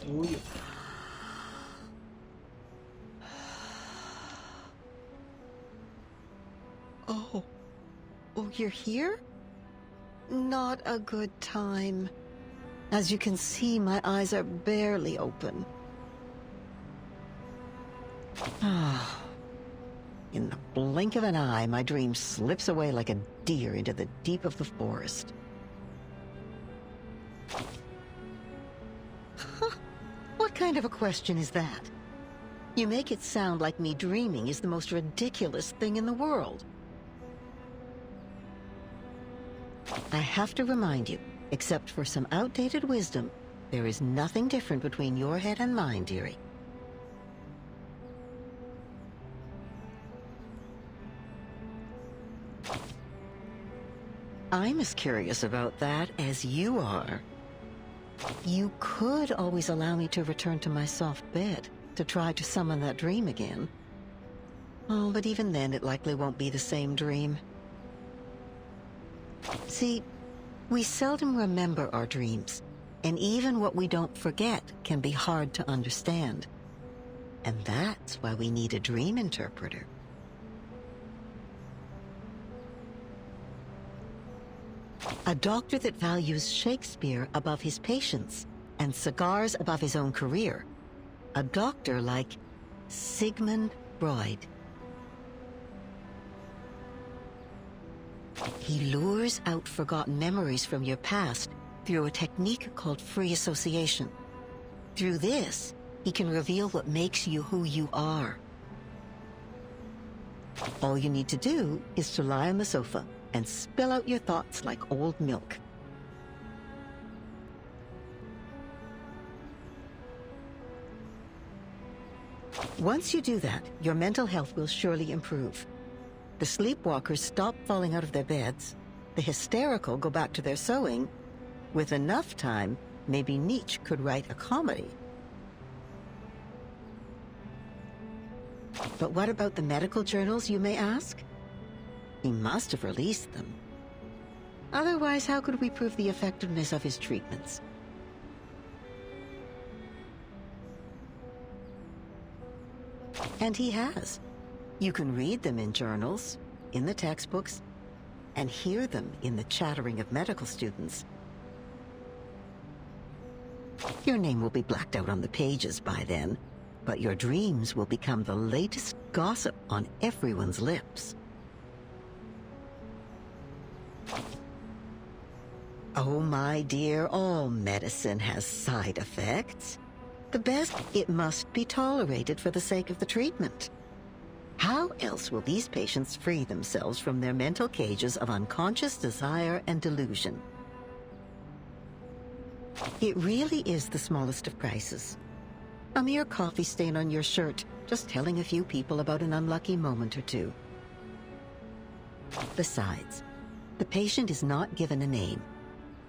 无有。Oh, you're here? Not a good time. As you can see, my eyes are barely open. In the blink of an eye, my dream slips away like a deer into the deep of the forest. What kind of a question is that? You make it sound like me dreaming is the most ridiculous thing in the world. I have to remind you, except for some outdated wisdom, there is nothing different between your head and mine, dearie. I'm as curious about that as you are. You could always allow me to return to my soft bed to try to summon that dream again. Oh, but even then it likely won't be the same dream. See, we seldom remember our dreams, and even what we don't forget can be hard to understand. And that's why we need a dream interpreter. A doctor that values Shakespeare above his patients and cigars above his own career. A doctor like Sigmund Freud. He lures out forgotten memories from your past through a technique called free association. Through this, he can reveal what makes you who you are. All you need to do is to lie on the sofa and spill out your thoughts like old milk. Once you do that, your mental health will surely improve. The sleepwalkers stop falling out of their beds, the hysterical go back to their sewing. With enough time, maybe Nietzsche could write a comedy. But what about the medical journals, you may ask? He must have released them. Otherwise, how could we prove the effectiveness of his treatments? And he has. You can read them in journals, in the textbooks, and hear them in the chattering of medical students. Your name will be blacked out on the pages by then, but your dreams will become the latest gossip on everyone's lips. Oh, my dear, all medicine has side effects. The best, it must be tolerated for the sake of the treatment. How else will these patients free themselves from their mental cages of unconscious desire and delusion? It really is the smallest of prices. A mere coffee stain on your shirt, just telling a few people about an unlucky moment or two. Besides, the patient is not given a name.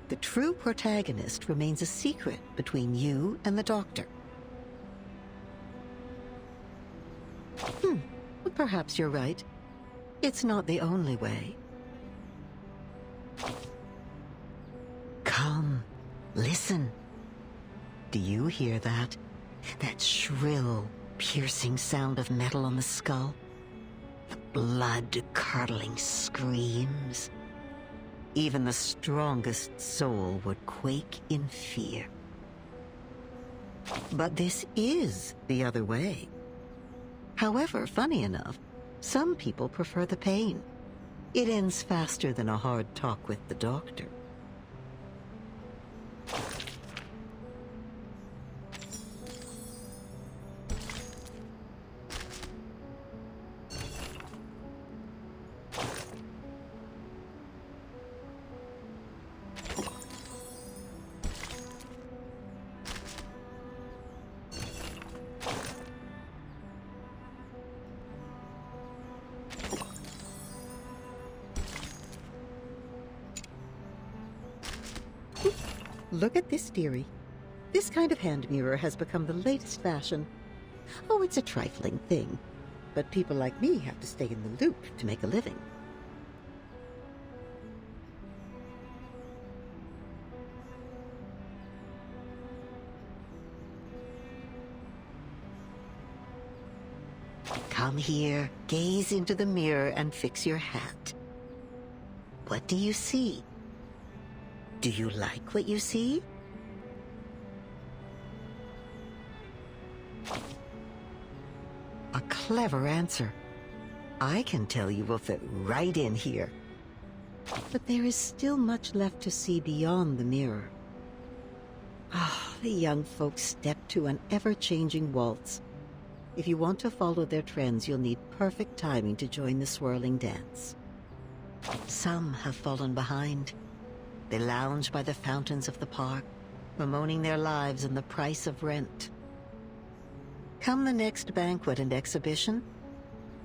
The true protagonist remains a secret between you and the doctor. Perhaps you're right. It's not the only way. Come, listen. Do you hear that? That shrill, piercing sound of metal on the skull? The blood-curdling screams. Even the strongest soul would quake in fear. But this is the other way. However, funny enough, some people prefer the pain. It ends faster than a hard talk with the doctor. Look at this, dearie. This kind of hand mirror has become the latest fashion. Oh, it's a trifling thing, but people like me have to stay in the loop to make a living. Come here, gaze into the mirror and fix your hat. What do you see? Do you like what you see? A clever answer. I can tell you will fit right in here. But there is still much left to see beyond the mirror. The young folks step to an ever-changing waltz. If you want to follow their trends, you'll need perfect timing to join the swirling dance. Some have fallen behind. They lounge by the fountains of the park, bemoaning their lives and the price of rent. Come the next banquet and exhibition,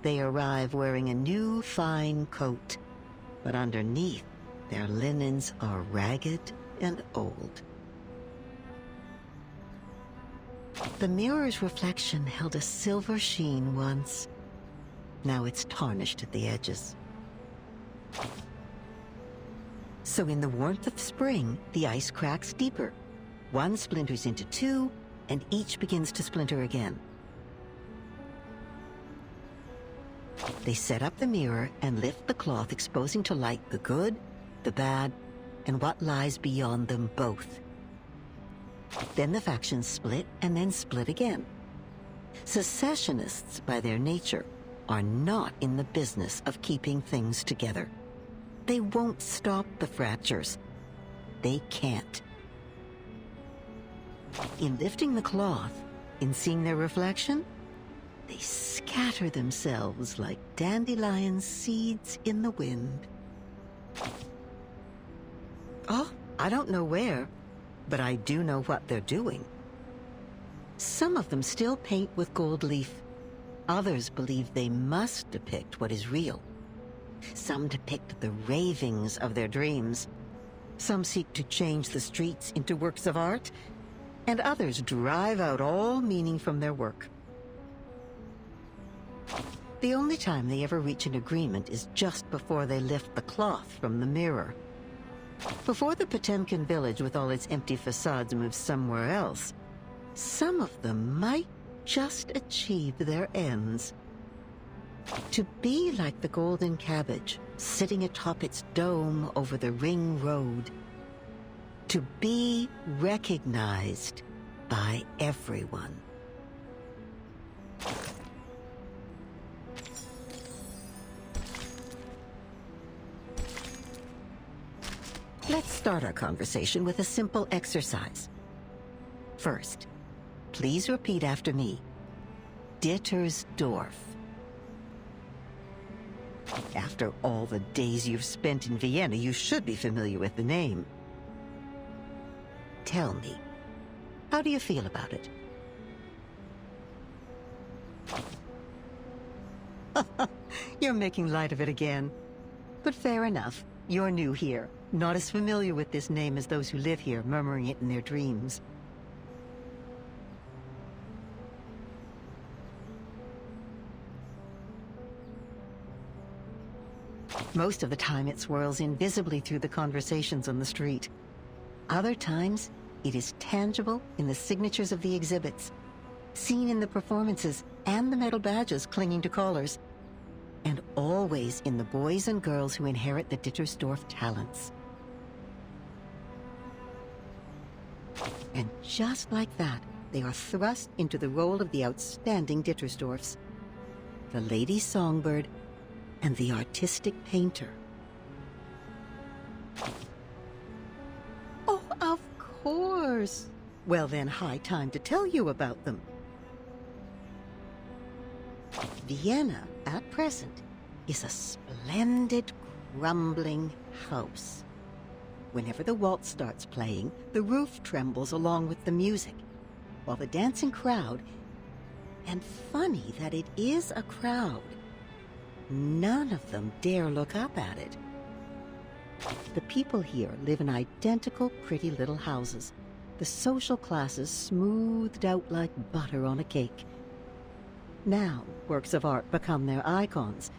they arrive wearing a new fine coat, but underneath, their linens are ragged and old. The mirror's reflection held a silver sheen once. Now it's tarnished at the edges. So in the warmth of spring, the ice cracks deeper. One splinters into two, and each begins to splinter again. They set up the mirror and lift the cloth, exposing to light the good, the bad, and what lies beyond them both. Then the factions split and then split again. Secessionists, by their nature, are not in the business of keeping things together. They won't stop the fractures. They can't. In lifting the cloth, in seeing their reflection, they scatter themselves like dandelion seeds in the wind. Oh, I don't know where, but I do know what they're doing. Some of them still paint with gold leaf. Others believe they must depict what is real. Some depict the ravings of their dreams. Some seek to change the streets into works of art, and others drive out all meaning from their work. The only time they ever reach an agreement is just before they lift the cloth from the mirror. Before the Potemkin village with all its empty facades moves somewhere else, some of them might just achieve their ends. To be like the golden cabbage, sitting atop its dome over the ring road. To be recognized by everyone. Let's start our conversation with a simple exercise. First, please repeat after me. Dittersdorf. After all the days you've spent in Vienna, you should be familiar with the name. Tell me, how do you feel about it? You're making light of it again. But fair enough. You're new here, not as familiar with this name as those who live here, murmuring it in their dreams. Most of the time it swirls invisibly through the conversations on the street. Other times, it is tangible in the signatures of the exhibits, seen in the performances and the metal badges clinging to collars, and always in the boys and girls who inherit the Dittersdorf talents. And just like that, they are thrust into the role of the outstanding Dittersdorfs, the lady songbird and the artistic painter. Oh, of course. Well then, high time to tell you about them. Vienna, at present, is a splendid, crumbling house. Whenever the waltz starts playing, the roof trembles along with the music, while the dancing crowd, and funny that it is a crowd, none of them dare look up at it. The people here live in identical pretty little houses, the social classes smoothed out like butter on a cake. Now, works of art become their icons,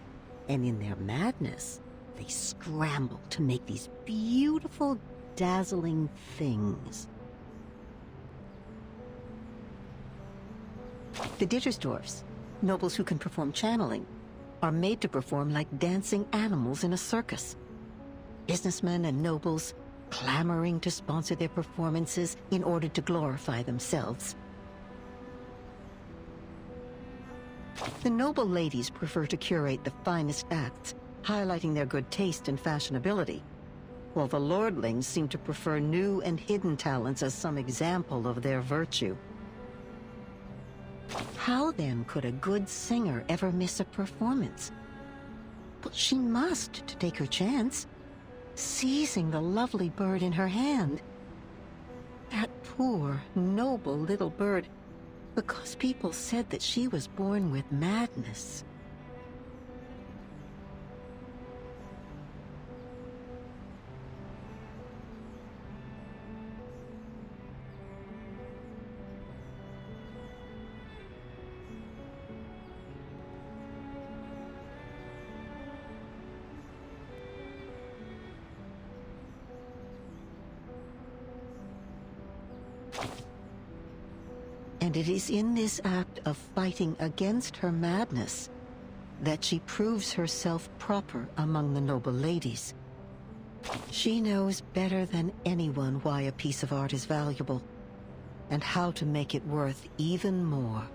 and in their madness, they scramble to make these beautiful, dazzling things. The Dittersdorfs, Nobles who can perform channeling are made to perform like dancing animals in a circus. Businessmen and nobles clamoring to sponsor their performances in order to glorify themselves. The noble ladies prefer to curate the finest acts, highlighting their good taste and fashionability, while the lordlings seem to prefer new and hidden talents as some example of their virtue. How then could a good singer ever miss a performance? But she must to take her chance, seizing the lovely bird in her hand. That poor, noble little bird, because people said that she was born with madness. And it is in this act of fighting against her madness that she proves herself proper among the noble ladies. She knows better than anyone why a piece of art is valuable, and how to make it worth even more.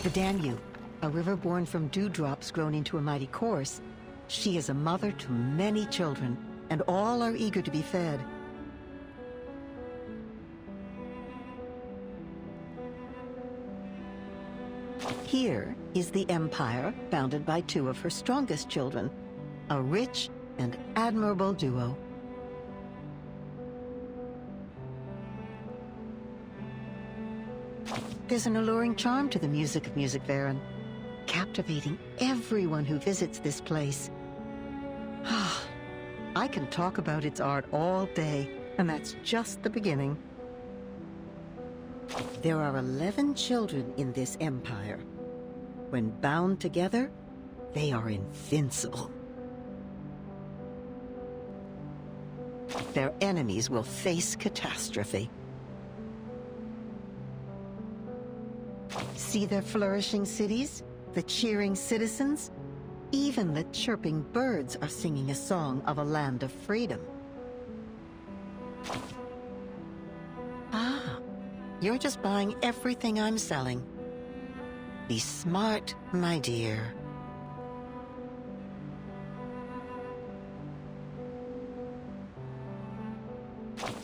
The Danube, a river born from dewdrops grown into a mighty course, she is a mother to many children, and all are eager to be fed. Here is the empire founded by two of her strongest children, a rich and admirable duo. There's an alluring charm to the music of Music Varen, captivating everyone who visits this place. I can talk about its art all day, and that's just the beginning. There are 11 children in this empire. When bound together, they are invincible. Their enemies will face catastrophe. See their flourishing cities, the cheering citizens? Even the chirping birds are singing a song of a land of freedom. Ah, you're just buying everything I'm selling. Be smart, my dear.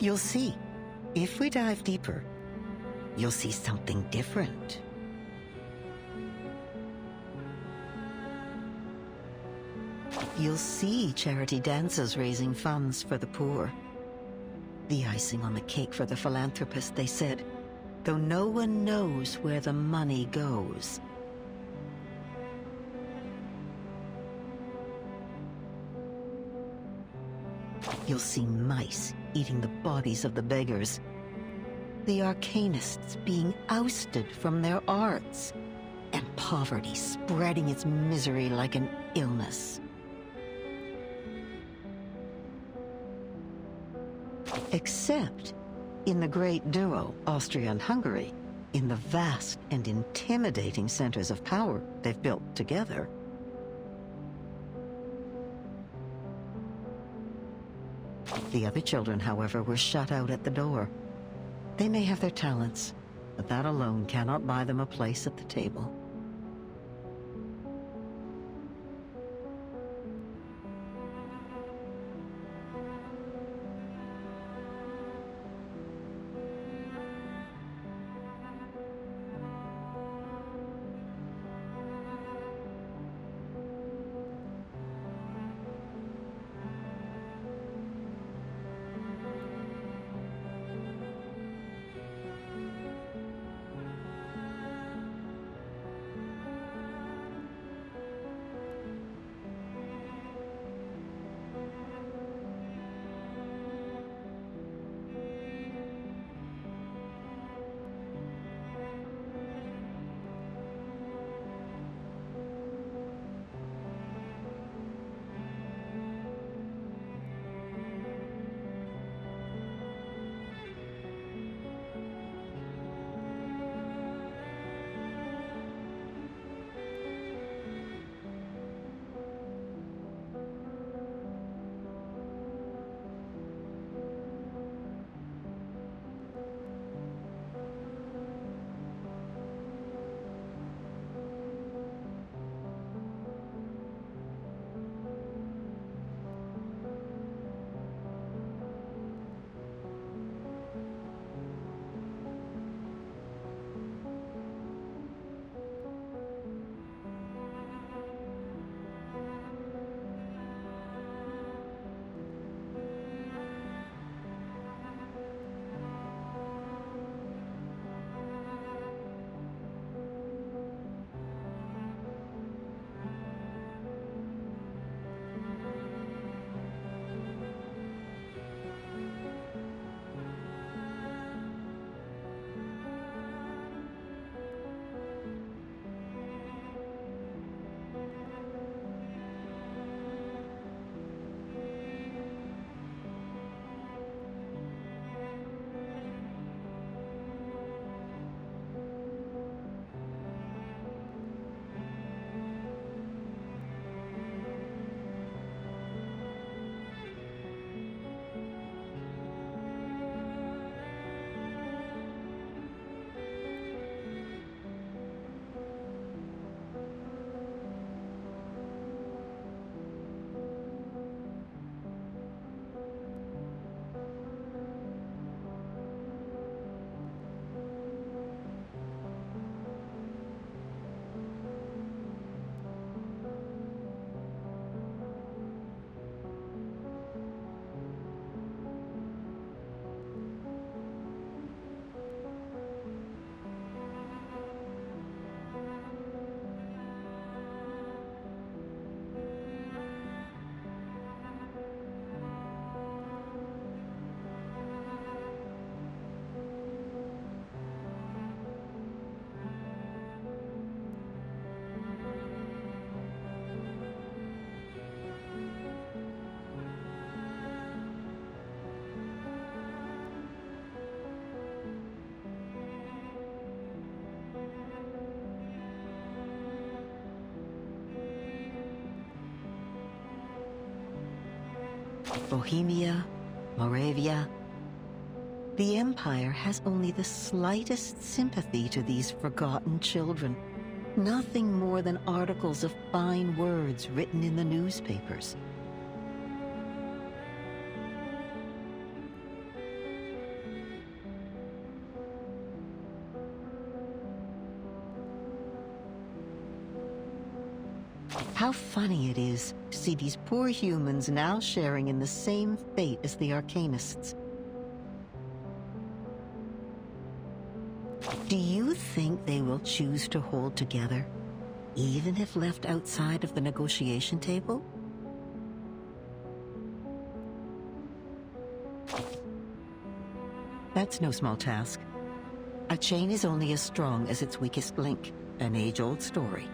You'll see. If we dive deeper, you'll see something different. You'll see charity dances raising funds for the poor. The icing on the cake for the philanthropist, they said, though no one knows where the money goes. You'll see mice eating the bodies of the beggars, the arcanists being ousted from their arts, and poverty spreading its misery like an illness. Except in the great duo, Austria and Hungary, in the vast and intimidating centers of power they've built together. The other children, however, were shut out at the door. They may have their talents, but that alone cannot buy them a place at the table. Bohemia, Moravia. The Empire has only the slightest sympathy to these forgotten children. Nothing more than articles of fine words written in the newspapers. How funny it is to see these poor humans now sharing in the same fate as the Arcanists. Do you think they will choose to hold together, even if left outside of the negotiation table? That's no small task. A chain is only as strong as its weakest link, an age-old story.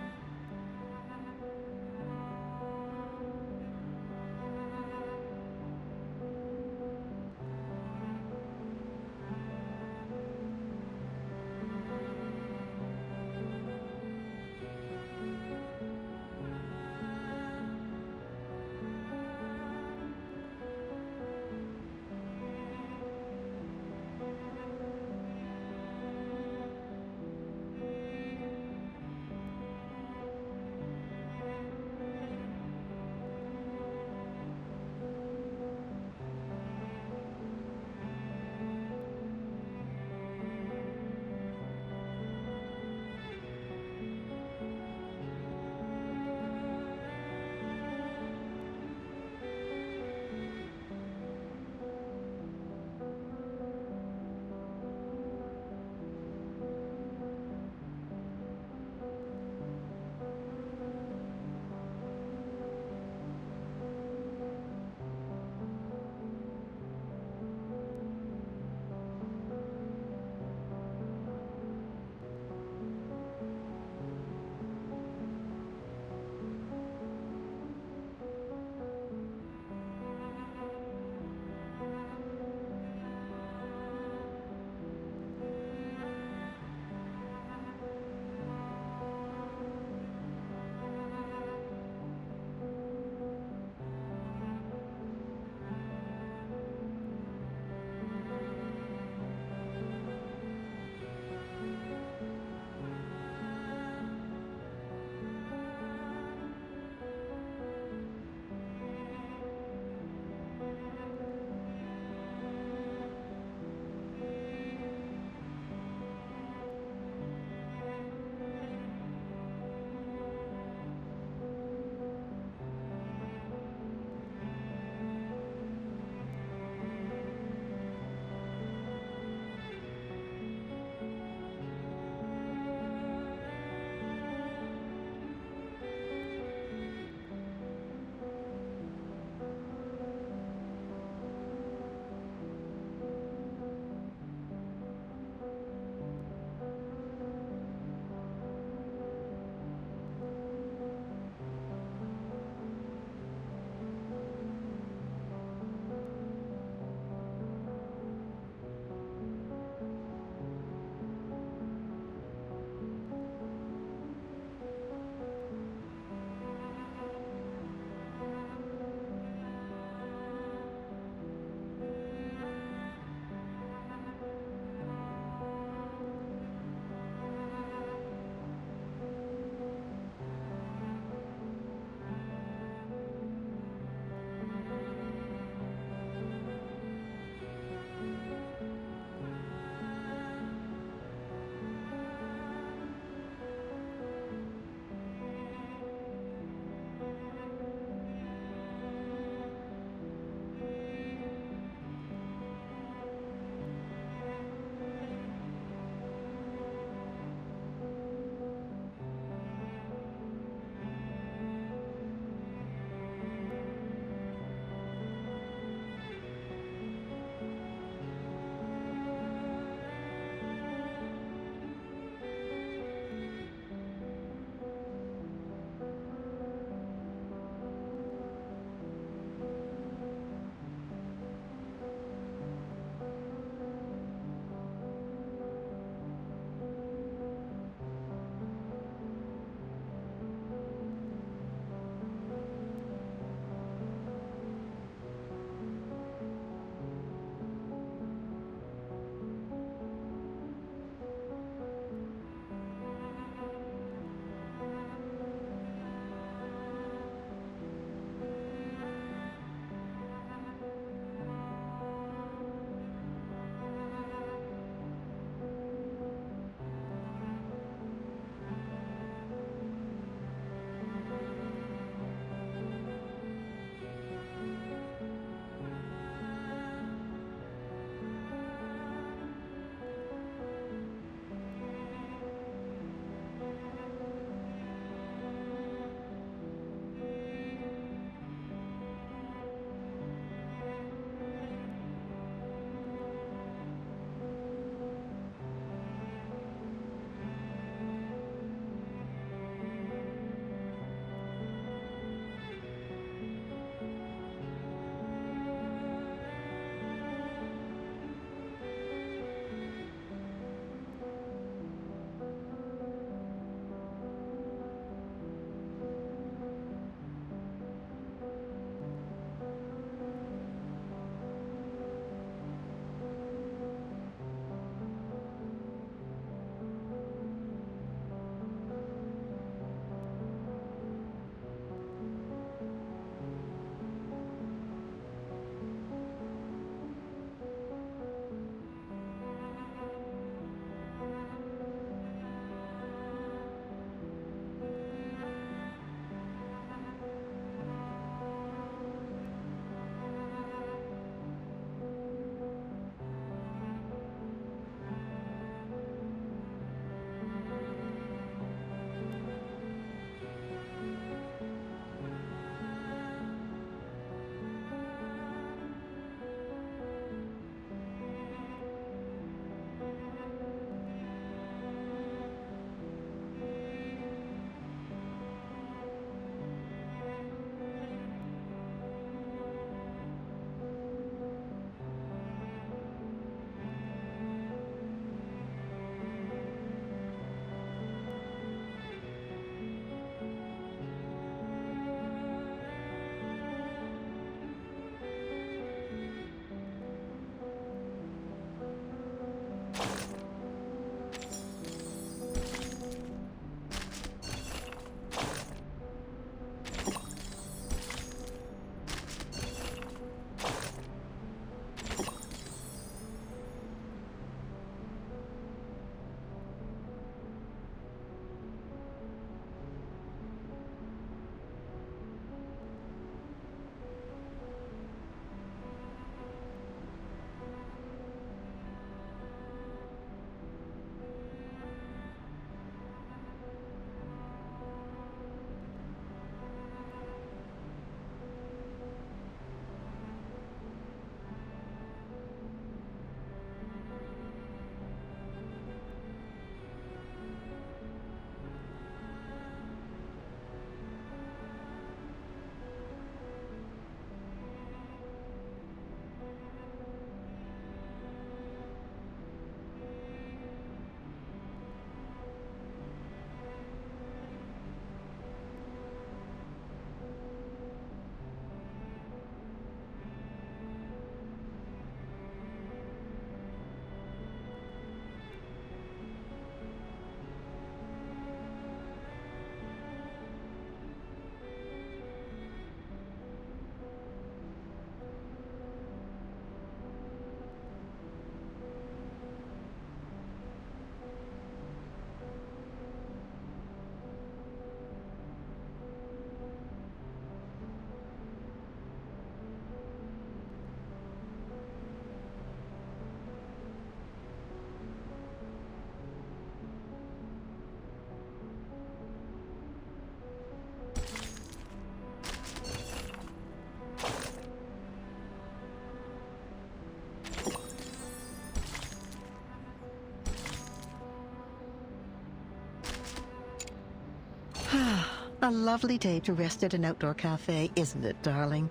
A lovely day to rest at an outdoor cafe, isn't it, darling?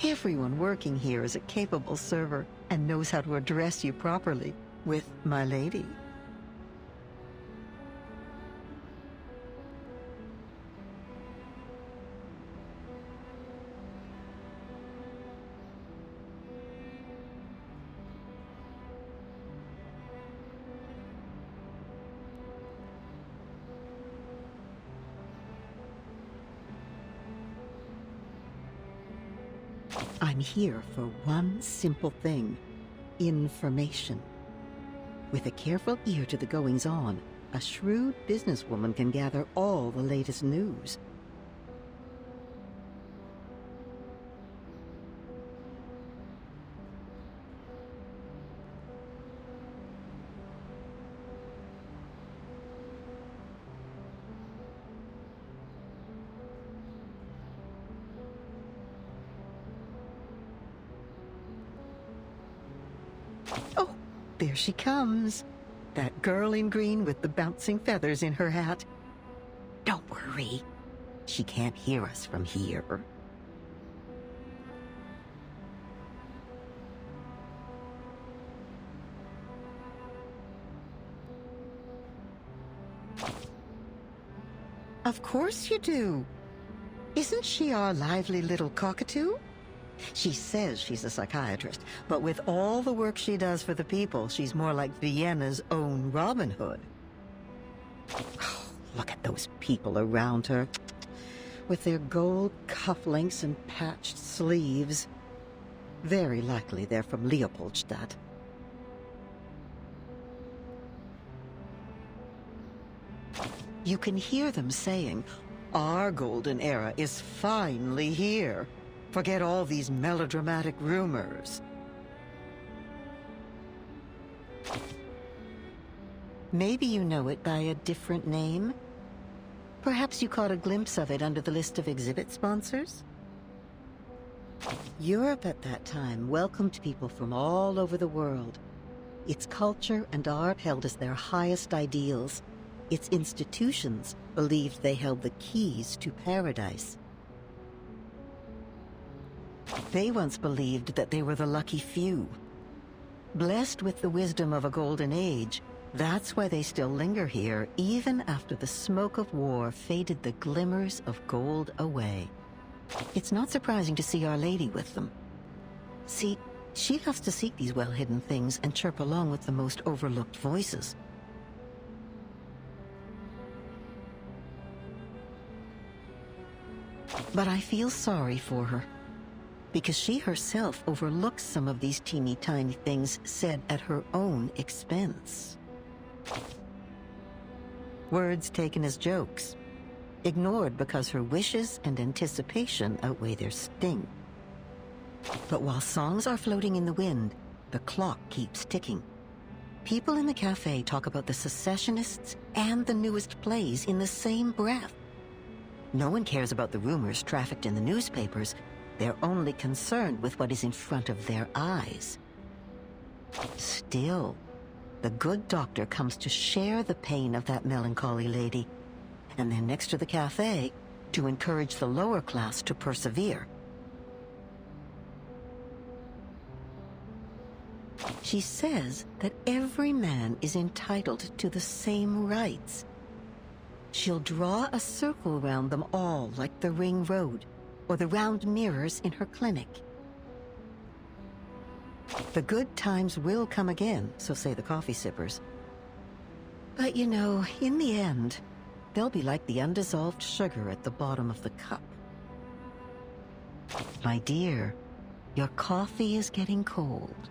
Everyone working here is a capable server and knows how to address you properly with my lady. I'm here for one simple thing: information. With a careful ear to the goings-on, a shrewd businesswoman can gather all the latest news. Oh, there she comes. That girl in green with the bouncing feathers in her hat. Don't worry. She can't hear us from here. Of course you do. Isn't she our lively little cockatoo? She says she's a psychiatrist, but with all the work she does for the people, she's more like Vienna's own Robin Hood. Oh, look at those people around her, with their gold cufflinks and patched sleeves. Very likely they're from Leopoldstadt. You can hear them saying, "Our golden era is finally here. Forget all these melodramatic rumors." Maybe you know it by a different name? Perhaps you caught a glimpse of it under the list of exhibit sponsors? Europe at that time welcomed people from all over the world. Its culture and art held as their highest ideals. Its institutions believed they held the keys to paradise. They once believed that they were the lucky few. Blessed with the wisdom of a golden age, that's why they still linger here, even after the smoke of war faded the glimmers of gold away. It's not surprising to see Our Lady with them. See, she loves to seek these well-hidden things and chirp along with the most overlooked voices. But I feel sorry for her, because she herself overlooks some of these teeny-tiny things said at her own expense. Words taken as jokes, ignored because her wishes and anticipation outweigh their sting. But while songs are floating in the wind, the clock keeps ticking. People in the cafe talk about the secessionists and the newest plays in the same breath. No one cares about the rumors trafficked in the newspapers. They're only concerned with what is in front of their eyes. Still, the good doctor comes to share the pain of that melancholy lady, and then next to the cafe, to encourage the lower class to persevere. She says that every man is entitled to the same rights. She'll draw a circle around them all, like the ring road, or the round mirrors in her clinic. The good times will come again, so say the coffee sippers. But you know, in the end, they'll be like the undissolved sugar at the bottom of the cup. My dear, your coffee is getting cold.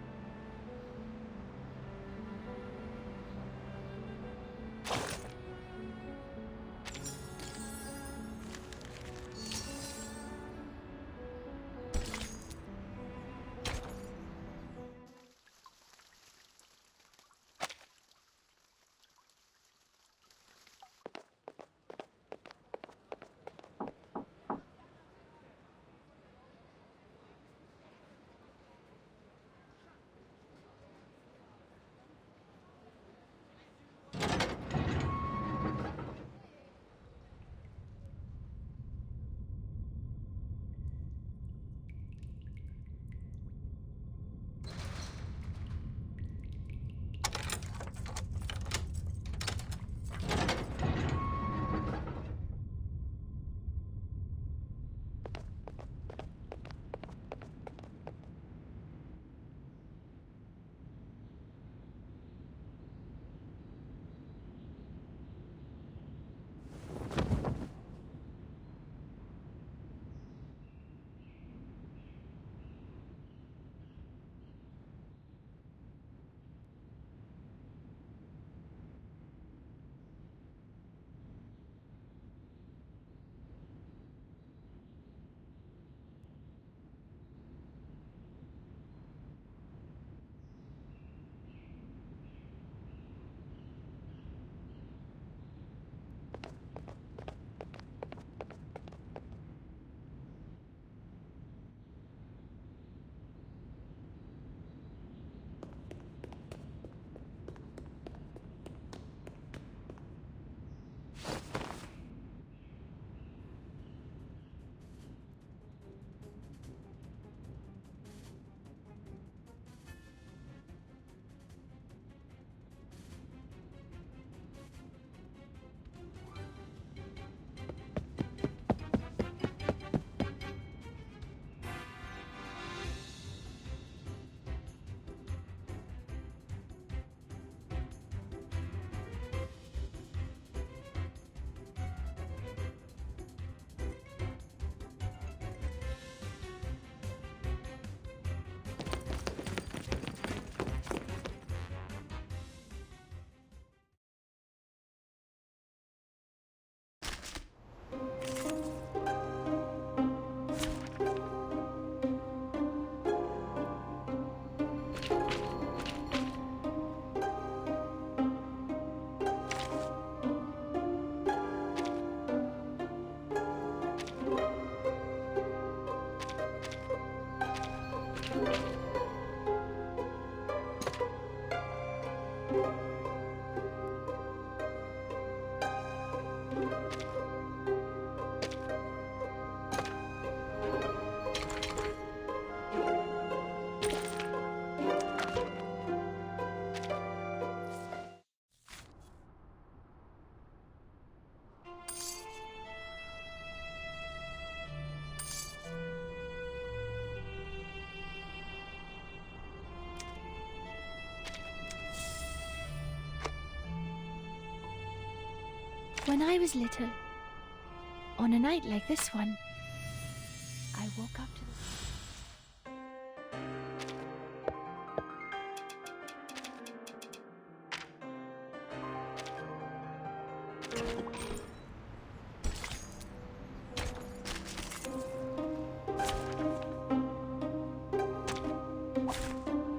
When I was little, on a night like this one, I woke up to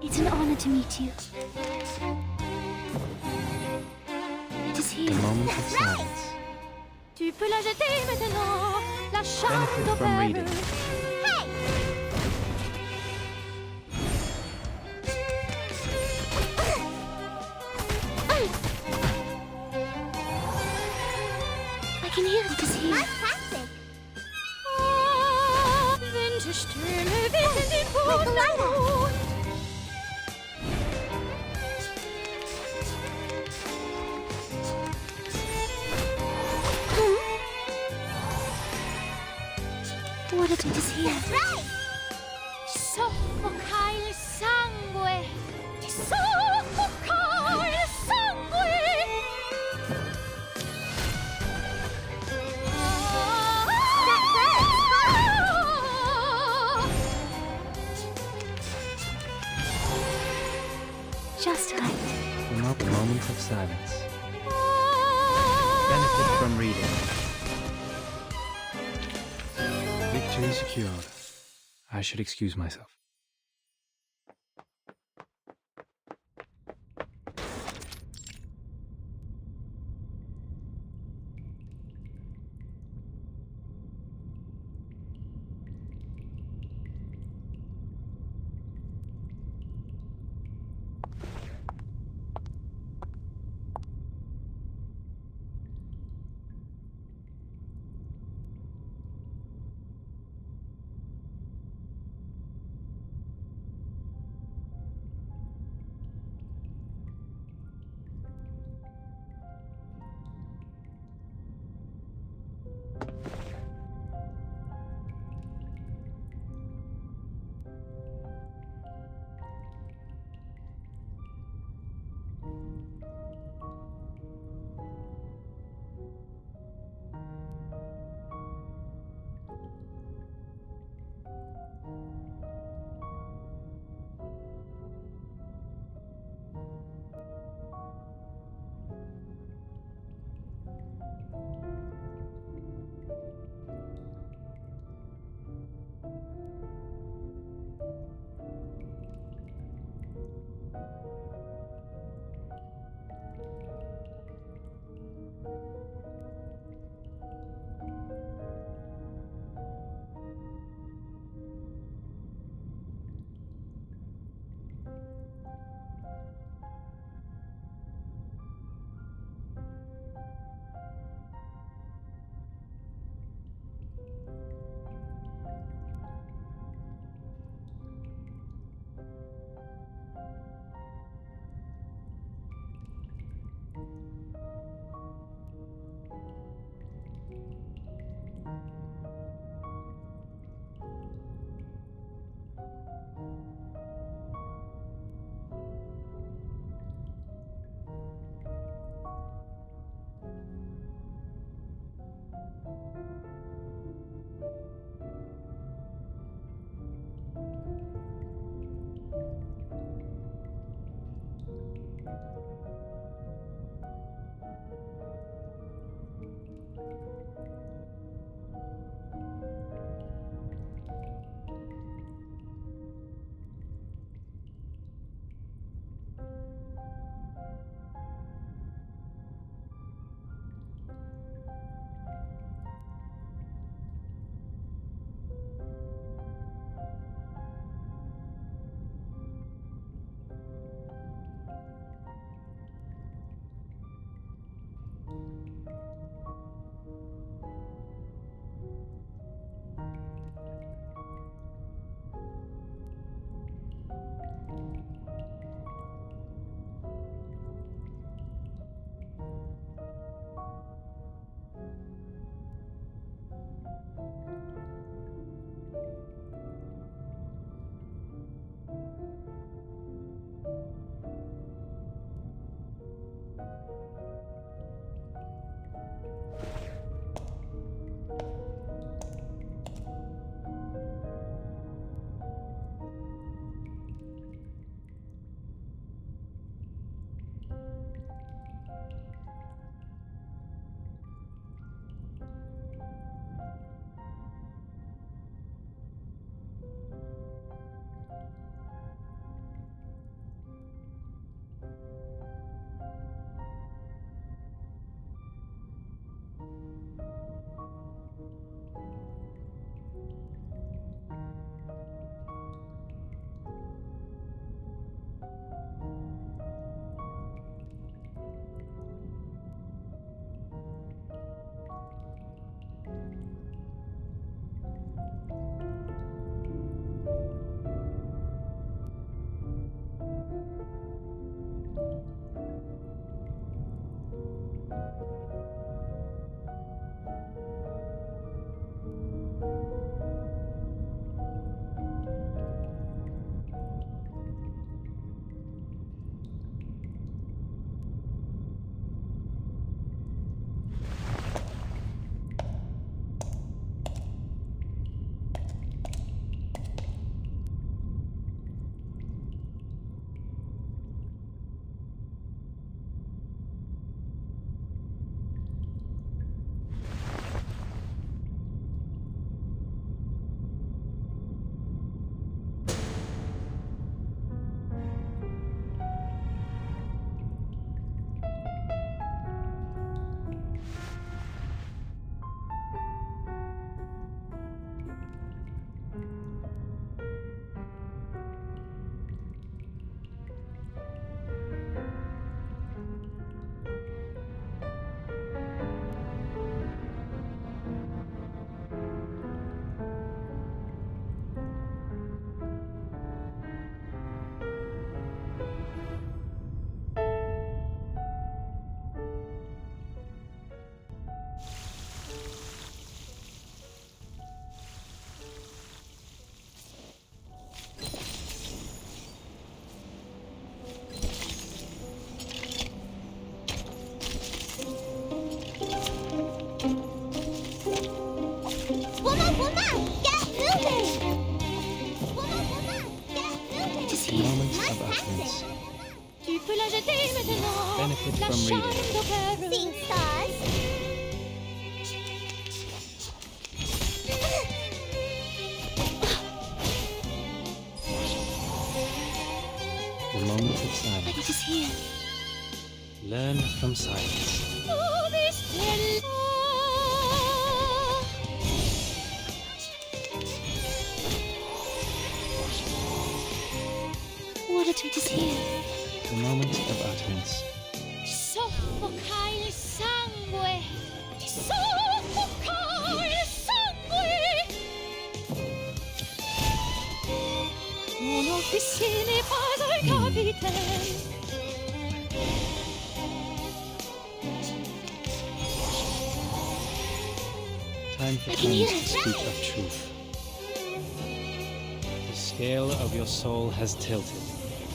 It's an honor to meet you. It is here. A moment of silence. Tu peux la jeter maintenant, la chambre Benefit from reading. Hey! I can hear it is here. Fantastic! Winter Stürme wissen die Boden. What it is here? That's right! Soffoca il sangue! Ti soffoca il sangue! Just right. A moment of silence. Benefit from reading. Victory secured. I should excuse myself. benefit from reading. Seeing stars. The moment of silence. But it is here. Learn from silence. What it is here. The moment of utterance. Soffoca il sangue. Soffoca il sangue. Uno che se ne pasa il capitano. Time for I can hear tongues to it. speak of truth. The scale of your soul has tilted.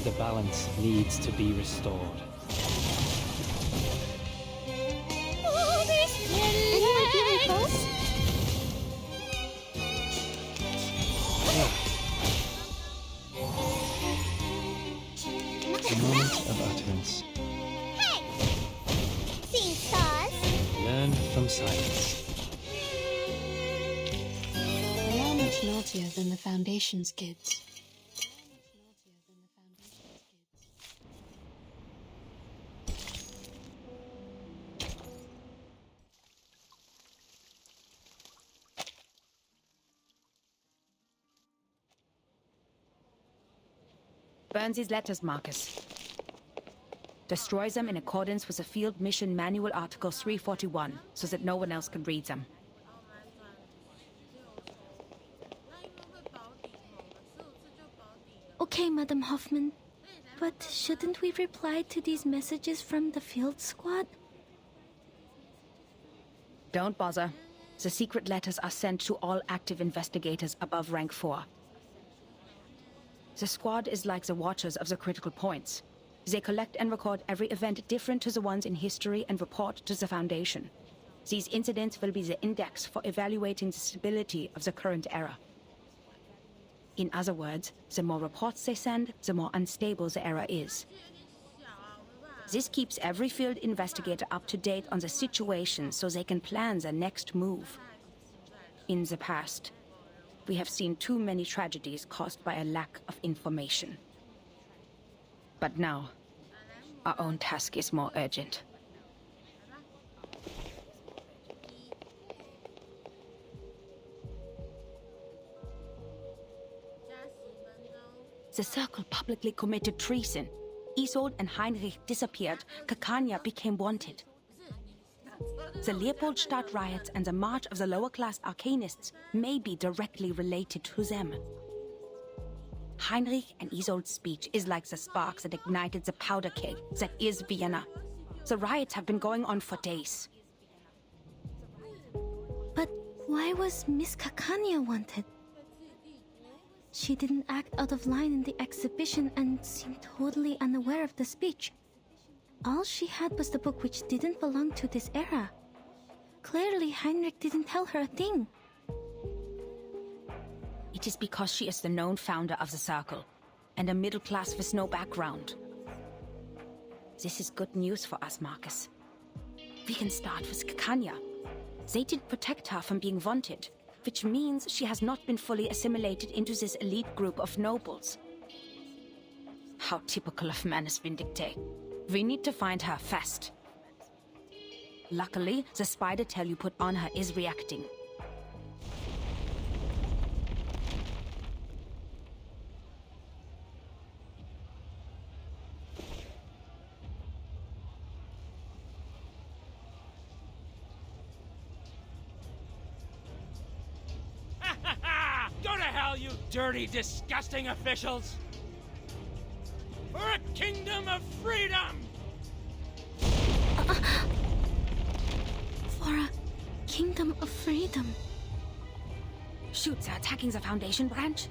The balance needs to be restored. Anyone feeling close? The moment of utterance. Hey! Seeing stars. Learn from silence. They are much naughtier than the Foundation's kids. Burns' letters, Marcus. Destroys them in accordance with the Field Mission Manual Article 341, so that no one else can read them. Okay, Madam Hoffman. But shouldn't we reply to these messages from the field squad? Don't bother. The secret letters are sent to all active investigators above rank 4. The squad is like the watchers of the critical points. They collect and record every event different to the ones in history and report to the Foundation. These incidents will be the index for evaluating the stability of the current era. In other words, the more reports they send, the more unstable the era is. This keeps every field investigator up to date on the situation so they can plan their next move. In the past, we have seen too many tragedies caused by a lack of information. But now, our own task is more urgent. The Circle publicly committed treason. Isolde and Heinrich disappeared. Kakanya became wanted. The Leopoldstadt riots and the march of the lower-class arcanists may be directly related to them. Heinrich and Isolde's speech is like the spark that ignited the powder keg that is Vienna. The riots have been going on for days. But why was Miss Kakanya wanted? She didn't act out of line in the exhibition and seemed totally unaware of the speech. All she had was the book which didn't belong to this era. Clearly, Heinrich didn't tell her a thing. It is because she is the known founder of the Circle, and a middle class with no background. This is good news for us, Marcus. We can start with Kakanya. They did protect her from being vaunted, which means she has not been fully assimilated into this elite group of nobles. How typical of Manus Vindicte. We need to find her fast. Luckily, the spider tail you put on her is reacting. Go to hell, you dirty, disgusting officials! For a kingdom of freedom! For a kingdom of freedom. Shoot, they're attacking the Foundation branch.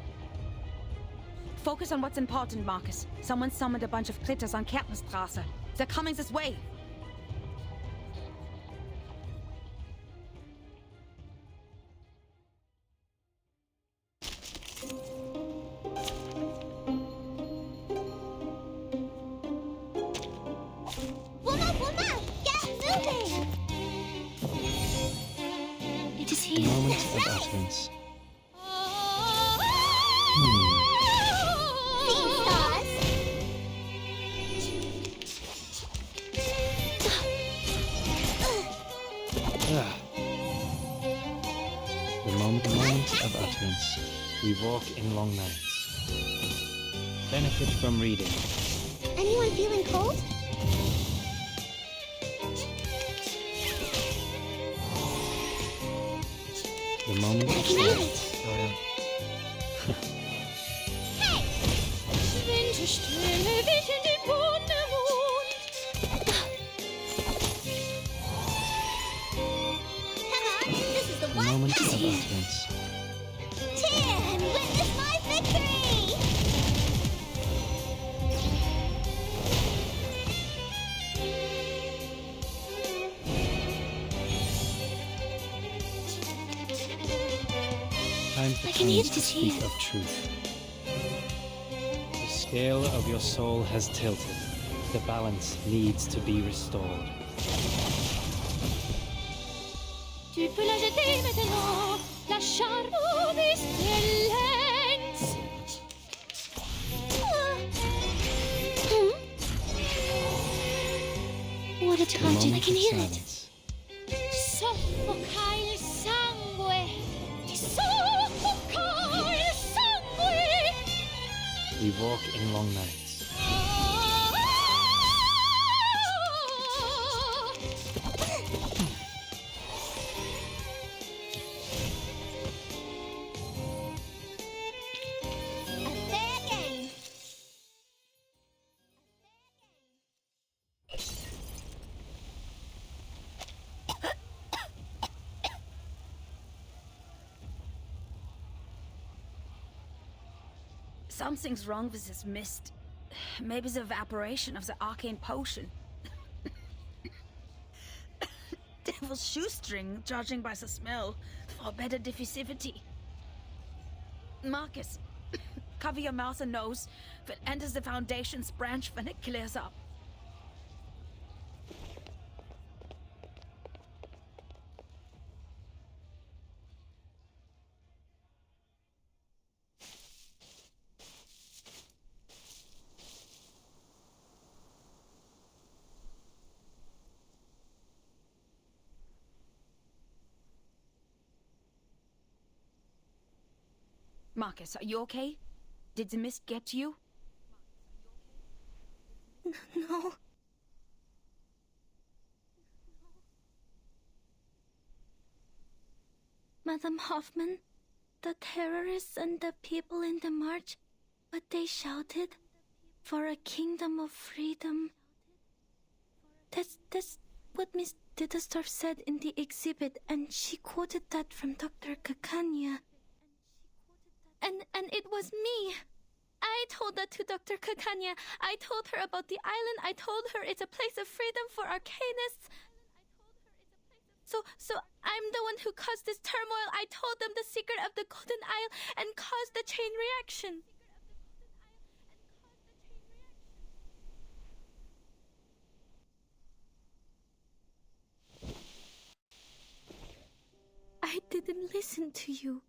Focus on what's important, Marcus. Someone summoned a bunch of critters on Kärtnerstraße. They're coming this way. Woman! woman! Get moving! It is A here. moment of utterance. Scene stars. Ah. The moment of utterance. We walk in long nights. Benefit from reading. Anyone feeling cold? The moment of I can hear it. Come on, this is the The one. moment of utterance. Cheer and witness my victory! Time for I can hear tongues it to is speak here. of truth. The scale of your soul has tilted. The balance needs to be restored. Tu peux la jeter maintenant, la charme d'excellence. What a The tragedy. I moment can of hear it. silence. Soffoca il sangue. Soffoca il sangue. We walk in long nights. A fair game. Something's wrong with this mist. Maybe the evaporation of the arcane potion. Devil's shoestring, judging by the smell, for better diffusivity. Marcus, cover your mouth and nose if it enters the Foundation's branch when it clears up. Marcus, are you okay? Did the mist get to you? No. Madam Hoffman, the terrorists and the people in the march, what they shouted, for a kingdom of freedom. That's what Miss Ditterstorff said in the exhibit, and she quoted that from Dr. Kakanya. And it was me. I told that to Dr. Kakanya. I told her about the island. I told her it's a place of freedom for arcanists. So I'm the one who caused this turmoil. I told them the secret of the Golden Isle and caused the chain reaction. I didn't listen to you.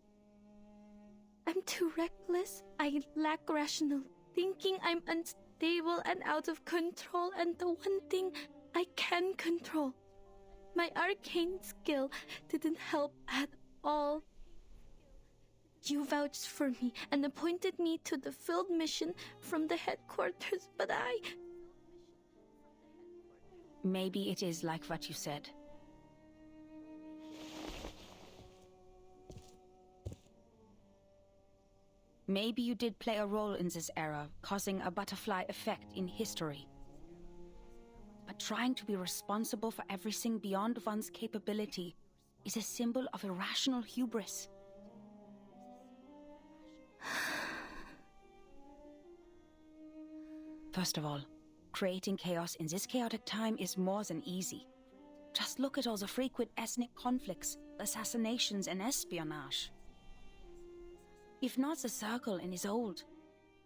I'm too reckless. I lack rational thinking. I'm unstable and out of control. And the one thing I can control, my arcane skill, didn't help at all. You vouched for me and appointed me to the field mission from the headquarters, but Maybe it is like what you said. Maybe you did play a role in this era, causing a butterfly effect in history. But trying to be responsible for everything beyond one's capability is a symbol of irrational hubris. First of all, creating chaos in this chaotic time is more than easy. Just look at all the frequent ethnic conflicts, assassinations, and espionage. If not the Circle and his old,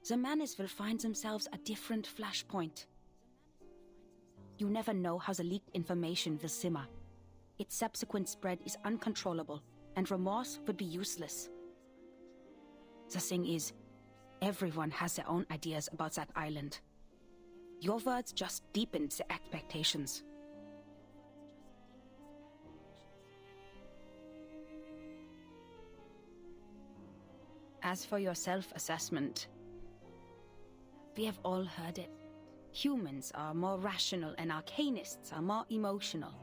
the Manis will find themselves a different flashpoint. You never know how the leaked information will simmer. Its subsequent spread is uncontrollable, and remorse would be useless. The thing is, everyone has their own ideas about that island. Your words just deepened the expectations. As for your self-assessment, we have all heard it. Humans are more rational and arcanists are more emotional.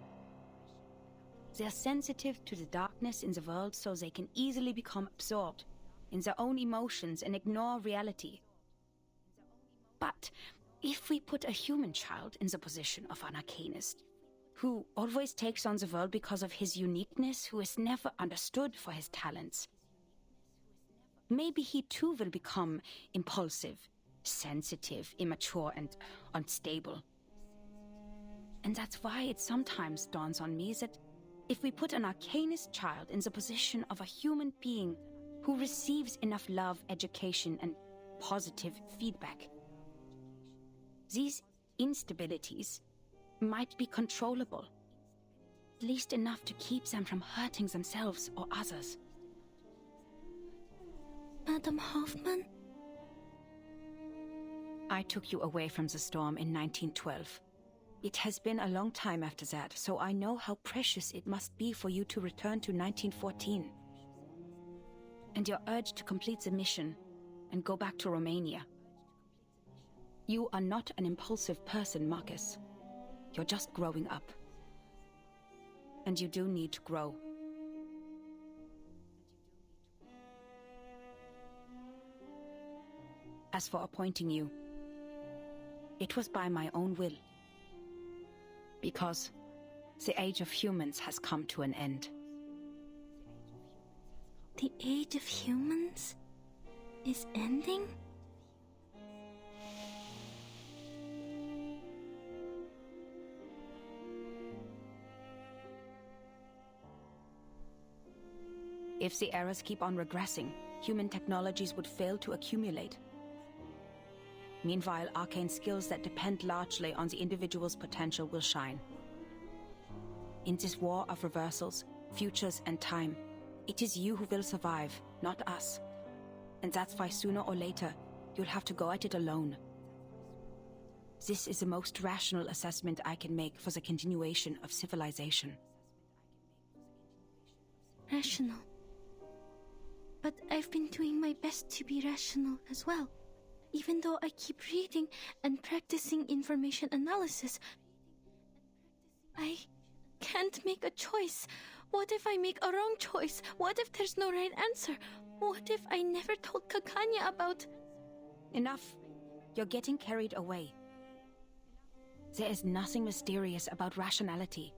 They are sensitive to the darkness in the world so they can easily become absorbed in their own emotions and ignore reality. But if we put a human child in the position of an arcanist, who always takes on the world because of his uniqueness, who is never understood for his talents, maybe he too will become impulsive, sensitive, immature, and unstable. And that's why it sometimes dawns on me that if we put an arcanist child in the position of a human being who receives enough love, education, and positive feedback, these instabilities might be controllable, at least enough to keep them from hurting themselves or others. Madam Hoffman? I took you away from the storm in 1912. It has been a long time after that, so I know how precious it must be for you to return to 1914. And your urge to complete the mission and go back to Romania. You are not an impulsive person, Marcus. You're just growing up. And you do need to grow. As for appointing you, it was by my own will. Because the age of humans has come to an end. The age of humans is ending? If the eras keep on regressing, human technologies would fail to accumulate. Meanwhile, arcane skills that depend largely on the individual's potential will shine. In this war of reversals, futures, and time, it is you who will survive, not us. And that's why sooner or later, you'll have to go at it alone. This is the most rational assessment I can make for the continuation of civilization. Rational. But I've been doing my best to be rational as well. Even though I keep reading and practicing information analysis, I can't make a choice. What if I make a wrong choice? What if there's no right answer? What if I never told Kakanya about... Enough. You're getting carried away. There is nothing mysterious about rationality.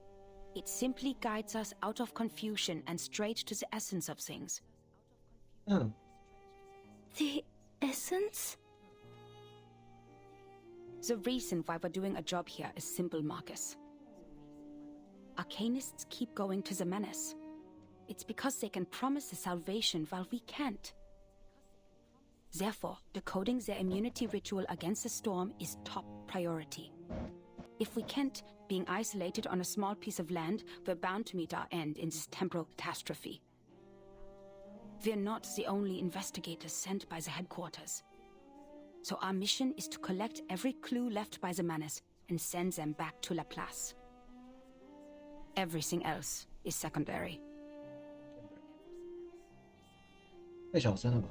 It simply guides us out of confusion and straight to the essence of things. The essence? The reason why we're doing a job here is simple, Marcus. Arcanists keep going to the menace. It's because they can promise the salvation while we can't. Therefore, decoding their immunity ritual against the storm is top priority. If we can't, being isolated on a small piece of land, we're bound to meet our end in this temporal catastrophe. We're not the only investigators sent by the headquarters. So our mission is to collect every clue left by the menace and send them back to La Place. Everything else is secondary. 太小声了吧？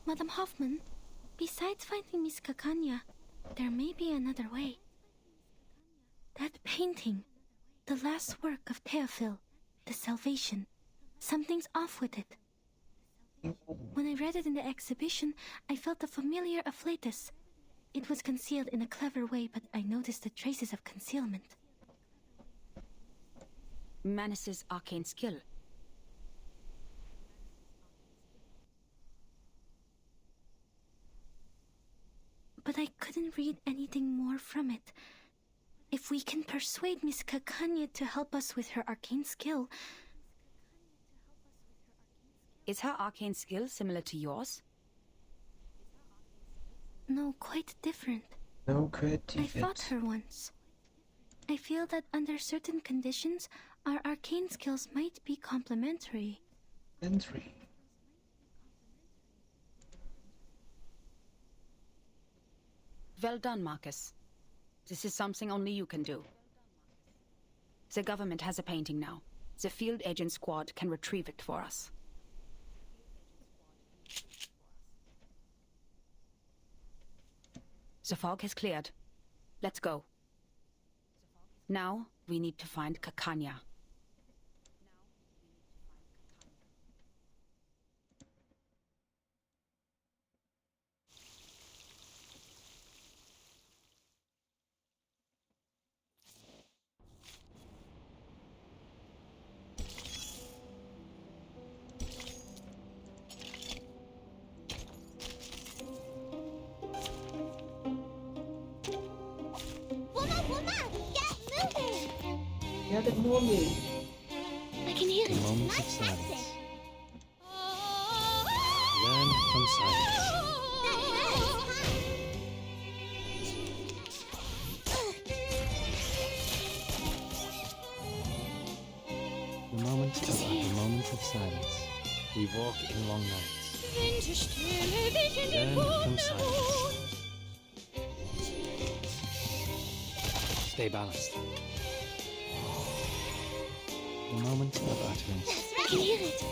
Madam Hoffman, besides finding Miss Kakanya, there may be another way. That painting, the last work of Theophil, The Salvation, something's off with it. When I read it in the exhibition, I felt a familiar afflatus. It was concealed in a clever way, but I noticed the traces of concealment. Manus's arcane skill. But I couldn't read anything more from it. If If we can persuade Miss Kakanya to help us with her arcane skill... Is her arcane skill similar to yours? No, quite different. No I creative. fought her once. I feel that under certain conditions, our arcane skills might be complementary. Entry. Well done, Marcus. This is something only you can do. The government has a painting now. The field agent squad can retrieve it for us. The fog has cleared. Let's go. Now, we need to find Kakanya. Get moving. I can hear A it. moment of silence. Learn from silence. The moment of silence. We walk in long nights. Learn from silence. Stay balanced. The moment of utterance. I can hear it.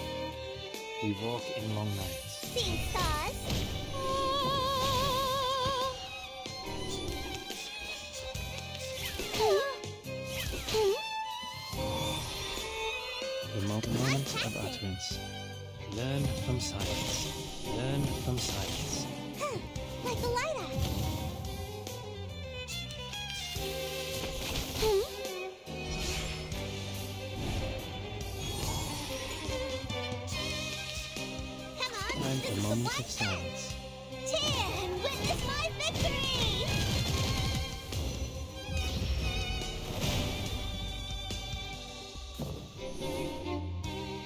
We walk in long nights. Seeing stars. The moment of utterance. Learn from silence. Learn from silence. Like a lighter. Come on, Time this for is a the moment black of silence. Cheer and witness my victory!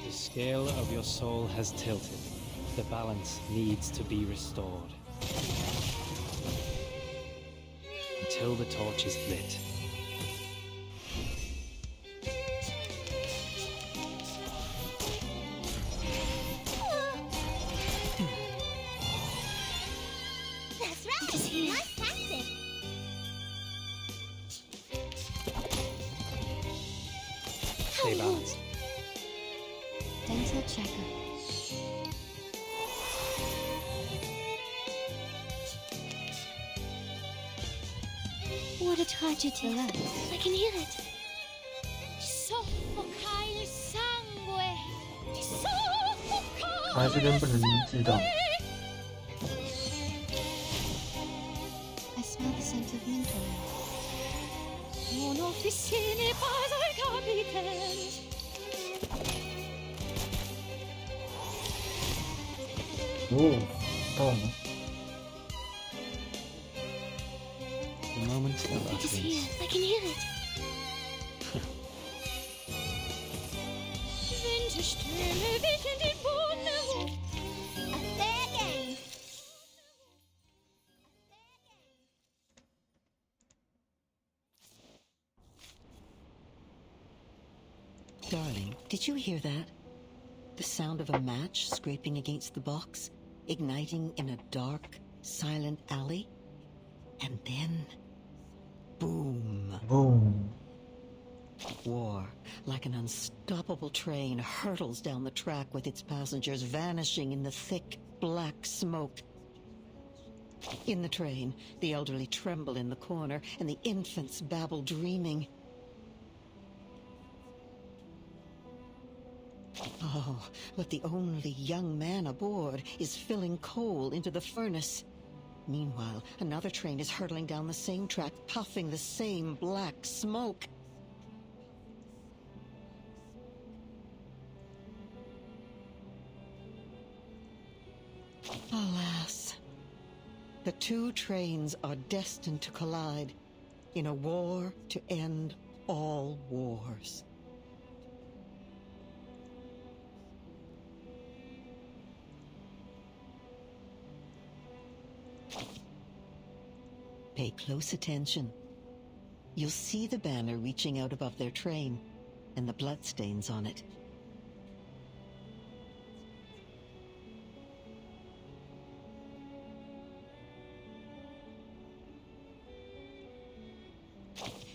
The scale of your soul has tilted. The balance needs to be restored. Until the torch is lit. That's right! Nice tactic! Stay balanced. Dental checker. What a tragedy. Relax. I can hear it. Soffoca il sangue. Soffoca 还是跟不能知道。 I smell the scent of mint oil. Non officine pas al capitaine. Oh, 到了。 The moment of It is here. utterance. I can hear it. Winterstürme wischen den Boden hoch. A fair game! Darling, did you hear that? The sound of a match scraping against the box, igniting in a dark, silent alley. And then, boom. Boom. War, like an unstoppable train, hurtles down the track with its passengers vanishing in the thick, black smoke. In the train, the elderly tremble in the corner, and the infants babble dreaming. Oh, but the only young man aboard is filling coal into the furnace. Meanwhile, another train is hurtling down the same track, puffing the same black smoke. Alas, the two trains are destined to collide. in a war to end all wars. Pay close attention. You'll see the banner reaching out above their train and the bloodstains on it.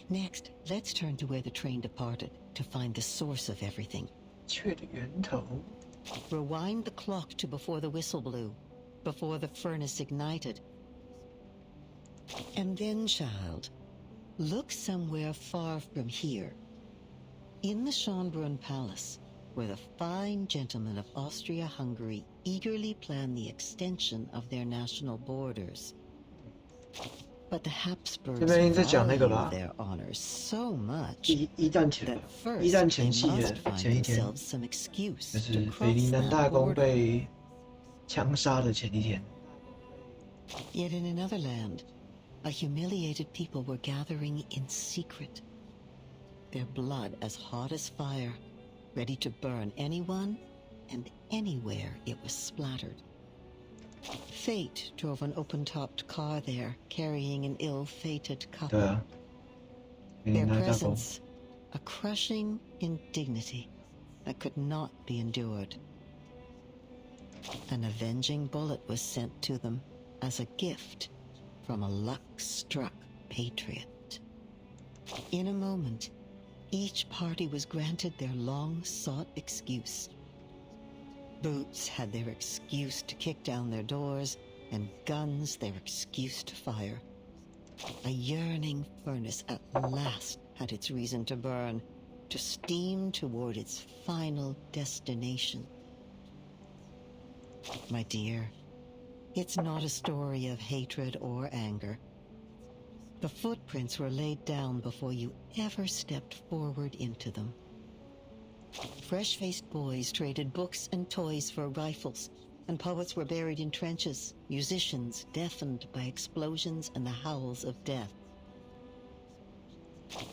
Next, let's turn to where the train departed to find the source of everything. 雀的源头。 Rewind the clock to before the whistle blew, before the furnace ignited. And then, child, look somewhere far from here. In the Schönbrunn Palace, where the fine gentlemen of Austria-Hungary eagerly plan the extension of their national borders. But the Habsburgs 这边在讲那个吧？ value their honors so much 一战前 that 吧， first 一战 they 前夕 must 的 find 前一天， themselves some excuse 就 to 是 cross 北林南 that 大公 border. 被枪杀的前一天。 Yet in another land, a humiliated people were gathering in secret. Their blood as hot as fire, ready to burn anyone and anywhere it was splattered. Fate drove an open-topped car there, carrying an ill-fated 对 couple. 啊，北 Their 林南大公 presence, a crushing indignity that could not be endured. An avenging bullet was sent to them as a gift from a luck-struck patriot. In a moment, each party was granted their long-sought excuse. Boots had their excuse to kick down their doors, and guns their excuse to fire. A yearning furnace at last had its reason to burn, to steam toward its final destination. My dear, it's not a story of hatred or anger. The footprints were laid down before you ever stepped forward into them. Fresh-faced boys traded books and toys for rifles, and poets were buried in trenches, musicians deafened by explosions and the howls of death.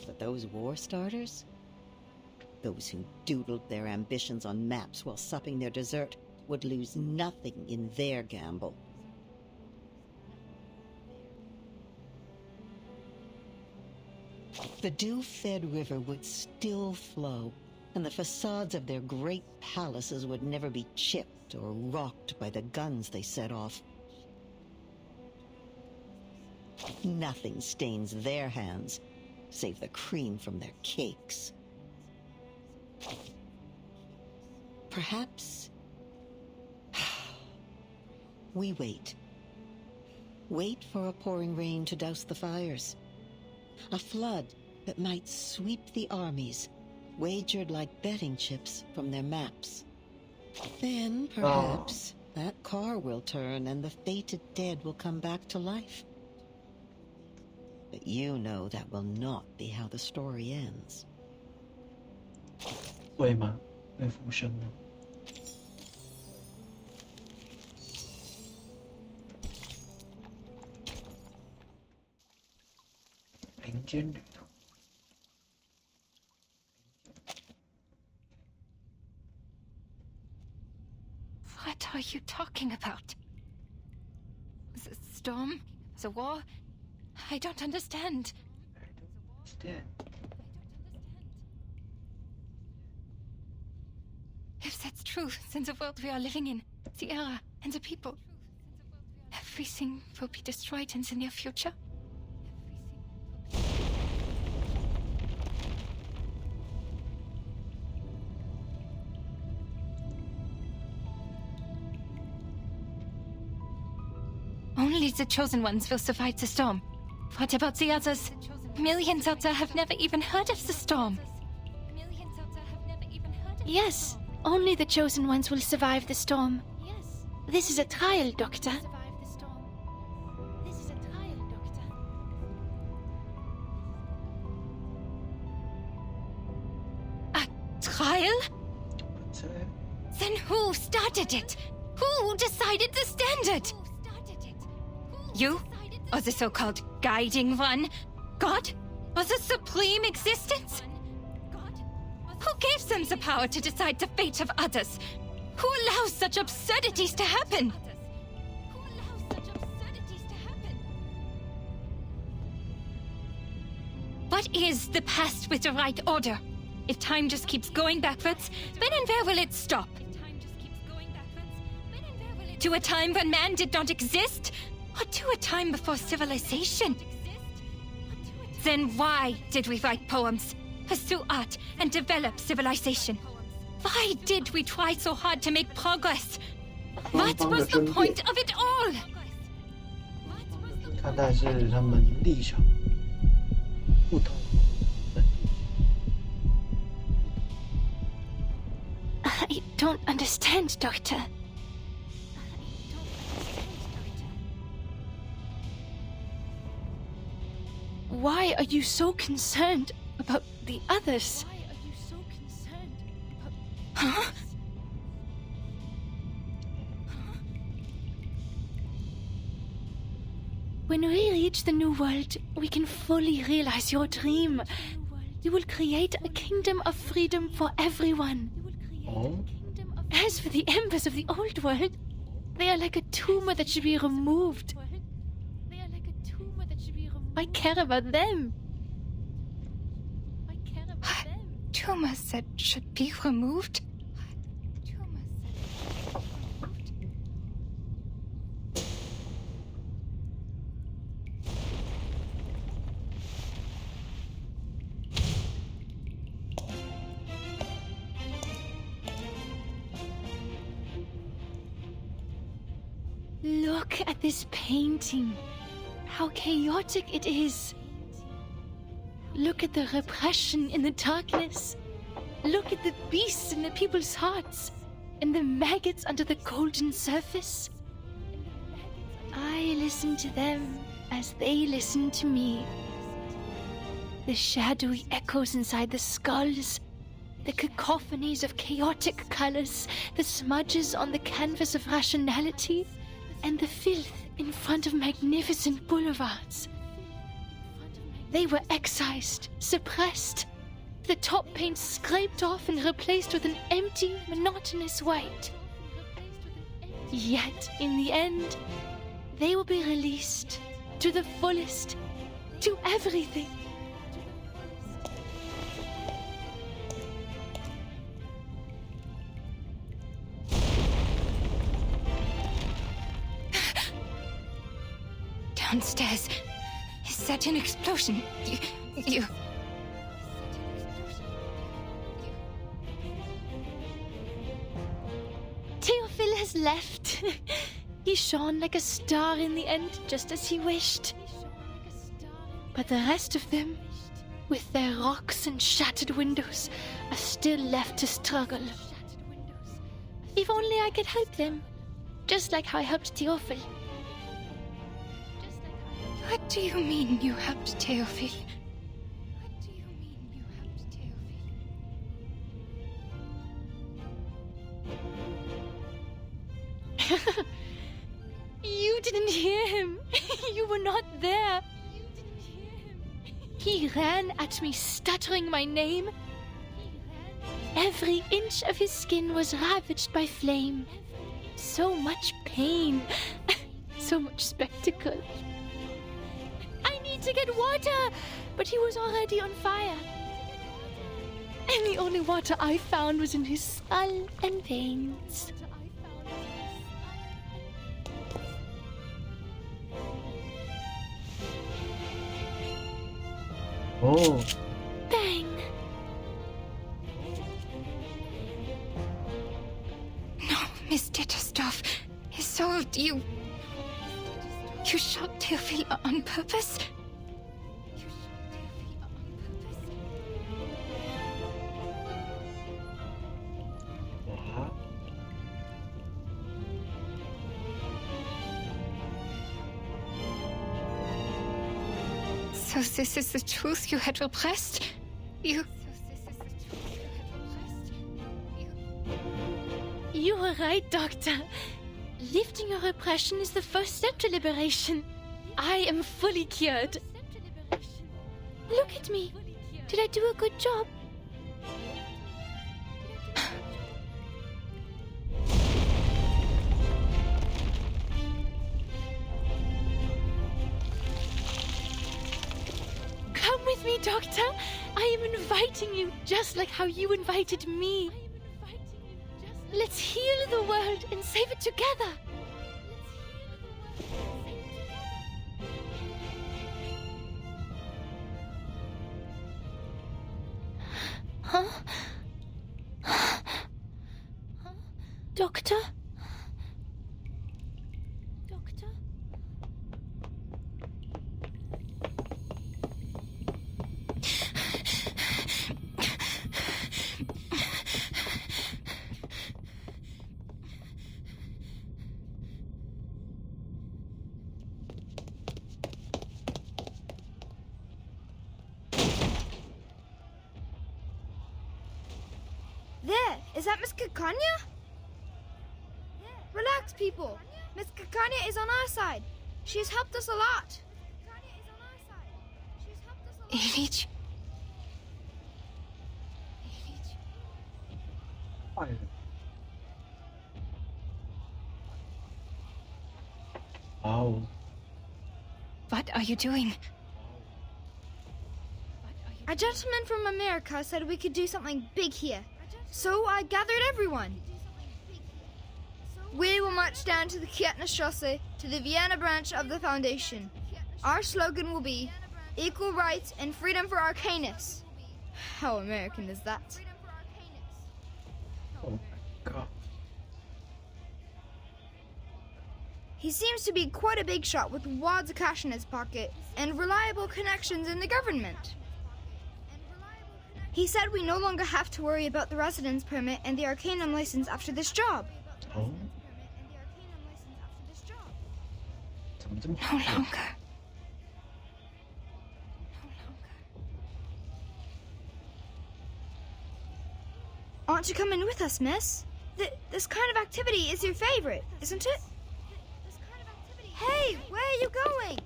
But those war starters? Those who doodled their ambitions on maps while supping their dessert would lose nothing in their gamble. The dew-fed river would still flow, and the facades of their great palaces would never be chipped or rocked by the guns they set off. Nothing stains their hands, save the cream from their cakes. Perhaps we wait. Wait for a pouring rain to douse the fires. A flood that might sweep the armies, wagered like betting chips from their maps. Then, perhaps, that car will turn and the fated dead will come back to life. But you know that will not be how the story ends. 会吗？会复生吗？林间旅途。 What are you talking about? The storm? The war? I don't understand. Understand. If that's true, then the world we are living in, the era, and the people, everything will be destroyed in the near future? Only the chosen ones will survive the storm. What about the others? Millions out there have never even heard of the storm. Yes, only the chosen ones will survive the storm. This is a trial, Doctor. A trial? 本身 Then who started it? Who decided the standard? You? Or the so-called guiding one? God? Was a supreme existence? Who gives them the power to decide the fate of others? Who allows such absurdities to happen? What is the past with the right order? If time just keeps going backwards, when and where will it stop? To a time when man did not exist? Or to a time before civilization? Then why did we write poems, pursue art, and develop civilization? Why did we try so hard to make progress? What was the point of it all? 看待是他们立场不同。 I don't understand, Doctor. Why are you so concerned about the others? Huh? When we reach the new world, we can fully realize your dream. You will create a kingdom of freedom for everyone. Oh. As for the embers of the old world, they are like a tumor that should be removed. I care about them. Tumors that should be removed? Look at this painting. How chaotic it is. Look at the repression in the darkness. Look at the beasts in the people's hearts, and the maggots under the golden surface. I listen to them as they listen to me. The shadowy echoes inside the skulls, the cacophonies of chaotic colors, the smudges on the canvas of rationality, and the filth in front of magnificent boulevards. They were excised, suppressed, the top paint scraped off and replaced with an empty, monotonous white. Yet, in the end, they will be released to the fullest, to everything. Downstairs. Is that an explosion? You... Theophil has left. He shone like a star in the end, just as he wished. But the rest of them, with their rocks and shattered windows, are still left to struggle. If only I could help them, just like how I helped Theophil. What do you mean you helped Theophil? You didn't hear him. You were not there. He ran at me, stuttering my name. Every inch of his skin was ravaged by flame. So much pain. So much spectacle. I need to get water, but he was already on fire. And the only water I found was in his skull and veins. Oh. Bang! No, Miss Ditterstoff. His soul, you shot Theophil on purpose? What? So this is the truth you had repressed? You were right, Doctor. Lifting your repression is the first step to liberation. I am fully cured. Look at me. Did I do a good job? Come with me, Doctor. I am inviting you just like how you invited me. Let's heal the world and save it together. Huh? Doctor? Doctor? There! Is that Miss Kakanya? Relax, people. Miss Kakanya is on our side. She has helped us a lot. Ilich. 坏人。哦。 What are you doing? A gentleman from America said we could do something big here. So I gathered everyone. We will march down to the Kärntnerstrasse to the Vienna branch of the Foundation. Our slogan will be equal rights and freedom for Arcanus. How American is that? Oh my god. He seems to be quite a big shot with wads of cash in his pocket and reliable connections in the government. He said we no longer have to worry about the residence permit and the Arcanum license after this job. Oh. 怎么这么 No longer. Aren't you coming with us, miss? This kind of activity is your favorite, isn't it? Hey, where are you going?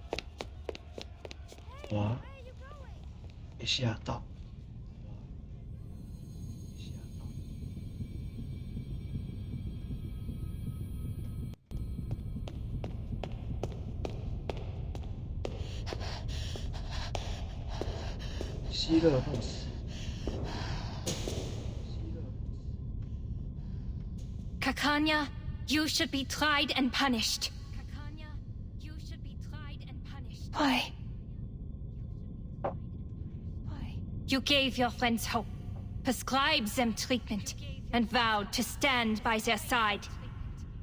我被吓到。 希勒后死。 Kakanya, you should be tried and punished. Why? You gave your friends hope, prescribed them treatment, and vowed to stand by their side.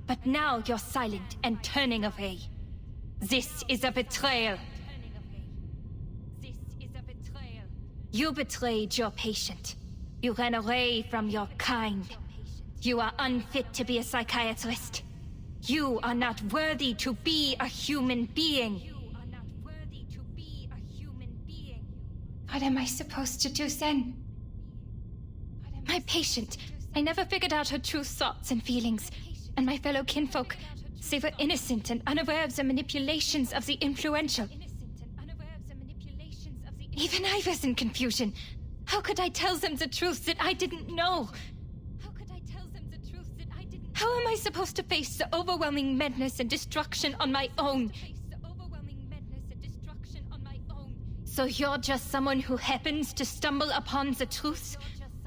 But now you're silent and turning away. This is a betrayal. You betrayed your patient. You ran away from your kind. You are unfit to be a psychiatrist. You are not worthy to be a human being. What am I supposed to do then? My patient. I never figured out her true thoughts and feelings. And my fellow kinfolk, they were innocent and unaware of the manipulations of the influential. Even I was in confusion. How could I tell them the truth that I didn't know? How am I supposed to face the overwhelming madness and destruction on my own? So you're just someone who happens to stumble upon the truth?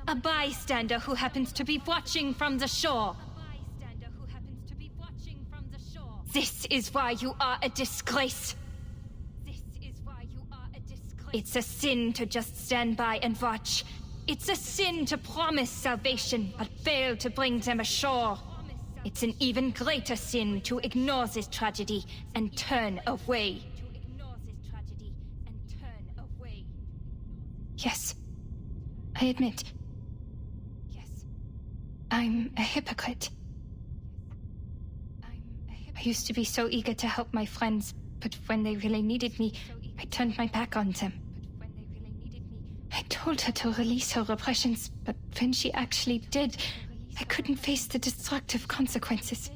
A bystander who happens to be watching from the shore? This is why you are a disgrace. It's a sin to just stand by and watch. It's a sin to promise salvation, but fail to bring them ashore. It's an even greater sin to ignore this tragedy and turn away. Yes, I admit. I'm a hypocrite. I used to be so eager to help my friends, but when they really needed me, I turned my back on them. I told her to release her repressions, but when she actually did, I couldn't face the destructive consequences.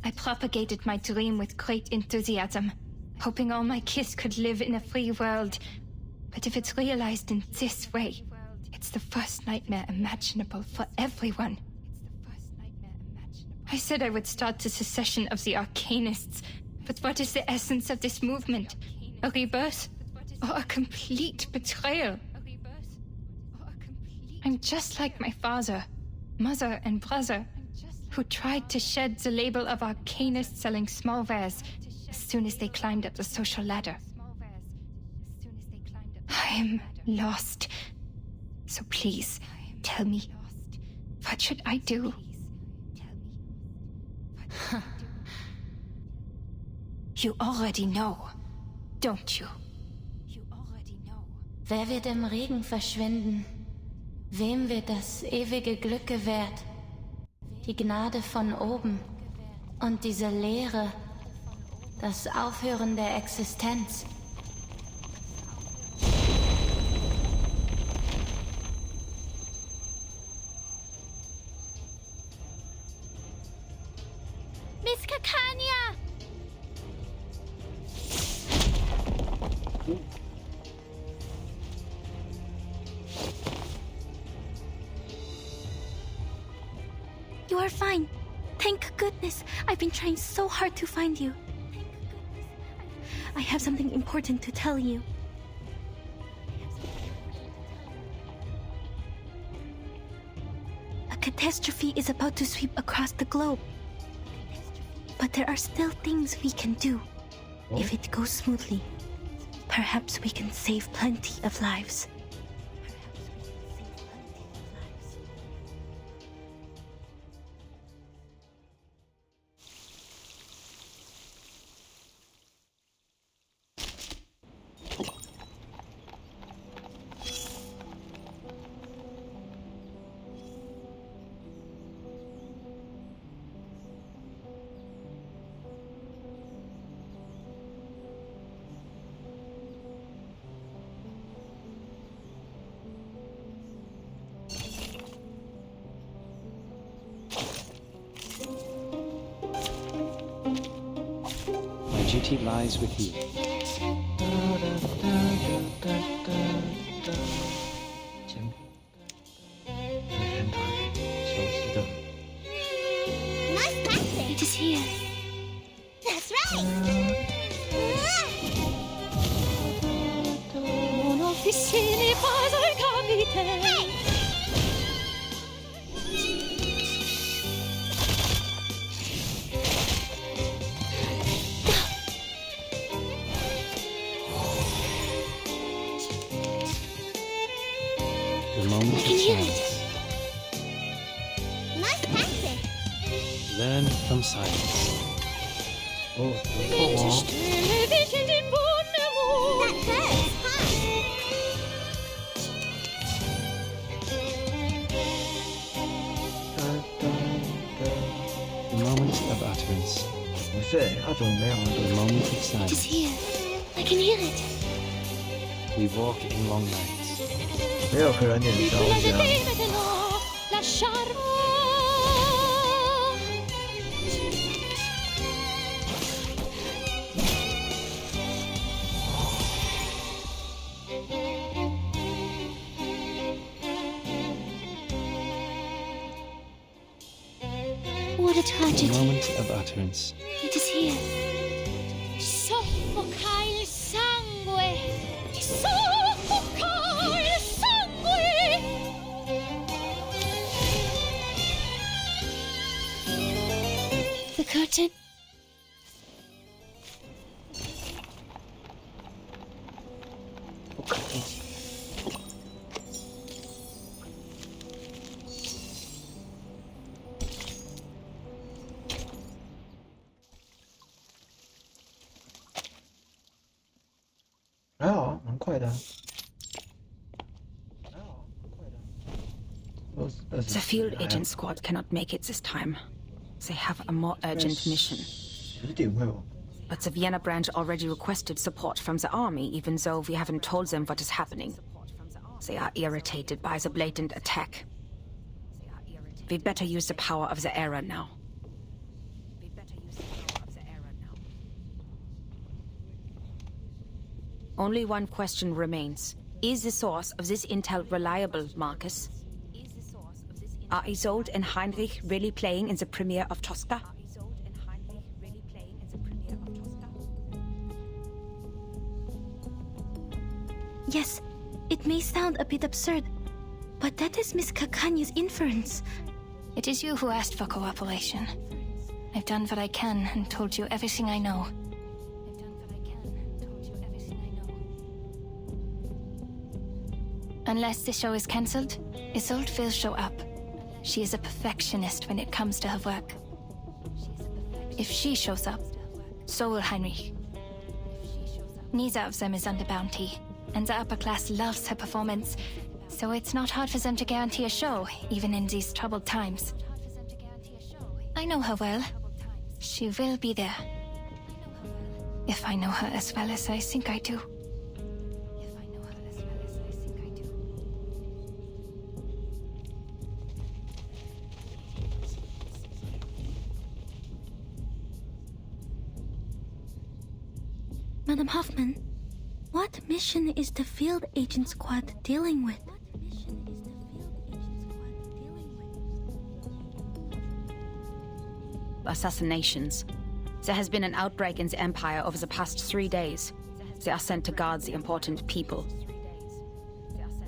I propagated my dream with great enthusiasm, hoping all my kids could live in a free world. But if it's realized in this way, it's the first nightmare imaginable for everyone. I said I would start the secession of the Arcanists, but what is the essence of this movement? A rebirth? Or a complete betrayal? I'm just like my father, mother, and brother, who tried to shed the label of Arcanist selling small wares as soon as they climbed up the social ladder. I'm lost. So please, tell me, what should I do? You already know, don't you? Wer wird im Regen verschwinden? Wem wird das ewige Glück gewährt? Die Gnade von oben und diese Leere, das Aufhören der Existenz. Miss Kakania! You are fine. Thank goodness. I've been trying so hard to find you. I have something important to tell you. A catastrophe is about to sweep across the globe. But there are still things we can do. If it goes smoothly, perhaps we can save plenty of lives. Duty lies with you. It is here. That's right. Hey! The moment of silence. Nice tactic. Learn from silence. Oh, 不错哦。 That hurts, huh? The moment of utterance. 不是，他怎么没有 The moment of It is silence. here. I can hear it. We walk in long nights. 没有可能点招这样。 What a The tragedy. moment of utterance. It is here. Soffoca il sangue! Soffoca il sangue! The curtain. Okay. 还好，蛮快的。还好，蛮快的。The field agent squad cannot make it this time. They have a more urgent mission. 10点会有。 But the Vienna branch already requested support from the army, even though we haven't told them what is happening. They are irritated by the blatant attack. We'd better use the power of the era now. Only one question remains. Is the source of this intel reliable, Marcus? Are Isolde and Heinrich really playing in the premiere of Tosca? Yes, it may sound a bit absurd, but that is Miss Cacanha's inference. It is you who asked for cooperation. I've done what I can and told you everything I know. Unless the show is cancelled, Isolde will show up. She is a perfectionist when it comes to her work. If she shows up, so will Heinrich. Neither of them is under bounty, and the upper class loves her performance, so it's not hard for them to guarantee a show, even in these troubled times. I know her well. She will be there. If I know her as well as I think I do. Madam Hoffman, what mission is the Field Agent Squad dealing with? Assassinations. There has been an outbreak in the Empire over the past 3 days. They are sent to guard the important people.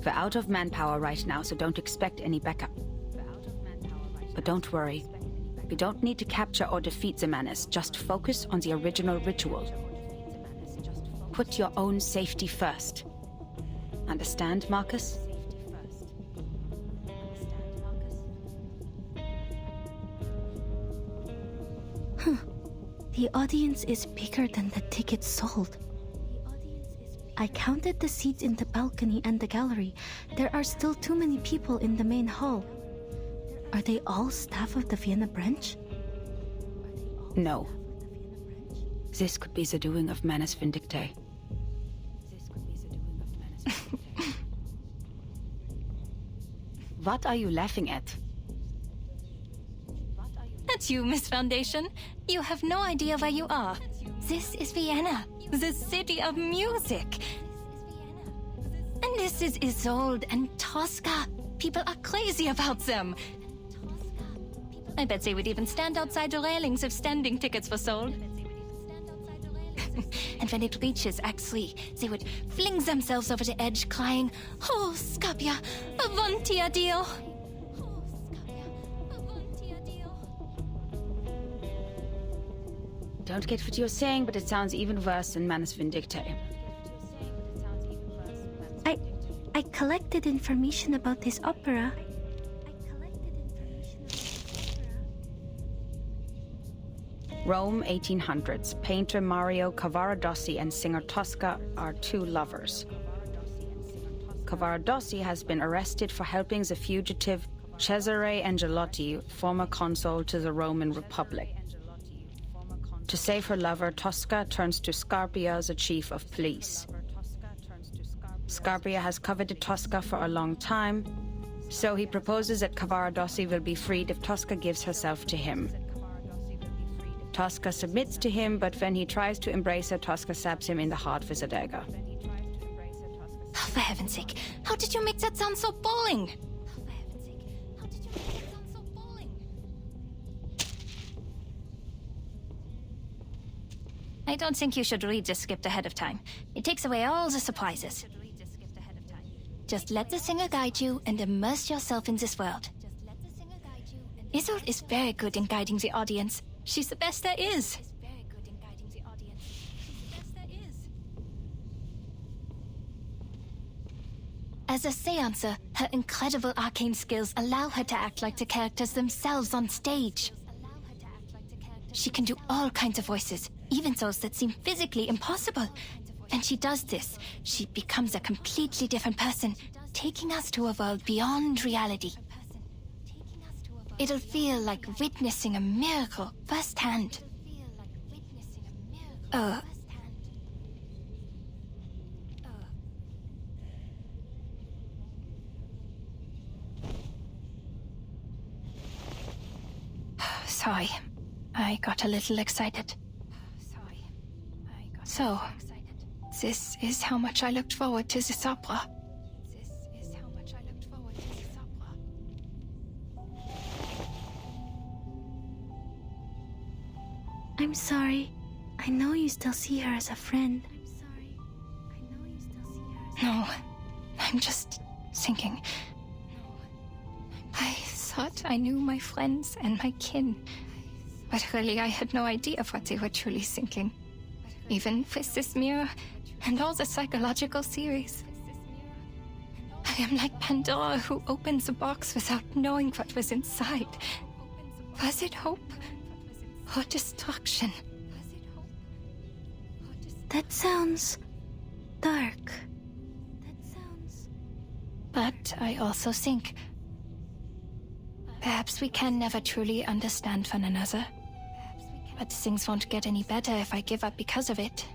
We're out of manpower right now, so don't expect any backup. But don't worry. We don't need to capture or defeat the menace, just focus on the original ritual. Put your own safety first. Understand, Marcus? The audience is bigger than the tickets sold. I counted the seats in the balcony and the gallery. There are still too many people in the main hall. Are they all staff of the Vienna branch? No. This could be the doing of Manus Vindictae. What are you laughing at? That's you, Miss Foundation. You have no idea where you are. This is Vienna, the city of music. And this is Isolde and Tosca. People are crazy about them. I bet they would even stand outside the railings if standing tickets were sold. And when it reaches Act 3, they would fling themselves over the edge, crying, "Oh, Scapia, avanti addio!" Don't get what you're saying, but it sounds even worse than Manus Vindictae. I collected information about this opera. Rome, 1800s. Painter Mario Cavaradossi and singer Tosca are two lovers. Cavaradossi has been arrested for helping the fugitive Cesare Angelotti, former consul to the Roman Republic. To save her lover, Tosca turns to Scarpia, the chief of police. Scarpia has coveted Tosca for a long time, so he proposes that Cavaradossi will be freed if Tosca gives herself to him. Tosca submits to him, but when he tries to embrace her, Tosca stabs him in the heart with a dagger. For heaven's sake, how did you make that sound so boring? I don't think you should read the script ahead of time. It takes away all the surprises. Just let the singer guide you and immerse yourself in this world. Isolde is very good in guiding the audience. She's the best there is. As a seancer, her incredible arcane skills allow her to act like the characters themselves on stage. She can do all kinds of voices, even those that seem physically impossible. When she does this, she becomes a completely different person, taking us to a world beyond reality. It'll feel like witnessing a miracle firsthand. Sorry, I got a little excited. So, this is how much I looked forward to this opera. I'm sorry. I know you still see her as a friend. No, I'm just thinking. I thought I knew my friends and my kin, but really I had no idea what they were truly thinking. Even with this mirror and all the psychological theories. I am like Pandora who opens the box without knowing what was inside. Was it hope or destruction? That sounds dark. But I also think perhaps we can never truly understand one another. But things won't get any better if I give up because of it.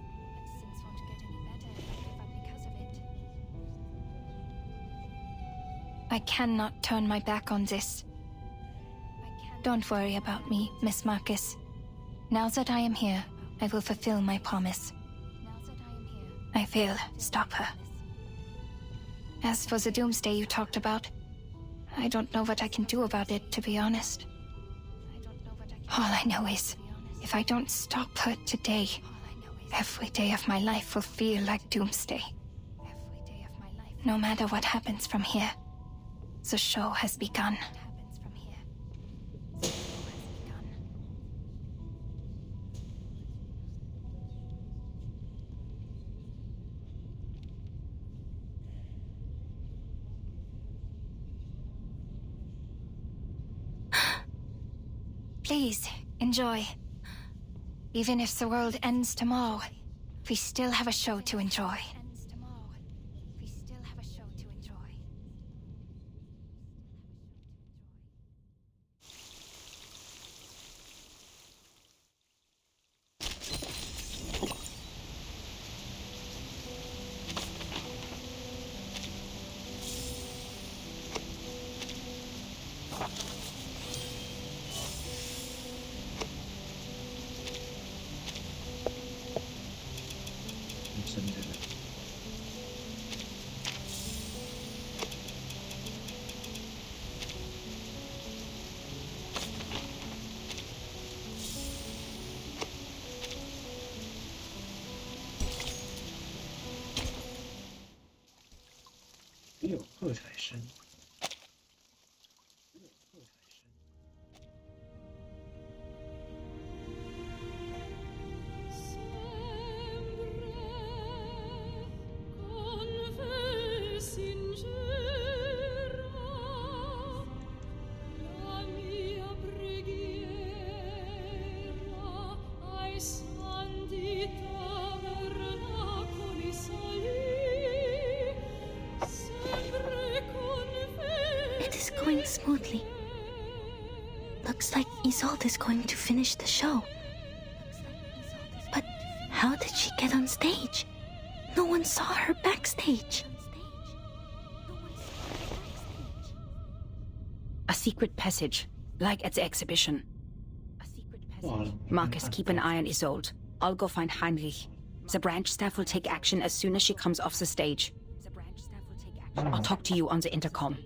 I cannot turn my back on this. Don't worry about me, Miss Marcus. Now that I am here, I will fulfill my promise. I will stop her. As for the doomsday you talked about, I don't know what I can do about it, to be honest. All I know is, if I don't stop her today, every day of my life will feel like doomsday. No matter what happens from here, the show has begun. Please, enjoy. Even if the world ends tomorrow, we still have a show to enjoy.有喝彩声。Going smoothly. Looks like Isolde is going to finish the show. But how did she get on stage? No one saw her backstage. A secret passage, like at the exhibition. Marcus, keep an eye on Isolde. I'll go find Heinrich. The branch staff will take action as soon as she comes off the stage. I'll talk to you on the intercom.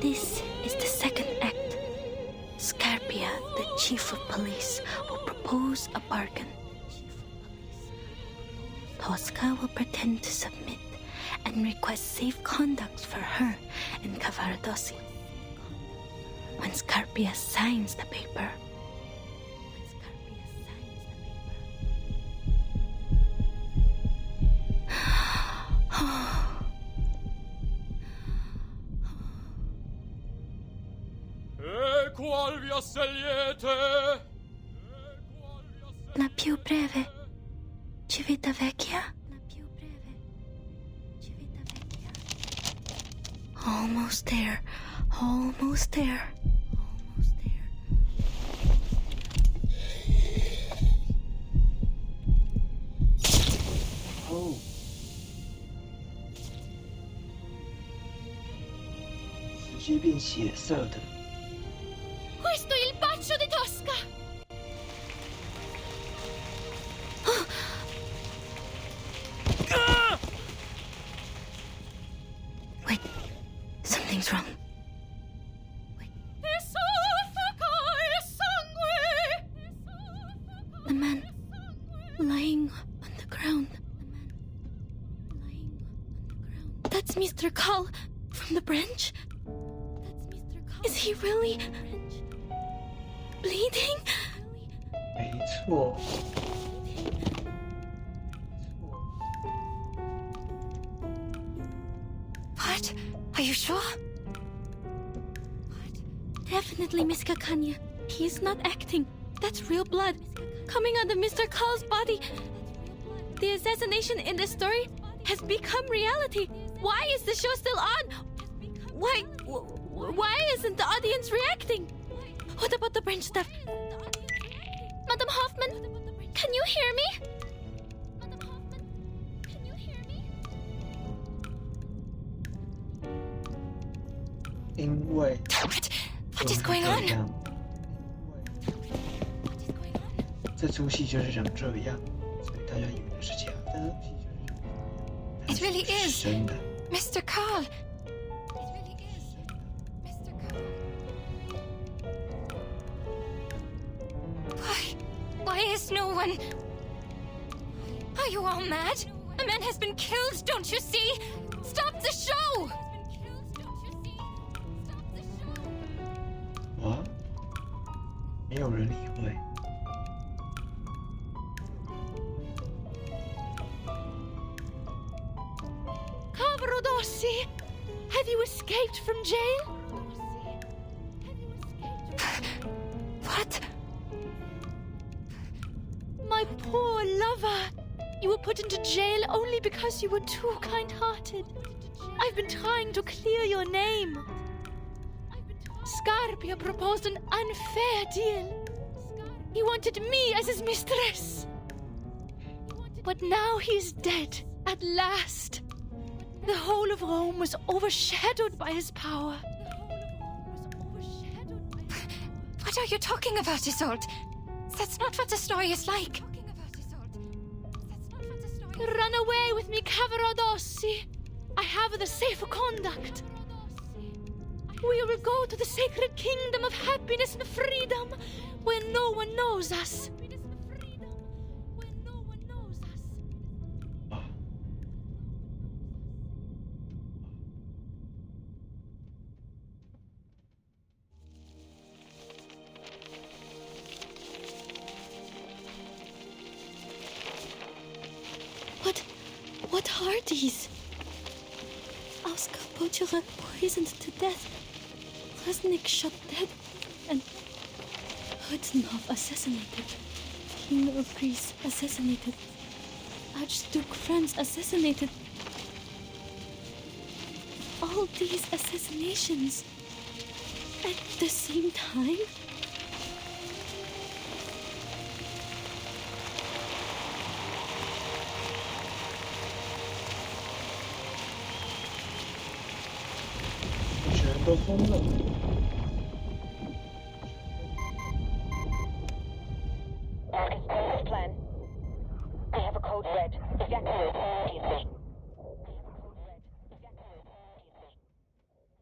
This is the second act. Scarpia, the chief of police, will propose a bargain. Tosca will pretend to submit and request safe conduct for her and Cavaradossi. When Scarpia signs the paper, La più breve Civitavecchia? Almost there. Almost there. Almost there. 哦，直接变血色的。Questo è il bacio di Tosca! Wait, something's wrong. The man lying on the ground. That's Mr. Carl from the branch? Is he really bleeding? 没错。 What? Are you sure? Definitely Miss Kakanya. He is not acting. That's real blood coming out of Mr. Carl's body. The assassination in the story has become reality. Why is the show still on? Why isn't the audience reacting? What about the branch stuff? Madam Hoffman, can you hear me? Madam Hoffman, can you hear me? 因为 What is going on? 这出戏就是长这样，所以大家以为那是假的。 It really is 真的。 Mr. Carl. Why is no one... Are you all mad? A man has been killed, don't you see? Stop the show! 啊？没有人理会。 Cavarodossi, have you escaped from jail? What? My poor lover! You were put into jail only because you were too kind-hearted. I've been trying to clear your name. Scarpia proposed an unfair deal. He wanted me as his mistress. But now he's dead, at last. The whole of Rome was overshadowed by his power. What are you talking about, Isolde? That's not what the story is like. Run away with me, Cavarodossi. I have the safe conduct. We will go to the sacred kingdom of happiness and freedom, where no one knows us. ？What are these? Oscar Pochera poisoned to death. Klasnik shot dead. And Hudnov assassinated. King of Greece assassinated. Archduke Franz assassinated. All these assassinations at the same time? Plan. I have a code red. Evacuate immediately.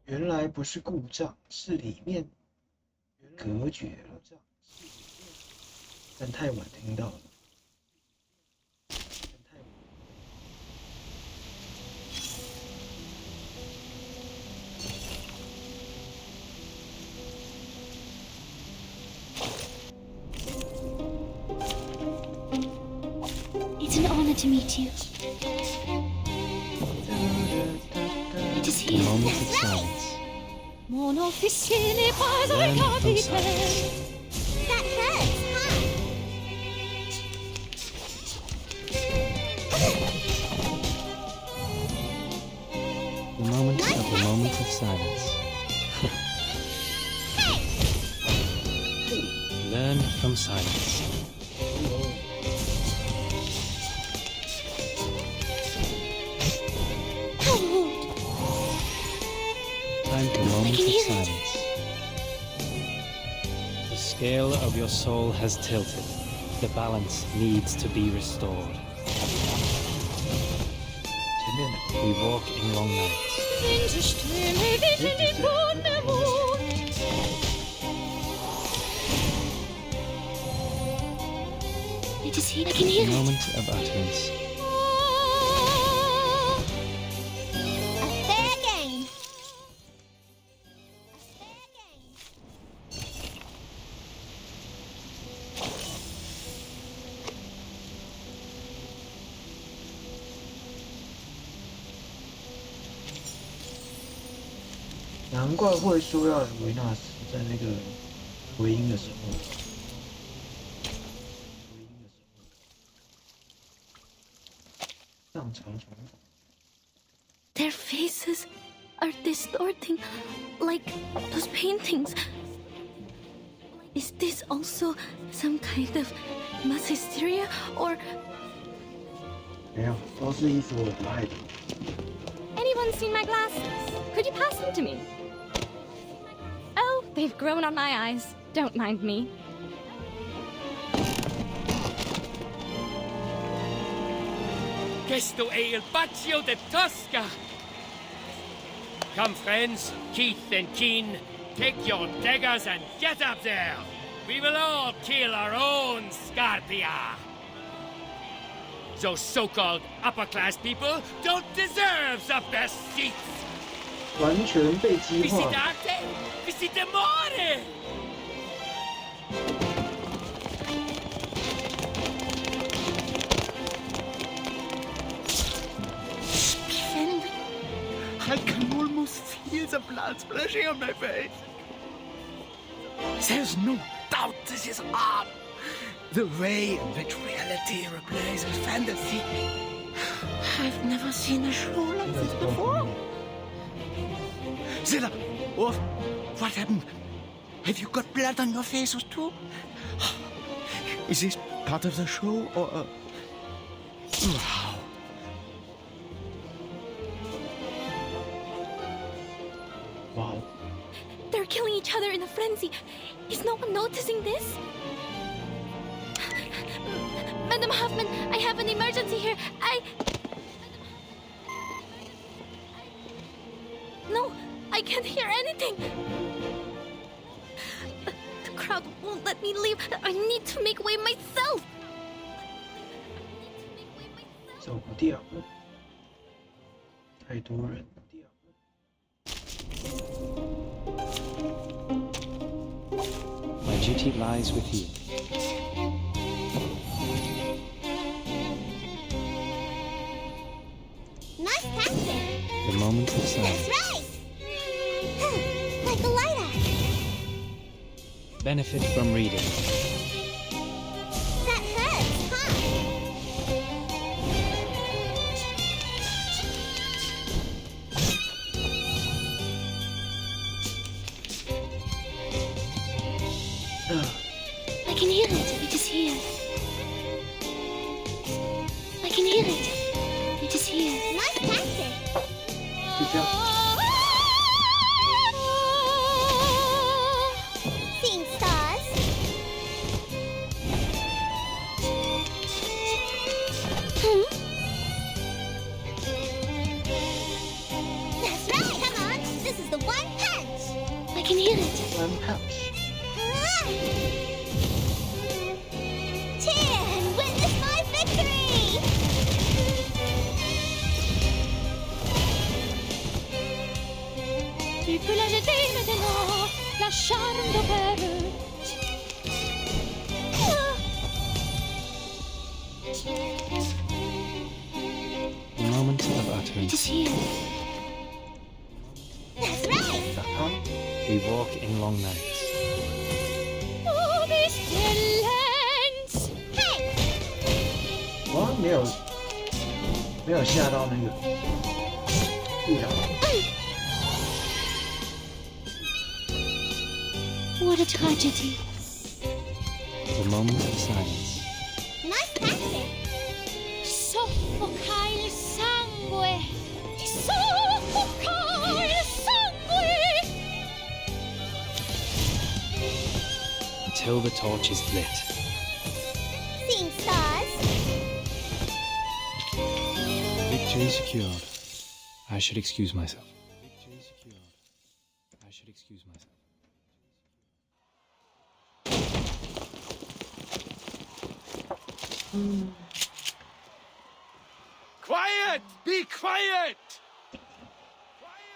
原来不是故障，是里面隔绝了，但太晚听到了。 It's an honor to meet you. It is A here. moment of silence. Mon officier n'est pas un Learn from capitaine. silence. That hurts, huh? The moment of silence. Learn from silence. Time for a moment of silence. The scale of your soul has tilted. The balance needs to be restored. We walk in long nights. It is here. I can hear A it. moment of utterance. A fair game. A fair game. 难怪会说要维纳斯在那个回音的时候，上长传法。 Their faces are distorting, like those paintings. Is this also some kind of mass hysteria, or 没有，都是伊索尔德害的。 Anyone seen my glasses? Could you pass them to me? Oh, they've grown on my eyes. Don't mind me. Questo è il Baccio de Tosca. Come, friends, Keith and Keen, take your daggers and get up there. We will all kill our own Scarpia. Those so-called upper-class people don't deserve the best seats. 完全被激化。 Visitate, visitemore. I can almost feel the blood splashing on my face. There's no doubt this is art. The way in which reality replaces fantasy. I've never seen a show like this before. Zilla, what happened? Have you got blood on your faces too? Is this part of the show or? Wow. Wow. they're killing each other in a frenzy? Is no one noticing this? Madam Hoffman, I have an emergency here. No, I can't hear anything. The crowd won't let me leave. I need to make way myself. 走不掉，太多人掉。 My duty lies with you. Nice tactic. The moment of silence. That's right. Like a lighter. Benefit from reading. That hurts, huh? I can hear it. It is here. I can hear it. It is here. Nice tactic. 就这样。 Seeing stars. That's right. Come on. This is the one punch. I can hear it. One punch. Cheer and witness my victory. Tu peux la jeter maintenant, la charme d'opère. A moment of It utterance. is here. That's right. 打他。We walk in long nights. Oh, this lands! Hey! 我没有吓到那个地牢。What a tragedy. The moment of silence. Nice passage. Soffocar sangue. Soffocar sangue. Until the torch is lit. Seeing stars. Victory secured. I should excuse myself. Victory secured. I should excuse myself. Quiet! Be quiet!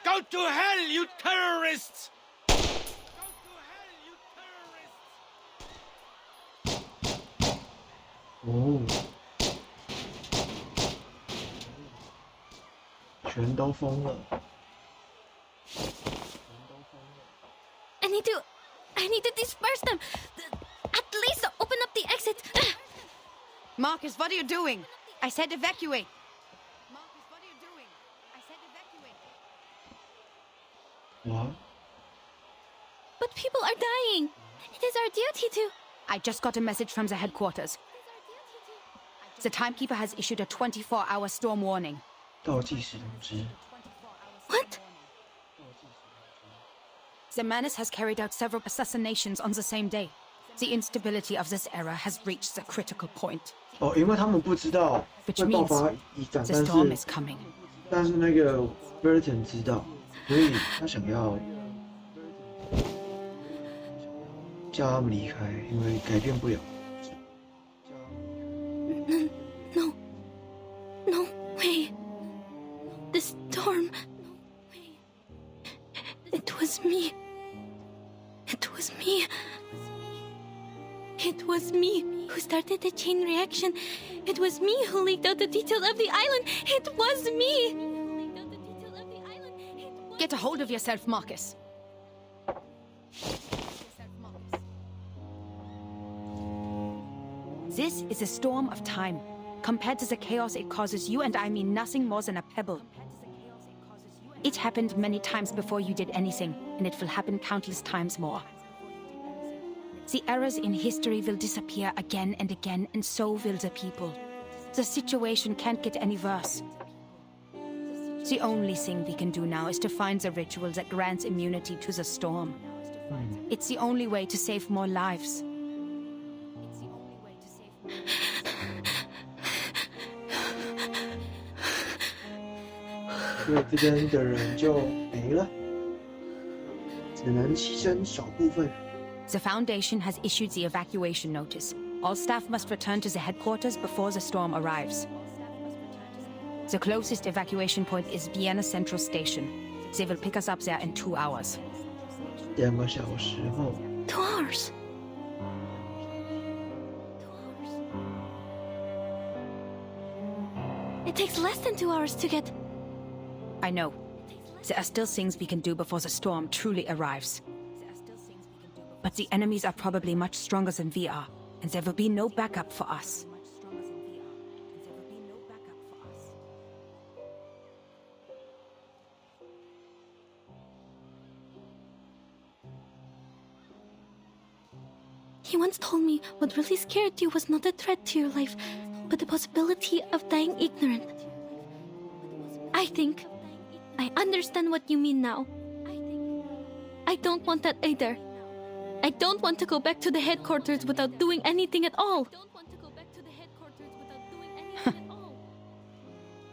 Go to hell, you terrorists! Go to hell, you terrorists! 哦，全都疯了。I need to disperse them. At least open up the exit. Marcus, what are you doing? I said evacuate. Marcus, what are you doing? I said evacuate. What? But people are dying. It is our duty to... I just got a message from the headquarters. The timekeeper has issued a 24-hour storm warning. 倒计时通知。 What? The menace has carried out several assassinations on the same day. The instability of this era has reached the critical point. 哦，因为他们不知道会爆发一战， The storm is coming. 但是那个 Burton 知道，所以他想要叫他们离开，因为改变不了。 No way. The storm. It was me. It was me. It was me who started the chain reaction. It was me who leaked out the details of the island. It was me. Get a hold of yourself, Marcus. This is a storm of time. Compared to the chaos it causes, you and I mean nothing more than a pebble. It happened many times before you did anything, and it will happen countless times more. The errors in history will disappear again and again, and so will the people. The situation can't get any worse. The only thing we can do now is to find the ritual that grants immunity to the storm. It's the only way to save more lives. 所以这边的人就没了，只能牺牲少部分人。 The Foundation has issued the evacuation notice. All staff must return to the headquarters before the storm arrives. The closest evacuation point is Vienna Central Station. They will pick us up there in 2 hours. 2个小时后。 2 hours. It takes less than 2 hours to get... I know. There are still things we can do before the storm truly arrives. But the enemies are probably much stronger than we are, and there will be no backup for us. He once told me what really scared you was not a threat to your life, but the possibility of dying ignorant. I think I understand what you mean now. I don't want that either. I don't want to go back to the headquarters without doing anything at all.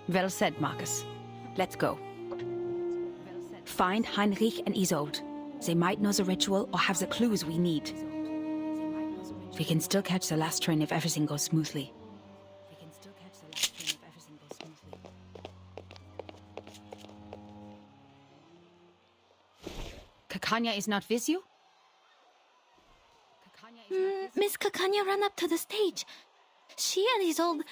Well said, Marcus. Let's go. Find Heinrich and Isolde. They might know the ritual or have the clues we need. We can still catch the last train if everything goes smoothly. Kakanya is not with you? Miss Kakanya ran up to the stage. She and Isolde...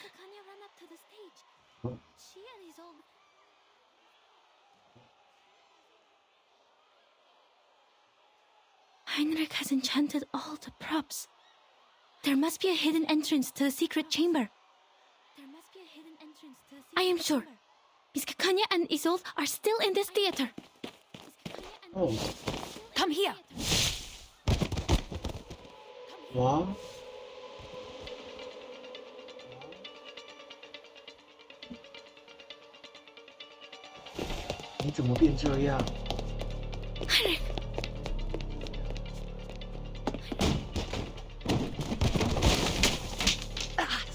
Heinrich has enchanted all the props. There must be a hidden entrance to the secret chamber. I am sure. Miss Kakanya and Isolde are still in this theater. Oh. Come here. 哇！你怎么变这样？ Heinrich!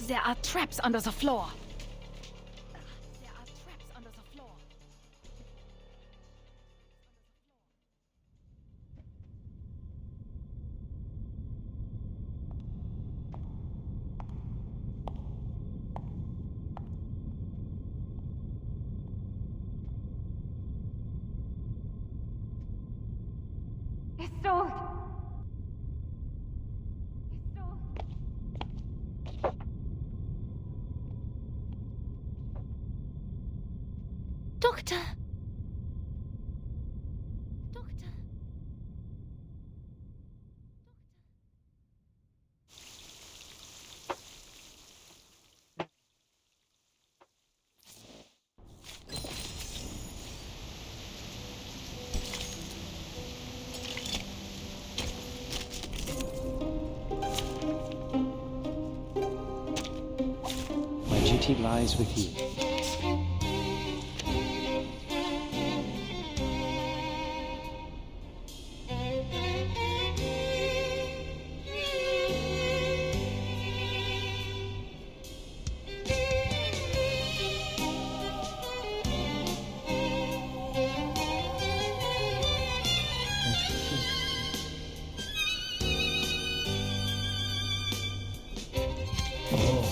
There are traps under the floor. Isolde! Doctor! Doctor! My duty lies with you. Oh.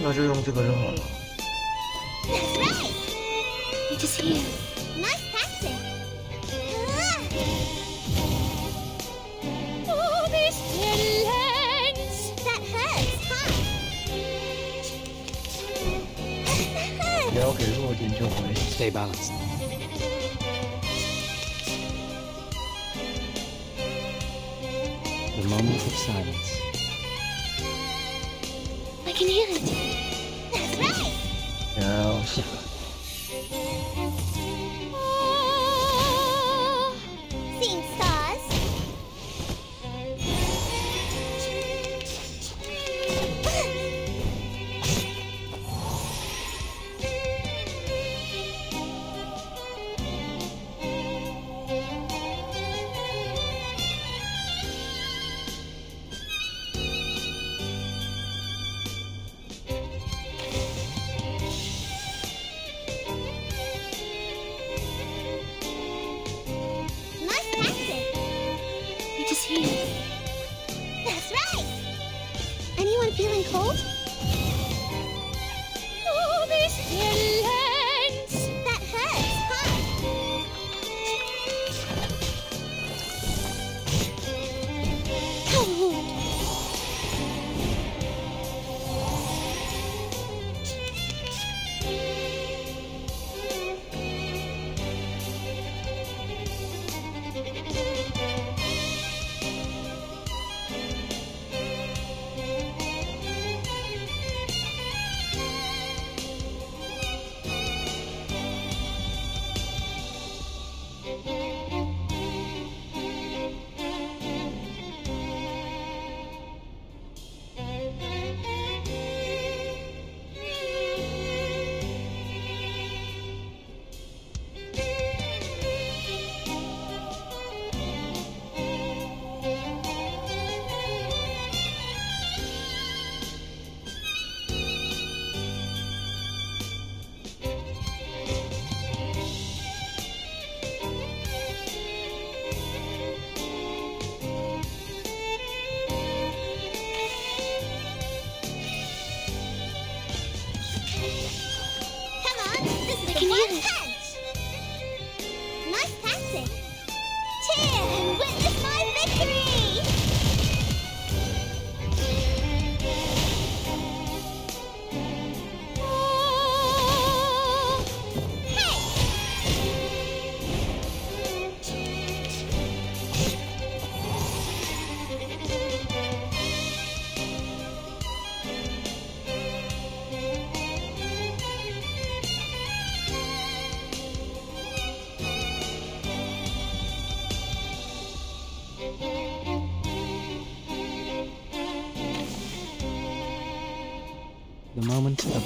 那就用这个就好了。That's right. It is here. Nice tactic. Oh, this lens! That hurts, huh? 不要给弱点就回。 Stay balanced. The moment of silence. I can hear it. That's right. 要是 Oh, seeing stars. Nice tactic. It is here. That's right. Anyone feeling cold? Oh, this lens! That hurts, huh? Cold. Come on, this is the one punch. Nice tactic. Tear and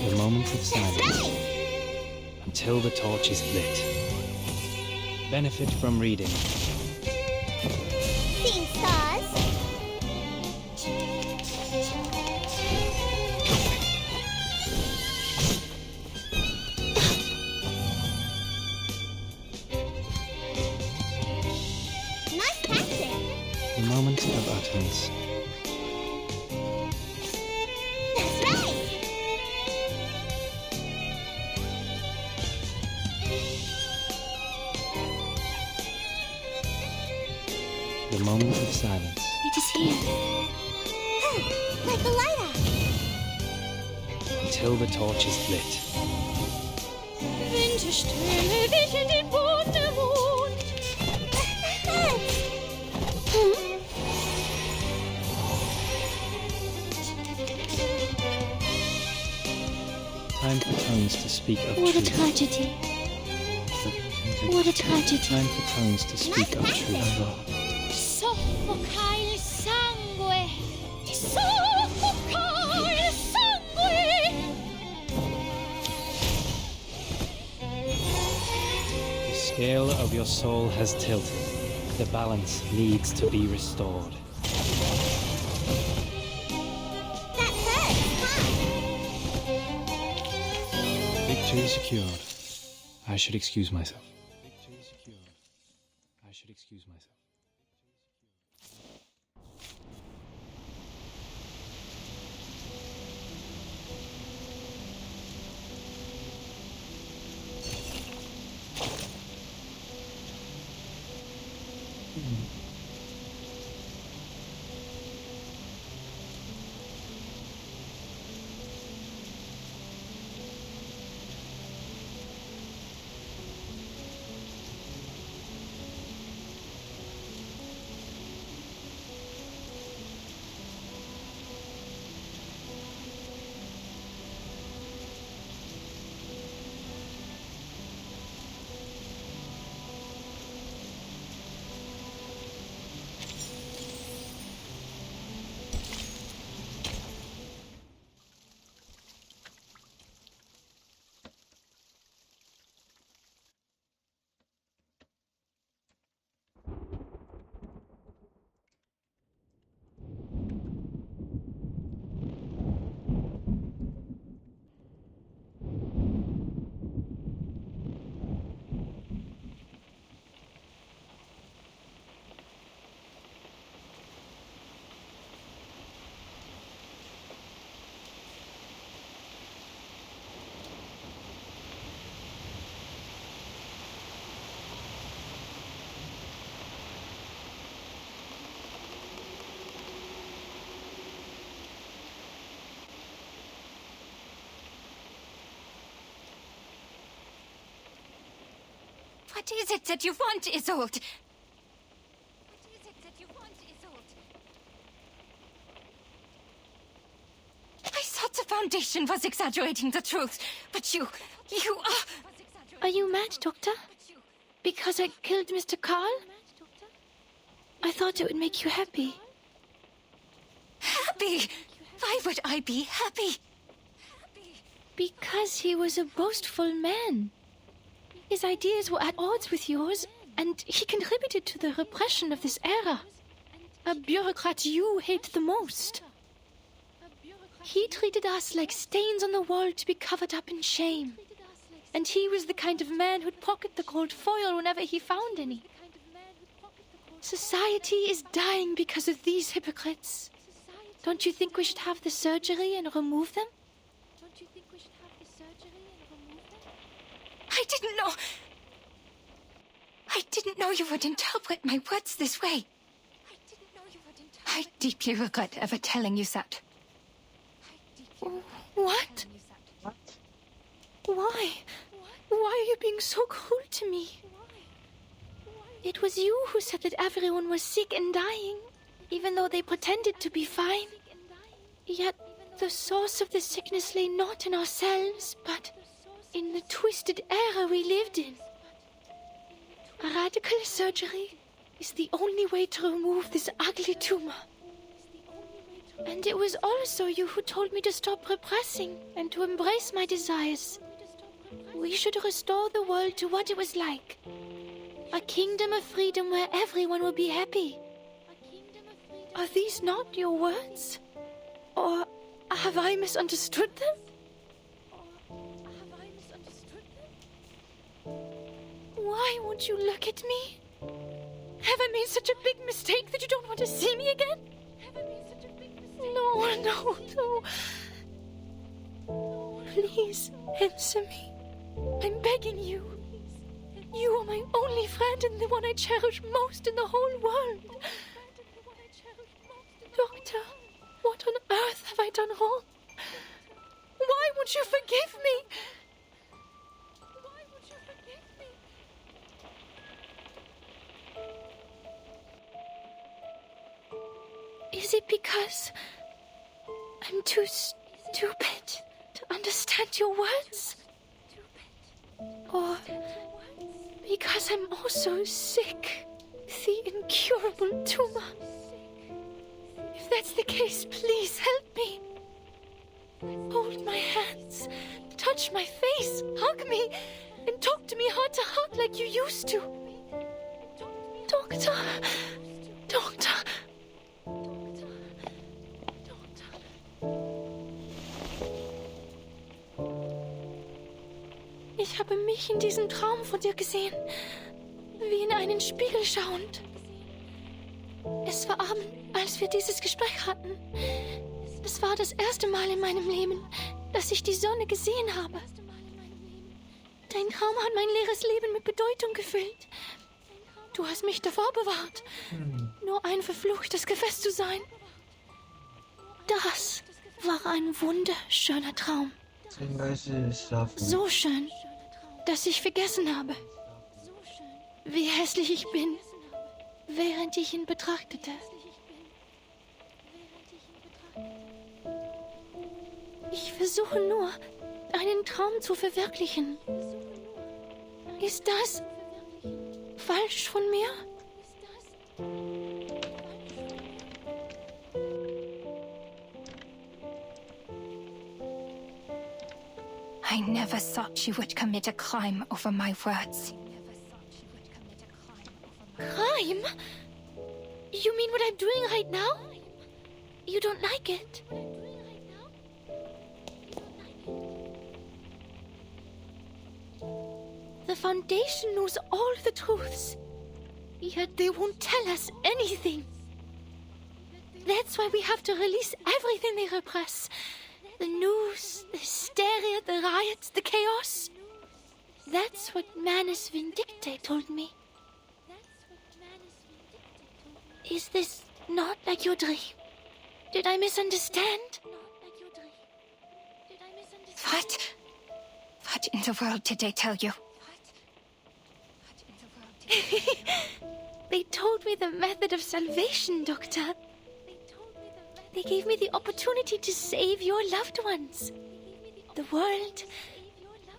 The moment of silence. Until the torch is lit. Benefit from reading. Seeing stars. Nice practice. The moment of utterance. That's right. The moment of silence. It is here. Like the lighthouse. Until the torch is lit. Winterstürme wickeln den Boden der Mond. Time for tongues to speak of What a truth. tragedy. What a tragedy. Time for tongues to speak of truth. Soffoca il sangue. Soffoca il sangue. The scale of your soul has tilted. The balance needs to be restored. That hurts, huh? Victory secured. I should excuse myself. Victory secured. I should excuse myself. What is it that you want, Isolde? What is it that you want, Isolde? I thought the Foundation was exaggerating the truth, but you are... Are you mad, Doctor? Because I killed Mr. Carl? I thought it would make you happy. Happy? Why would I be happy? Because he was a boastful man. His ideas were at odds with yours, and he contributed to the repression of this era. A bureaucrat you hate the most. He treated us like stains on the wall to be covered up in shame. And he was the kind of man who'd pocket the gold foil whenever he found any. Society is dying because of these hypocrites. Don't you think we should have the surgery and remove them? I didn't know you would interpret my words this way. I deeply regret ever telling you that. What? Why? Why are you being so cruel to me? It was you who said that everyone was sick and dying, even though they pretended to be fine. Yet the source of the sickness lay not in ourselves, but in the twisted era we lived in. A radical surgery is the only way to remove this ugly tumor. And it was also you who told me to stop repressing and to embrace my desires. We should restore the world to what it was like. A kingdom of freedom where everyone will be happy. Are these not your words? Or have I misunderstood them? Why won't you look at me? Have I made such a big mistake that you don't want to see me again? No, no, no. Please answer me. I'm begging you. You are my only friend and the one I cherish most in the whole world. Doctor, what on earth have I done wrong? Why won't you forgive me? Why won't you forgive me? Is it because I'm too stupid to understand your words? Or because I'm also sick with the incurable tumor? If that's the case, please help me. Hold my hands, touch my face, hug me, and talk to me heart to heart like you used to. Doctor, Doctor. Ich habe mich in diesem Traum von dir gesehen, wie in einen Spiegel schauend. Es war Abend, als wir dieses Gespräch hatten. Es war das erste Mal in meinem Leben, dass ich die Sonne gesehen habe. Dein Traum hat mein leeres Leben mit Bedeutung gefüllt. Du hast mich davor bewahrt, nur ein verfluchtes Gefäß zu sein. Das war ein wunderschöner Traum. So schön, dass ich vergessen habe, wie hässlich ich bin, während ich ihn betrachtete. Ich versuche nur, einen Traum zu verwirklichen. Ist das falsch von mir? I never thought you would commit a crime over my words. Crime? You mean what I'm doing right now? You don't like it? The Foundation knows all the truths, yet they won't tell us anything. That's why we have to release everything they repress. The news, the hysteria, the riots, the chaos. That's what Manus Vindictae told me. Is this not like your dream? Did I misunderstand? What? What in the world did they tell you? They told me the method of salvation, Doctor. They gave me the opportunity to save your loved ones, the world,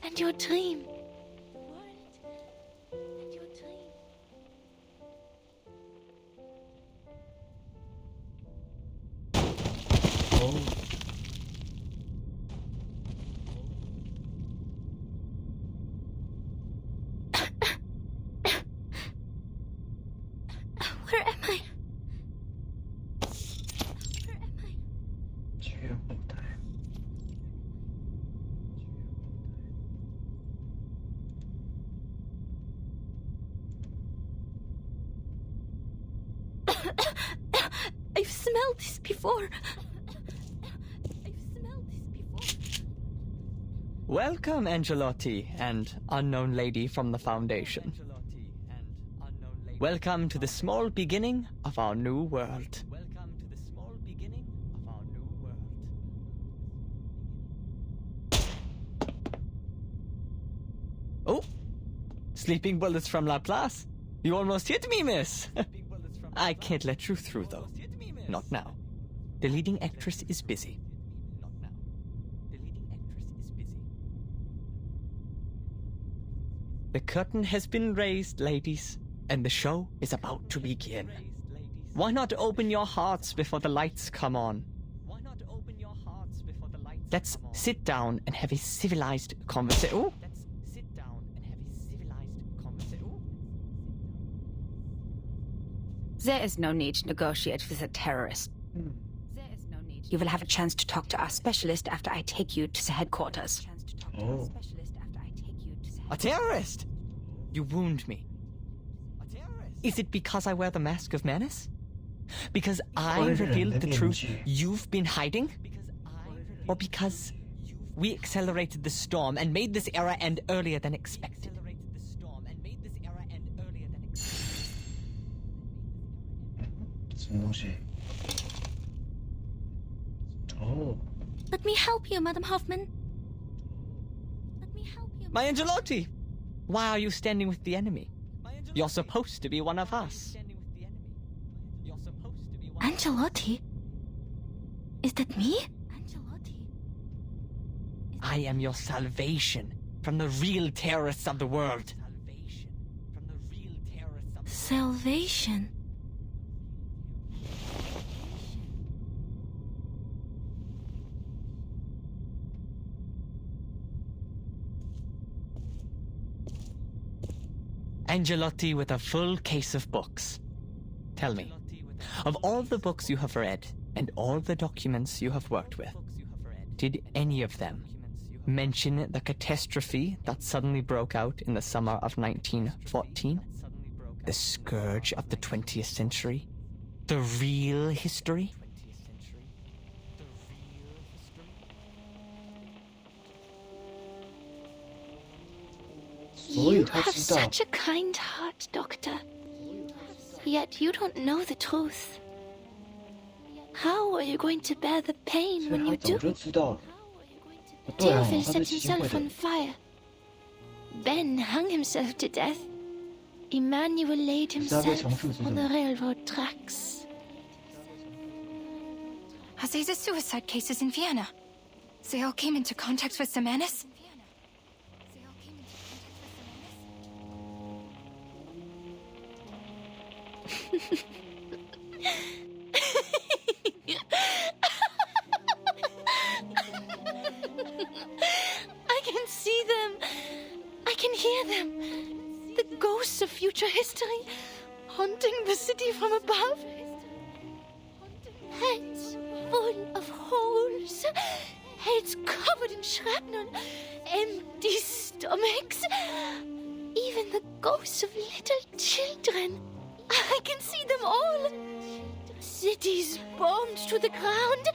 and your dream. Where am I? I've smelled this before. Welcome, Angelotti and unknown lady from the Foundation. Welcome to the small beginning of our new world. Oh! Sleeping bullets from Laplace. You almost hit me, miss. I can't let you through, though. Not now. The leading actress is busy. The curtain has been raised, ladies, and the show is about to begin. Why not open your hearts before the lights come on? Let's sit down and have a civilized conversation. Oh! There is no need to negotiate with a terrorist. You will have a chance to talk to our specialist after I take you to the headquarters. Oh. A terrorist? You wound me. Is it because I wear the mask of menace? Because I revealed the truth you've been hiding? Or because we accelerated the storm and made this era end earlier than expected? Oh. Let me help you, Madam Hoffman. My Angelotti! Why are you standing with the enemy? You're supposed to be one of us. Angelotti? Is that me? I am your salvation from the real terrorists of the world. Salvation? Angelotti with a full case of books. Tell me, of all the books you have read and all the documents you have worked with, did any of them mention the catastrophe that suddenly broke out in the summer of 1914? The scourge of the 20th century? The real history? You have such a kind heart, Doctor. Yet you don't know the truth. How are you going to bear the pain when you do? Theophil set himself on fire. Ben hung himself to death. Emmanuel laid himself on the railroad tracks. Are they the suicide cases in Vienna? They all came into contact with the menace? I can see them. I can hear them. The ghosts of future history haunting the city from above. Heads full of holes. Heads covered in shrapnel. Empty stomachs. Even the ghosts of little children. I can see them all. Cities bombed to the ground.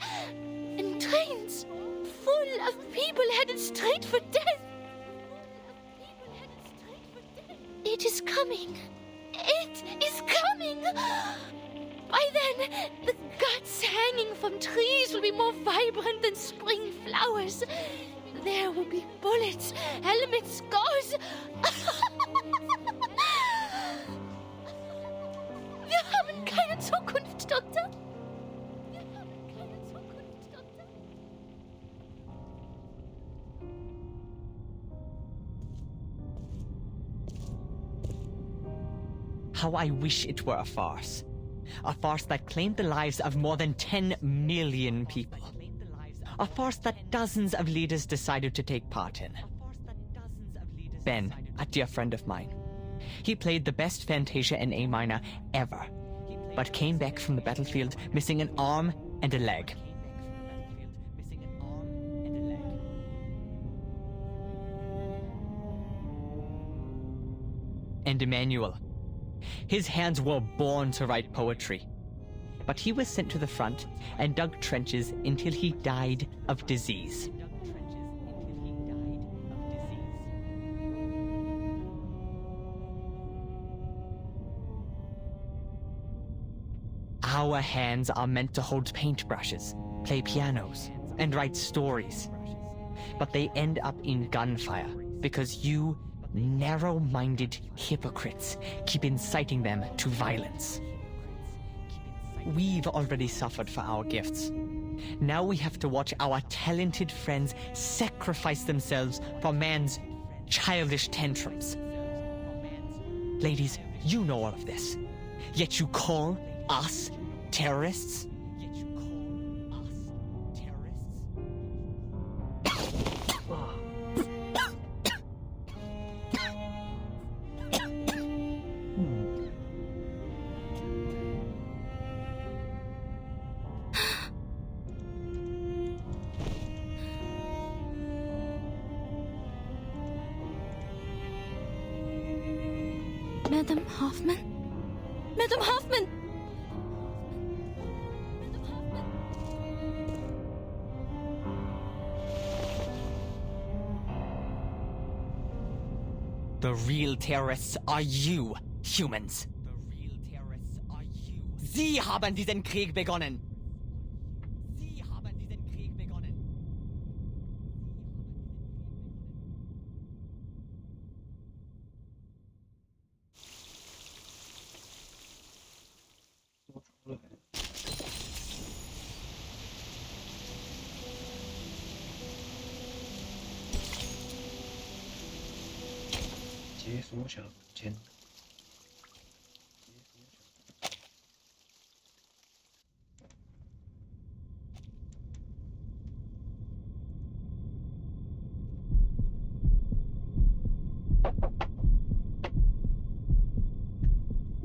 And trains full of people headed straight for death. It is coming. It is coming. By then, the guts hanging from trees will be more vibrant than spring flowers. There will be bullets, helmets, scars. Wir haben keine Zukunft, Doktor. How I wish it were a farce. A farce that claimed the lives of more than 10 million people. A farce that dozens of leaders decided to take part in. Ben, a dear friend of mine. He played the best Fantasia in A minor ever, but came back from the battlefield missing an arm and a leg. And Emmanuel. His hands were born to write poetry. But he was sent to the front and dug trenches until he died of disease. Our hands are meant to hold paintbrushes, play pianos, and write stories. But they end up in gunfire because you narrow-minded hypocrites keep inciting them to violence. We've already suffered for our gifts. Now we have to watch our talented friends sacrifice themselves for man's childish tantrums. Ladies, you know all of this. Yet you call us terrorists? Madam Hoffman? Madam Hoffman! The real terrorists are you, humans. Sie haben diesen Krieg begonnen.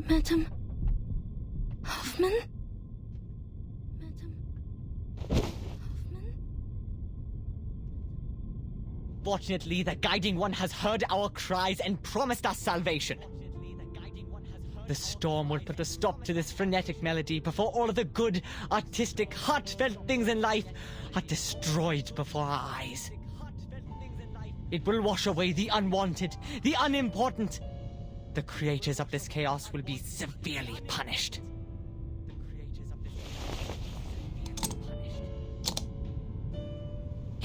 Madam Hoffman? Fortunately, the Guiding One has heard our cries and promised us salvation. The storm will put a stop to this frenetic melody before all of the good, artistic, heartfelt things in life are destroyed before our eyes. It will wash away the unwanted, the unimportant. The creators of this chaos will be severely punished.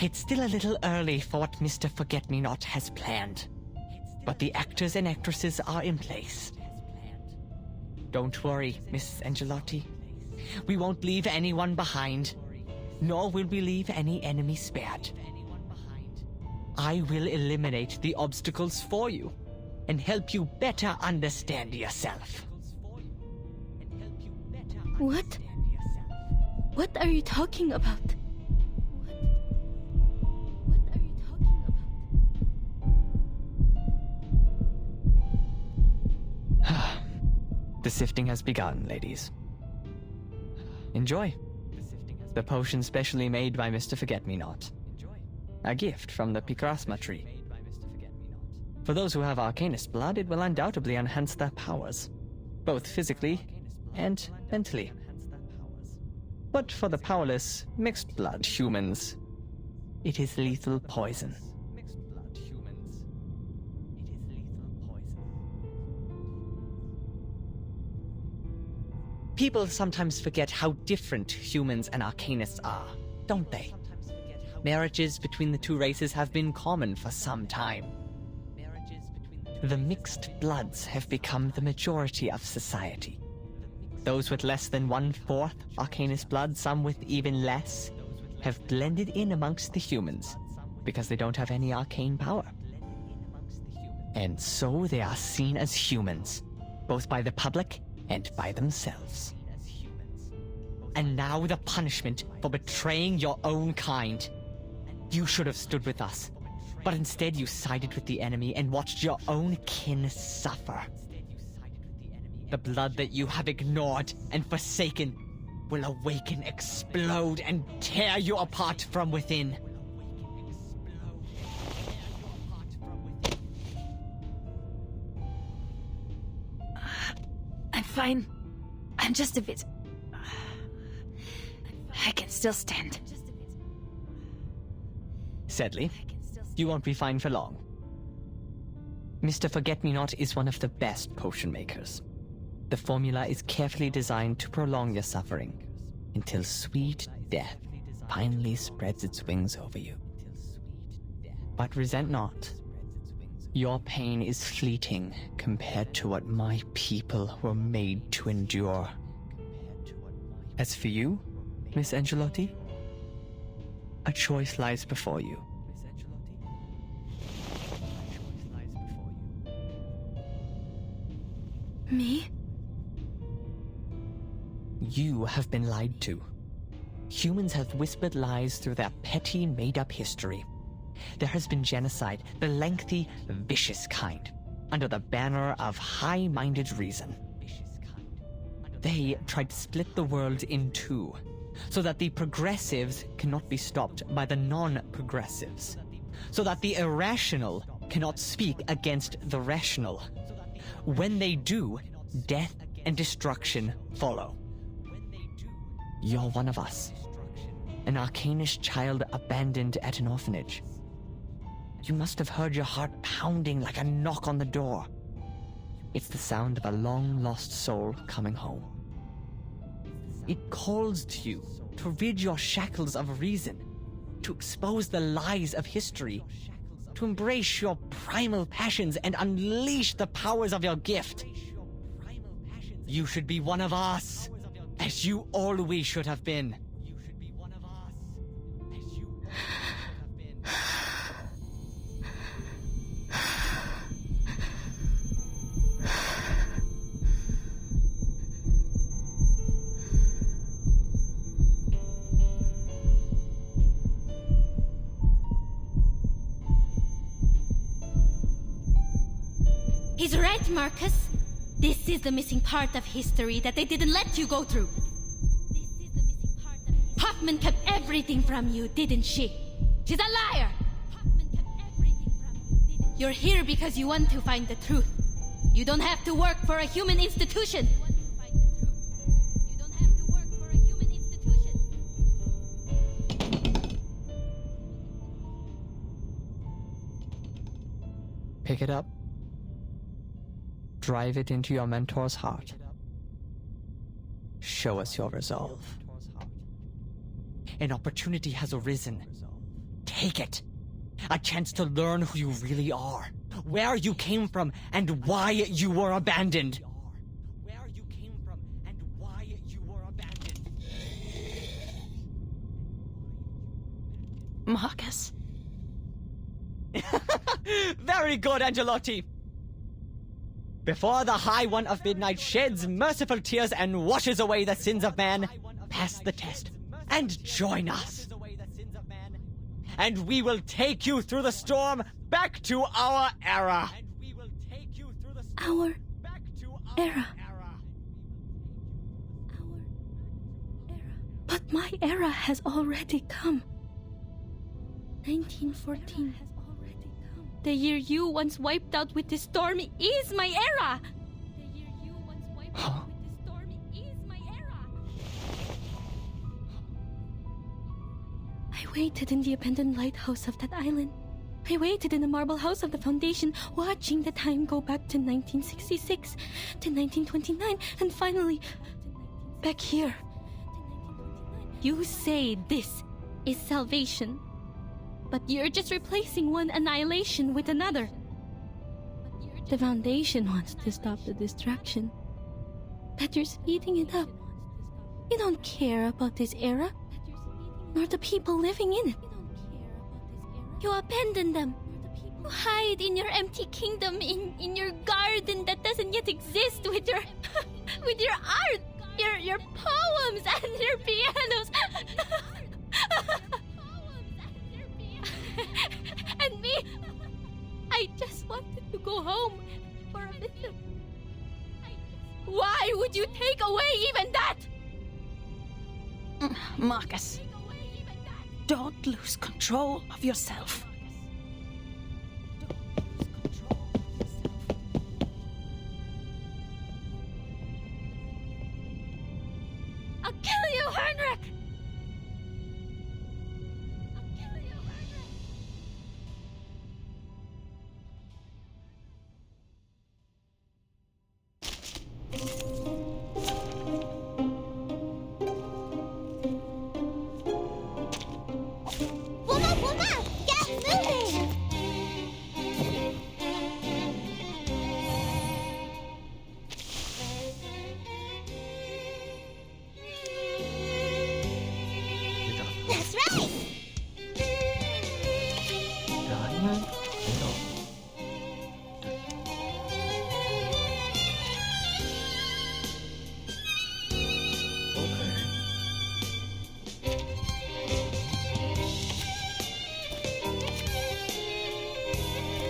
It's still a little early for what Mr. Forget-Me-Not has planned, but the actors and actresses are in place. Don't worry, Miss Angelotti. We won't leave anyone behind, nor will we leave any enemy spared. I will eliminate the obstacles for you and help you better understand yourself. What? What are you talking about? The sifting has begun, ladies. Enjoy. The potion specially made by Mr. Forget-Me-Not. A gift from the Picrasma tree. For those who have Arcanist blood, it will undoubtedly enhance their powers, both physically and mentally. But for the powerless, mixed blood humans, it is lethal poison. People sometimes forget how different humans and Arcanists are, don't they? Marriages between the two races have been common for some time. The mixed bloods have become the majority of society. Those with less than 1/4 Arcanist blood, some with even less, have blended in amongst the humans because they don't have any arcane power. And so they are seen as humans, both by the public and by themselves. And now the punishment for betraying your own kind. You should have stood with us, but instead you sided with the enemy and watched your own kin suffer. The blood that you have ignored and forsaken will awaken, explode, and tear you apart from within. I'm fine. I'm just a bit... I can still stand. Sadly, you won't be fine for long. Mr. Forget-Me-Not is one of the best potion makers. The formula is carefully designed to prolong your suffering until sweet death finally spreads its wings over you. But resent not. Your pain is fleeting compared to what my people were made to endure. As for you, Miss Angelotti, a choice lies before you. Me? You have been lied to. Humans have whispered lies through their petty, made-up history. There has been genocide, the lengthy, vicious kind, under the banner of high-minded reason. They tried to split the world in two, so that the progressives cannot be stopped by the non-progressives, so that the irrational cannot speak against the rational, When they do, death and destruction follow. You're one of us. An Arcanish child abandoned at an orphanage. You must have heard your heart pounding like a knock on the door. It's the sound of a long-lost soul coming home. It calls to you to rid your shackles of reason, to expose the lies of history, to embrace your primal passions and unleash the powers of your gift. You should be one of us, as you always should have been. He's right, Marcus. This is the missing part of history that they didn't let you go through. Hoffman kept everything from you, didn't she? She's a liar! You're here because you want to find the truth. You don't have to work for a human institution. Pick it up. Drive it into your mentor's heart. Show us your resolve. An opportunity has arisen. Take it. A chance to learn who you really are, where you came from, and why you were abandoned. Marcus. Very good, Angelotti. Before the High One of Midnight sheds merciful tears and washes away the sins of man, pass the test and join us. And we will take you through the storm back to our era. Our era. But my era has already come. 1914. The year you once wiped out with the storm is my era! Huh? I waited in the abandoned lighthouse of that island. I waited in the marble house of the Foundation, watching the time go back to 1966, to 1929, and finally, back here. You say this is salvation. But you're just replacing one annihilation with another. The Foundation wants to stop the destruction, but you're speeding it up. You don't care about this era, nor the people living in it. You abandon them. You hide in your empty kingdom, in your garden that doesn't yet exist, with your with your art, your poems and your pianos. And me, I just wanted to go home for a bit. Why would you take away even that? Marcus, don't lose control of yourself. I'll kill you, Heinrich!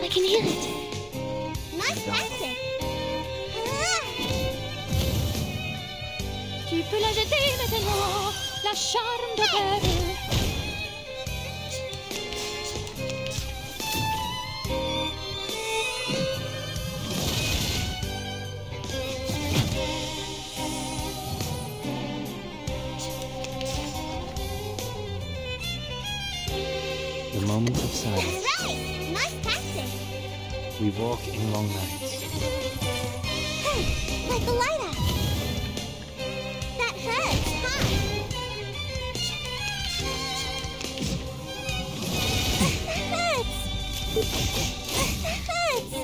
I can hear it. Nice tactic. Tu peux la jeter maintenant, la charme de peur. moment of silence. That's right! Nice tactic! We walk in long nights. Hey, like the light-up! That hurts, huh? That hurts! That hurts!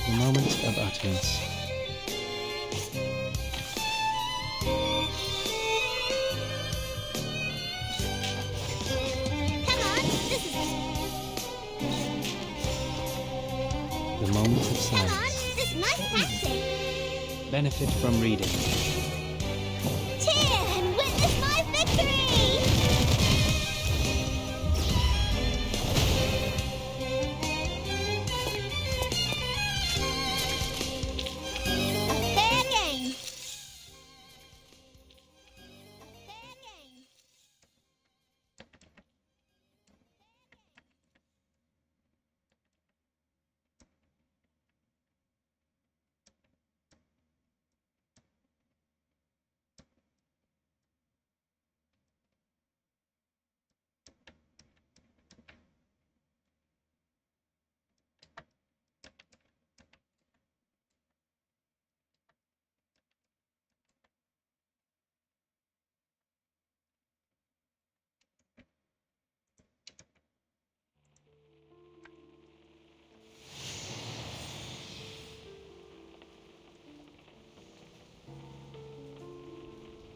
The moment of utterance. Come on, this is it. The moment of Come silence. on, this nice tactic. Benefit from reading. Cheer and witness my victory! A fair game.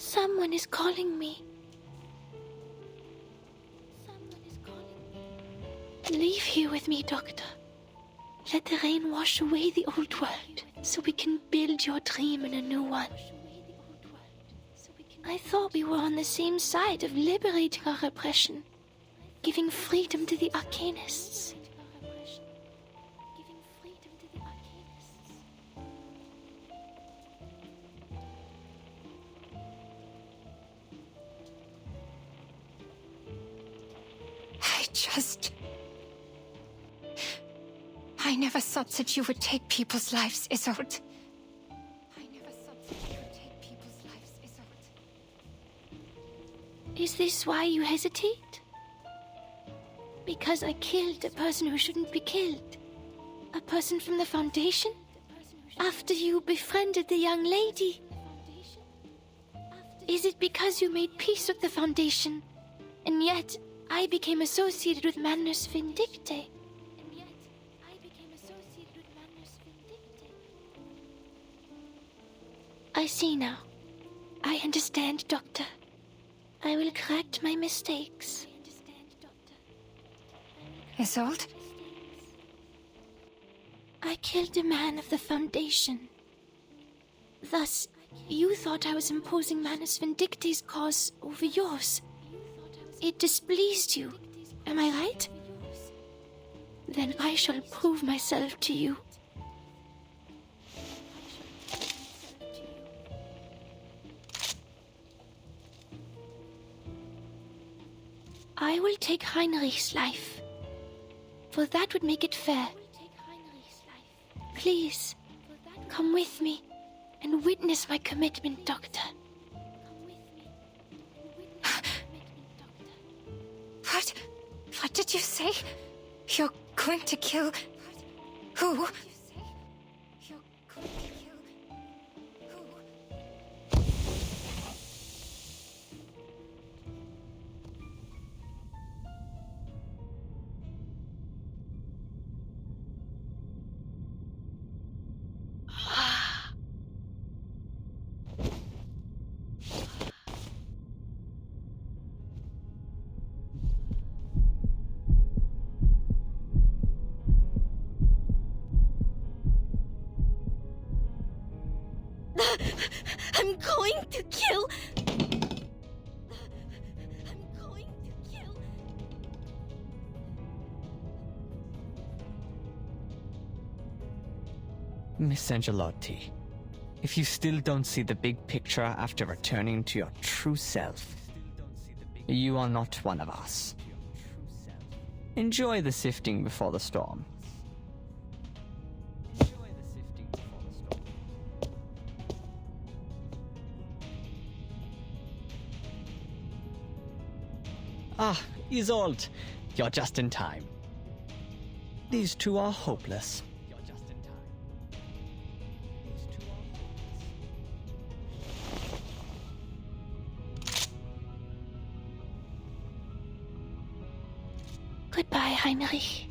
Someone is calling me. Leave here with me, Doctor. Let the rain wash away the old world, so we can build your dream in a new one. I thought we were on the same side of liberating our oppression, giving freedom to the Arcanists. I never thought that you would take people's lives, Isolde. Is this why you hesitate? Because I killed a person who shouldn't be killed? A person from the Foundation? After you befriended the young lady? Is it because you made peace with the Foundation, and yet I became associated with Manus Vindicte? I see now. I understand, Doctor. I will correct my mistakes. Isolde? I killed a man of the Foundation. Thus, you thought I was imposing Manus Vindicte's cause over yours. It displeased you, am I right? Then I shall prove myself to you. I will take Heinrich's life, for that would make it fair. Please, come with me and witness my commitment, Doctor. What did you say? You're going to kill... who? going to kill... Miss Angelotti, if you still don't see the big picture after returning to your true self, you are not one of us. Enjoy the sifting before the storm. Ah, Isolde, you're just in time. These two are hopeless. Goodbye, Heinrich.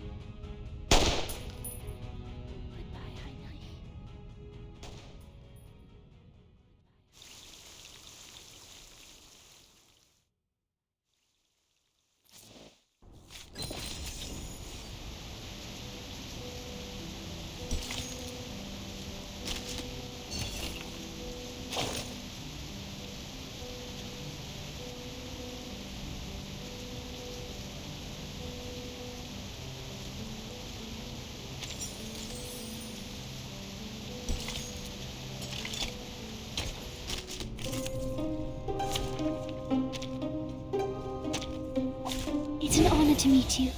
It's an honor to meet you.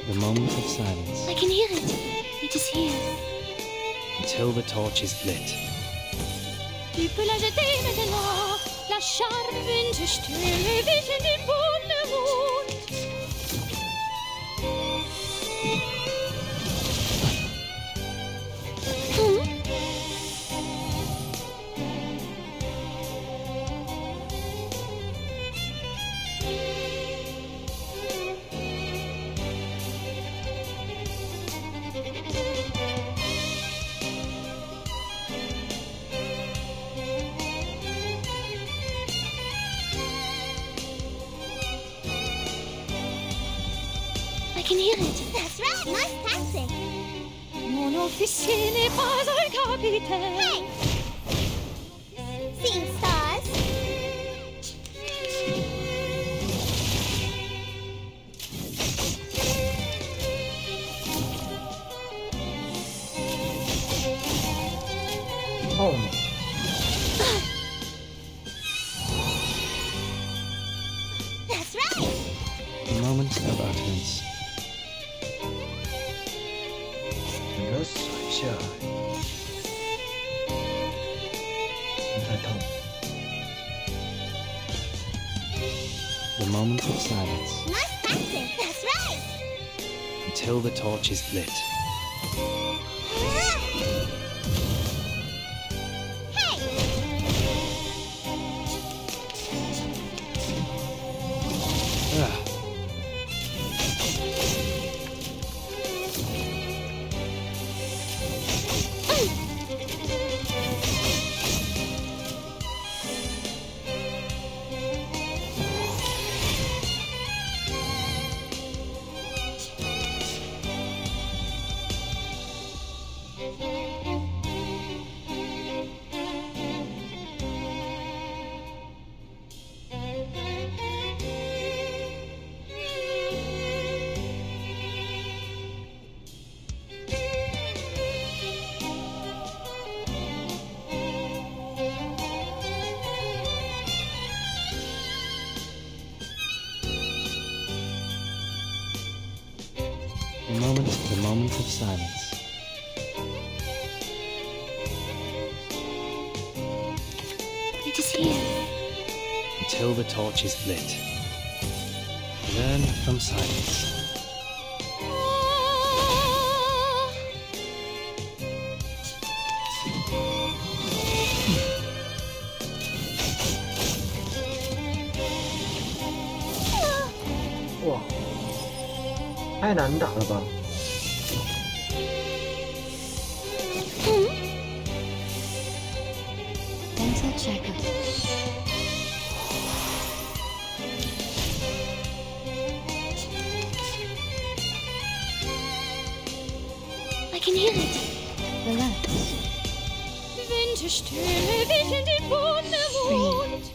The moment of silence. I can hear it. It is here. Until the torch is lit. Tu peux la jeter maintenant. La charme se stille bis in den Wundermond. I can hear it. That's right. Nice tactic. Mon officier n'est pas un capitaine. Hey! Seeing stars. Home. That's right. The moment of utterance. 你的水下来，太痛。 The moment of silence. Nice tactic. That's right. Until the torch is lit. Ah. The moment of silence. It is here. Until the torch is lit. Learn from silence. 太难打了吧？Dental checkup. I can hear it. Relax. Winterstürme wischen den Wundermond.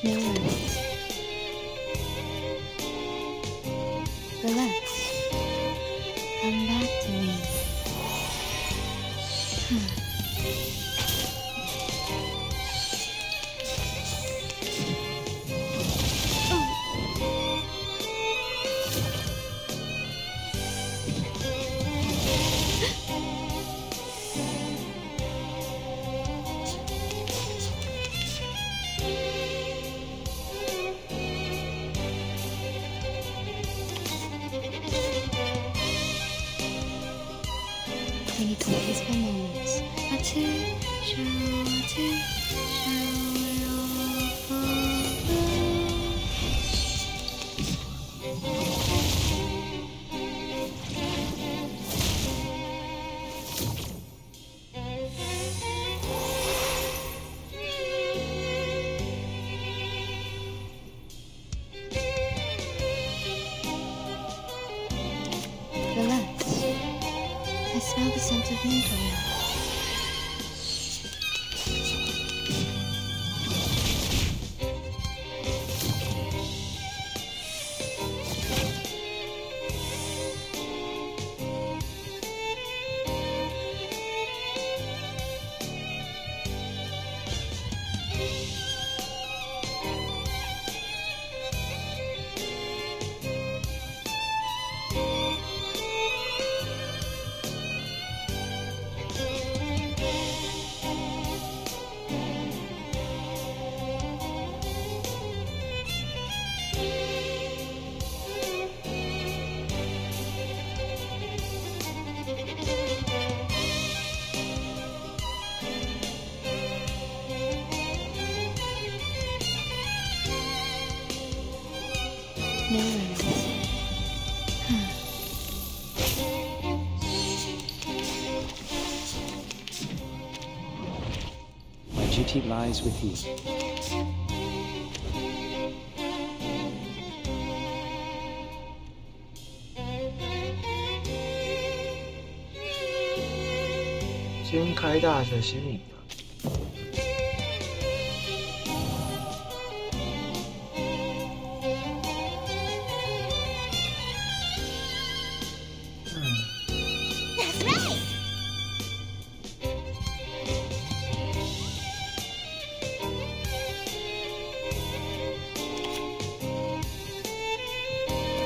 No worries. Relax. Come back to me. We need some peaceful moments. Relax. I smell the scent of maple now. No worries. My duty lies with you. “先开大的心灵啊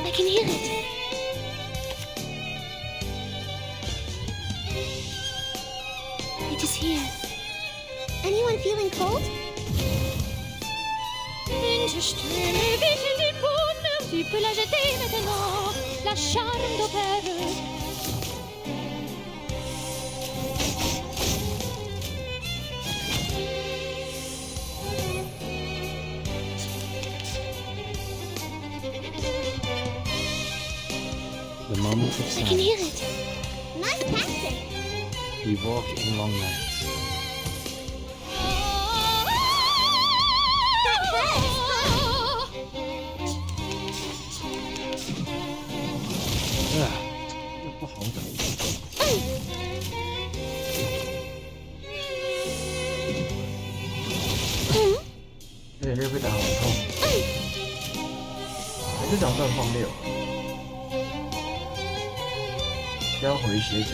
！”I can hear it. It is here. Anyone feeling cold? Winterstürme wischen den Wunder. Tu peux la jeter maintenant. La charme d'opère. The moment of I can hear silence. it. Nice tactic. We walk in long nights. That hurts. 又不好打。这被打好痛，还是打算放6。要回斜角。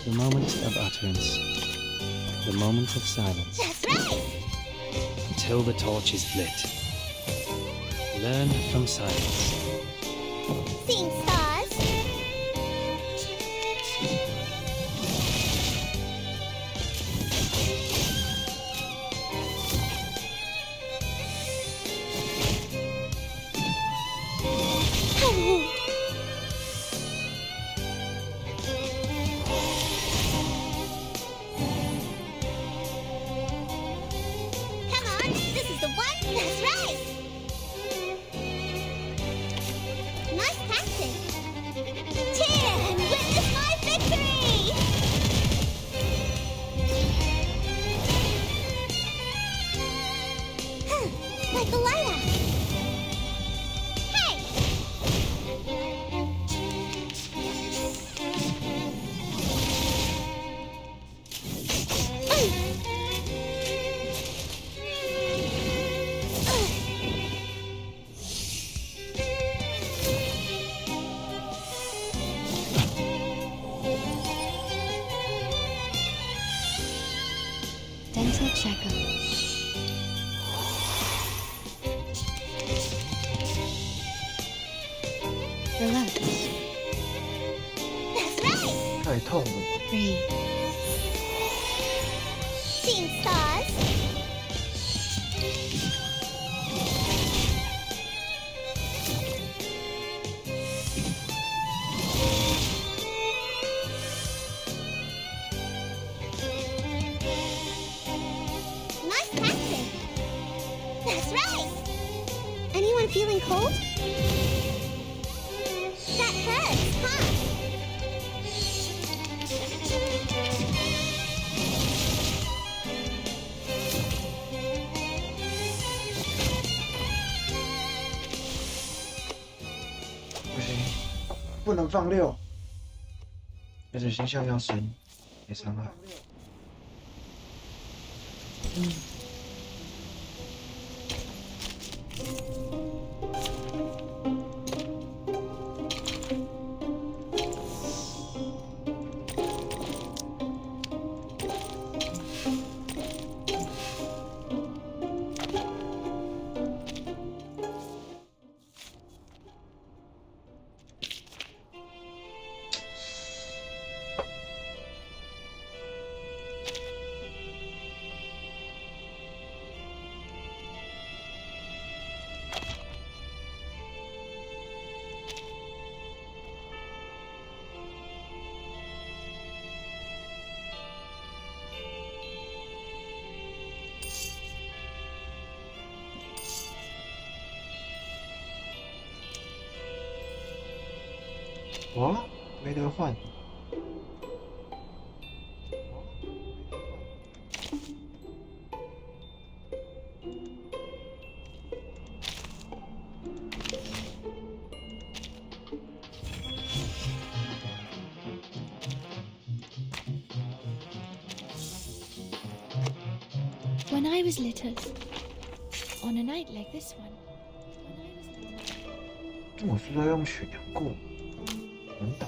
The moment of utterance. The moment of silence. That's right. Until the torch is lit. Learn from silence. Seeing stars. Like the lighthouse. Hey! Dental checkup. Relax. That's right! 太痛了。 Breathe. Seeing stars. Nice practice. That's right. Anyone feeling cold? That hurts, huh? 不行，不能放六，而且形象要深，别伤害。哇，没得换。When I was little, on a night like this one, 我是要用血量过，能打。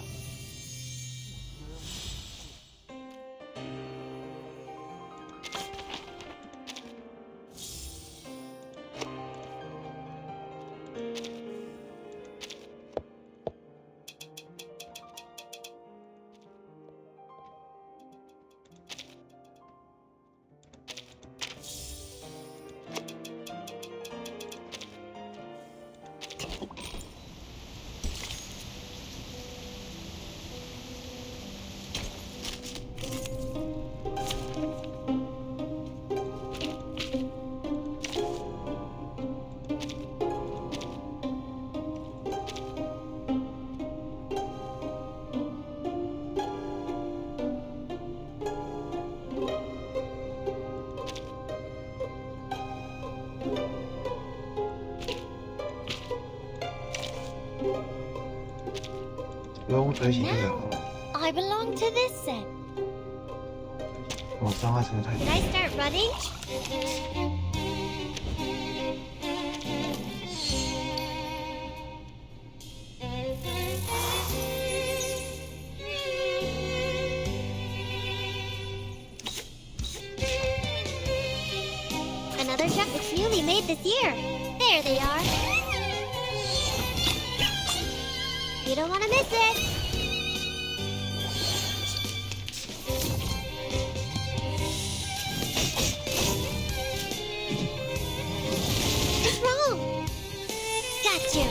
用腿起这个好了。 I belong to this set. 哦，伤害真的太 Did 大。 I start running? Another truck looks newly made this year. There they are. You don't want to miss it. What's wrong? Got you.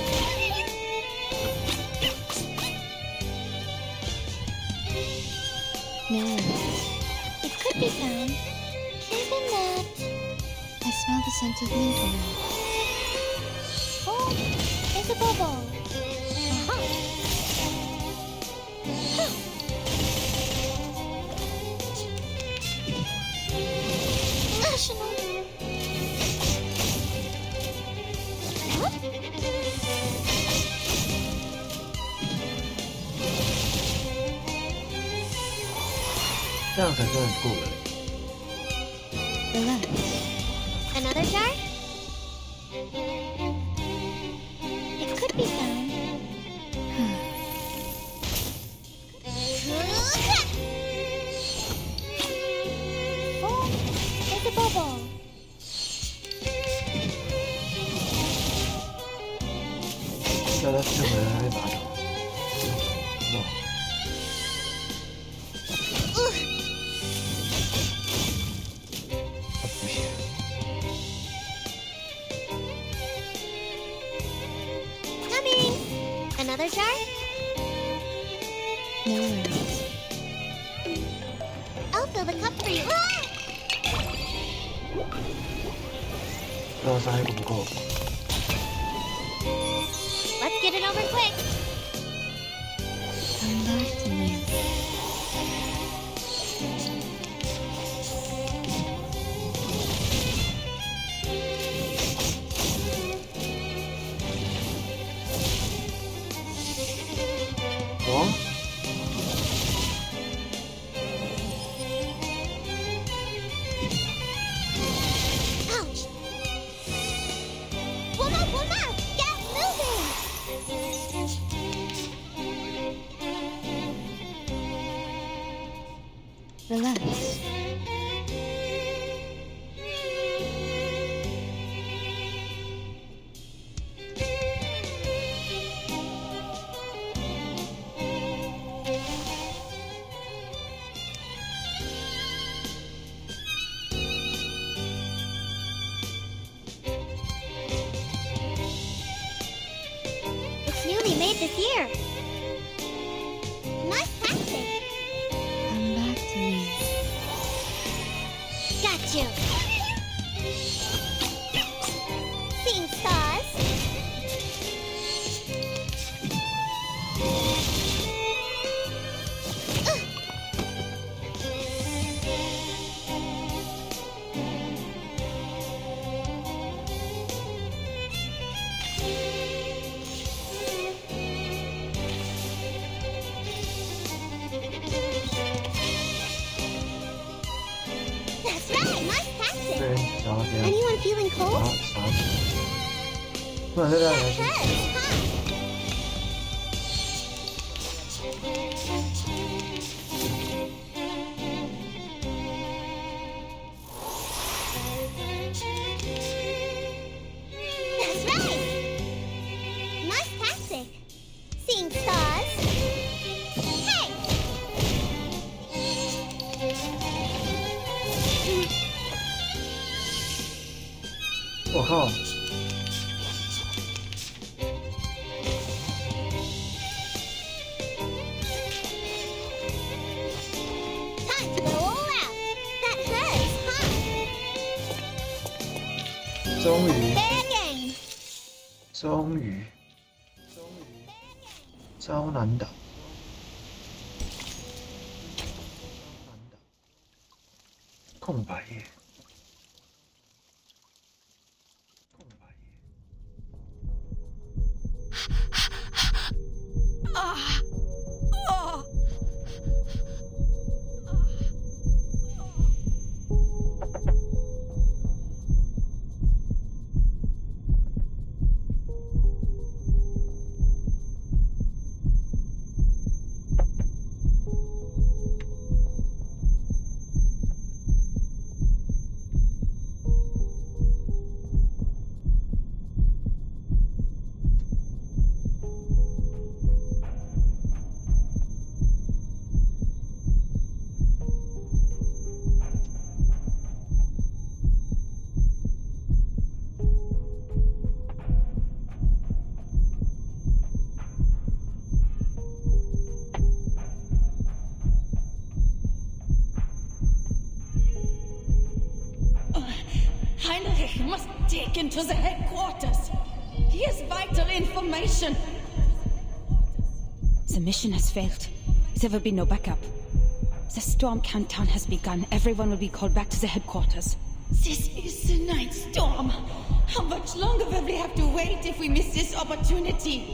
No. It could be found. Given that. I smell the scent of mint oil. Oh, there's a bubble. Uh-huh. National. 这样才真的过了。Relax. Another jar? It could be found. Oh, there's a bubble. 叫他救回来那把头。不行。Coming. Another jar? No worries. I'll fill the cup for you. 不知道伤害够不够。 Let's get it over quick. Come back to me. What? Ouch. One more. Get moving. Relax. It's newly made this year. Nice tactic. Come back to me. Got you. Seeing stars. That's right. Nice tactic. 对，想要这样。 Anyone feeling 啊， cold? 啥？不然再让 That 人 hurts, huh? That's right. Nice tactic. Seeing stars. Hey. 我靠！ Time to go all out. That hurts, huh? 终于， Fair game. 终于，招难打。空白页。空白页。Heinrich must take him to the headquarters. He has vital information. The mission has failed. There will be no backup. The storm countdown has begun. Everyone will be called back to the headquarters. This is the night storm. How much longer will we have to wait if we miss this opportunity?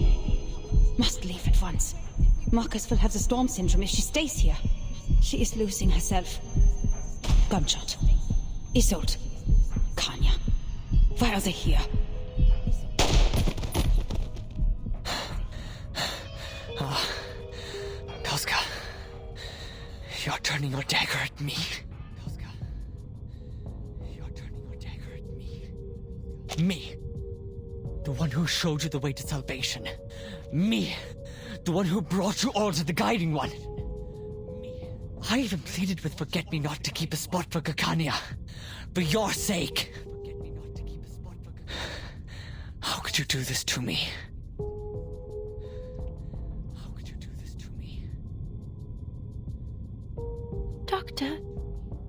Must leave at once. Marcus will have the storm syndrome if she stays here. She is losing herself. Gunshot. Isolde. Kanya. Why are they here? Koska. You're turning your dagger at me. Koska. You're turning your dagger at me. Me. The one who showed you the way to salvation. Me. The one who brought you all to the Guiding One. Me. I even pleaded with Forget-Me-Not to keep a spot for Kakanya. For your sake. How could you do this to me? How could you do this to me? Doctor,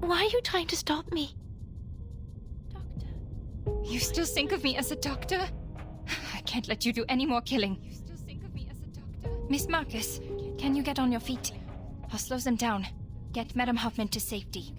why are you trying to stop me? You still think of me as a doctor? I can't let you do any more killing. Miss Marcus, can you get on your feet? I'll slow them down. Get Madame Hoffman to safety.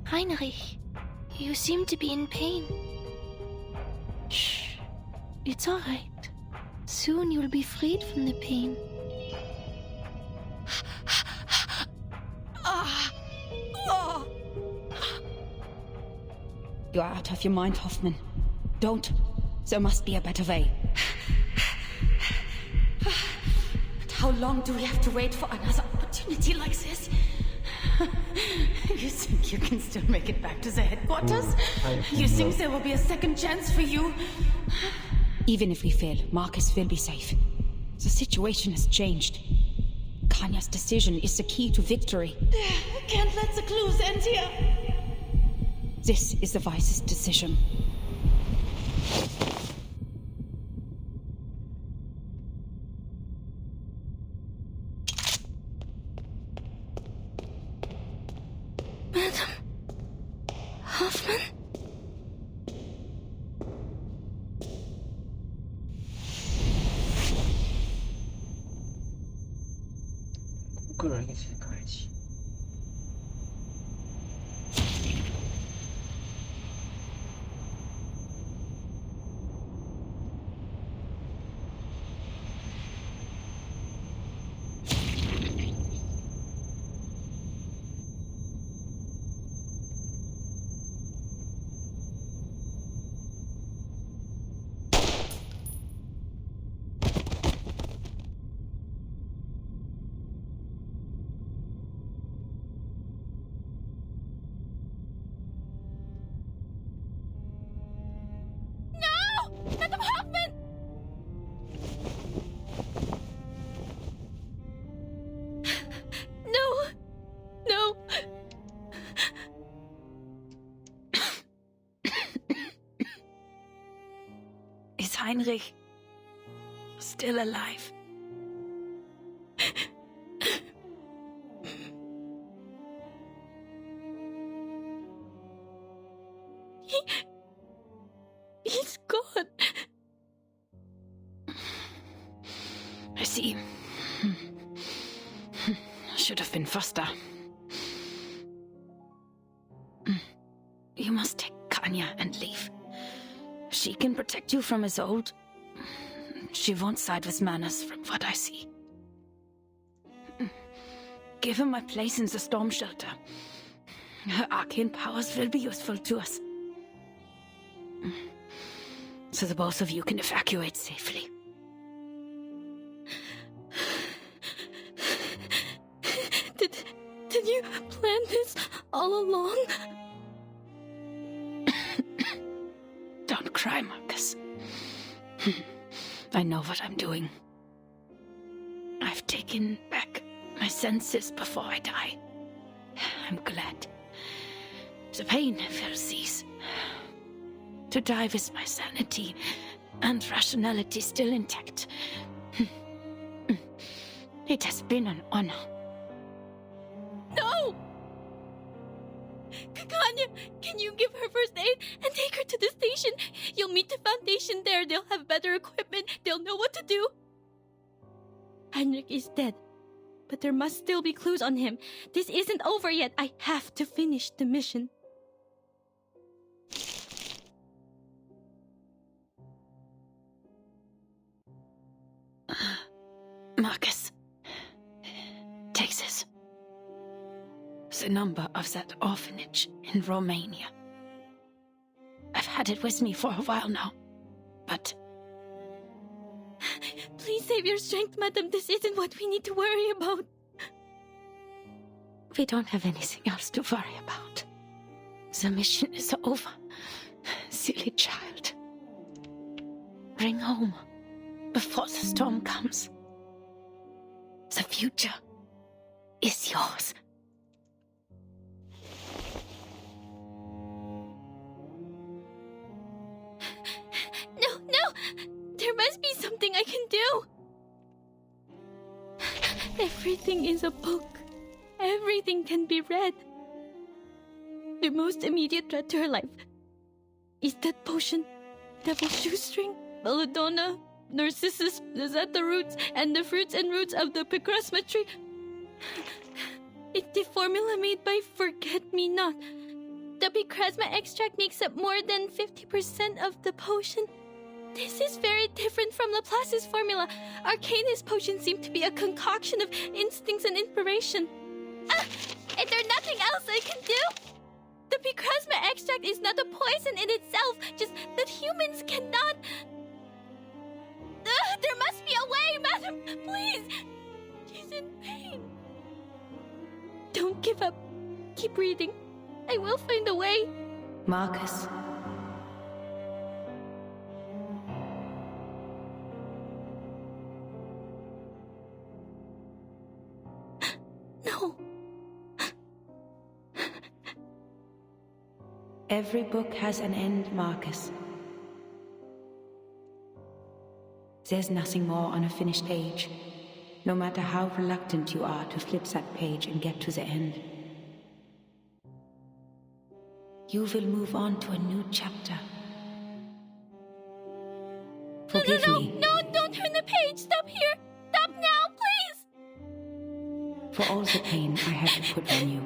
Heinrich, you seem to be in pain. Shh. It's all right. Soon you'll be freed from the pain. You are out of your mind, Hoffman. Don't. There must be a better way. But how long do we have to wait for another opportunity like this? You think you can still make it back to the headquarters? You think there will be a second chance for you? Even if we fail, Marcus will be safe. The situation has changed. Kanya's decision is the key to victory. I can't let the clues end here. This is the wisest decision. Madam Hoffman?个人一起开启。Is Heinrich still alive? He's gone. I see. Should have been faster. You must take Kanya and leave. She can protect you from Isolde. She won't side with Manus from what I see. Give him my place in the storm shelter. Her arcane powers will be useful to us. So the both of you can evacuate safely. Did you plan this all along? Don't cry, Marcus. I know what I'm doing. I've taken back my senses before I die. I'm glad. The pain will cease. To die with my sanity and rationality still intact. It has been an honor. No! Kakanya, can you give her first aid and take her to the station? You'll meet the Foundation there. They'll have better equipment. They'll know what to do. Heinrich is dead, but there must still be clues on him. This isn't over yet. I have to finish the mission. Marcus. Take this. The number of that orphanage in Romania. I've had it with me for a while now, but... Please save your strength, madam. This isn't what we need to worry about. We don't have anything else to worry about. The mission is over. Silly child. Bring home before the storm comes. The future is yours. No! There must be something I can do! Everything is a book. Everything can be read. The most immediate threat to her life is that potion, devil's shoestring, belladonna, narcissus, the zeta roots, and the fruits and roots of the picrasma tree. It's the formula made by Forget-Me-Not. The picrasma extract makes up more than 50% of the potion. This is very different from Laplace's formula. Arcanist potions seem to be a concoction of instincts and inspiration. Is there nothing else I can do? The picrasma extract is not a poison in itself, just that humans cannot... there must be a way, madam! Please! She's in pain. Don't give up. Keep reading. I will find a way. Marcus. No. Every book has an end, Marcus. There's nothing more on a finished page, no matter how reluctant you are to flip that page and get to the end. You will move on to a new chapter. Forgive me. No, don't turn the page! Stop here! Stop now, please! For all the pain I had to put on you.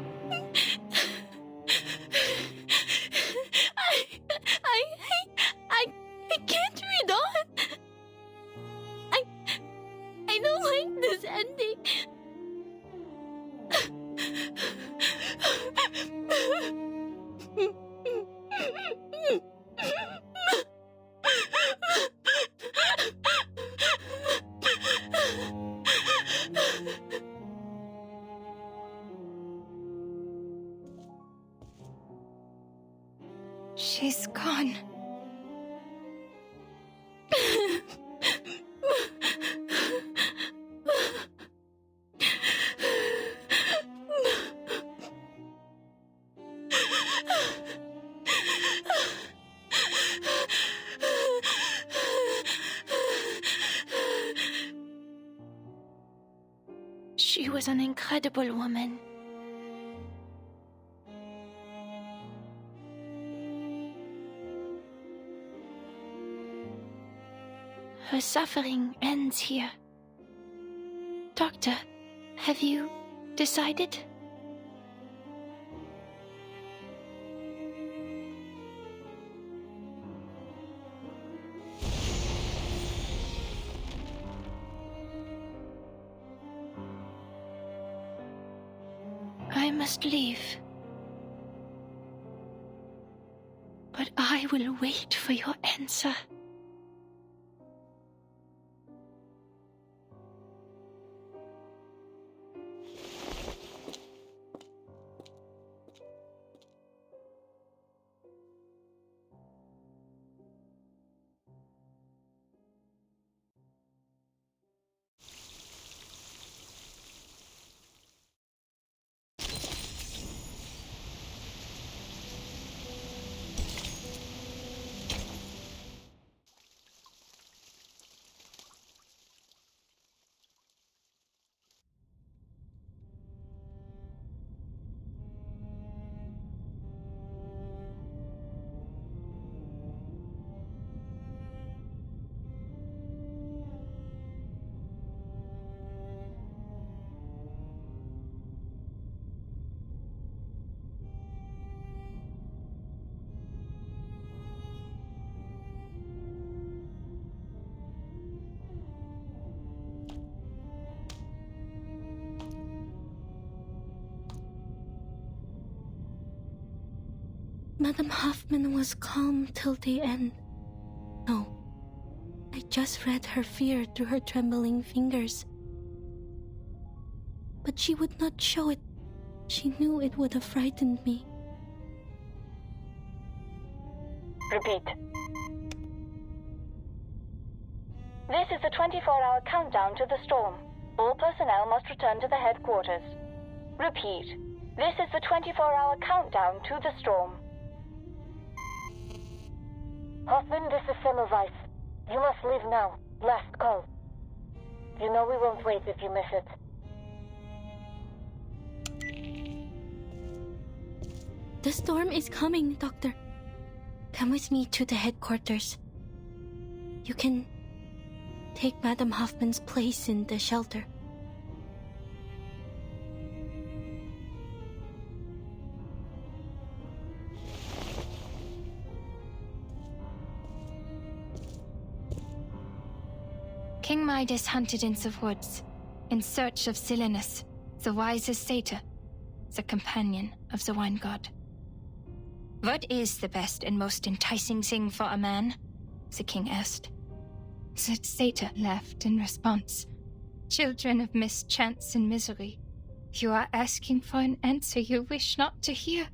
I can't read on! I don't like this ending. She's gone. She was an incredible woman. Her suffering ends here. Doctor, have you decided? I must leave. But I will wait for your answer. Madame Hoffman was calm till the end. No, I just read her fear through her trembling fingers. But she would not show it. She knew it would have frightened me. Repeat. This is the 24-hour countdown to the storm. All personnel must return to the headquarters. Repeat. This is the 24-hour countdown to the storm. Hoffman, this is Semmelweis. You must leave now. Last call. You know we won't wait if you miss it. The storm is coming, Doctor. Come with me to the headquarters. You can take Madame Hoffman's place in the shelter. King Midas hunted in the woods, in search of Silenus, the wisest satyr, the companion of the wine god. What is the best and most enticing thing for a man? The king asked. The satyr laughed in response. Children of mischance and misery, you are asking for an answer you wish not to hear.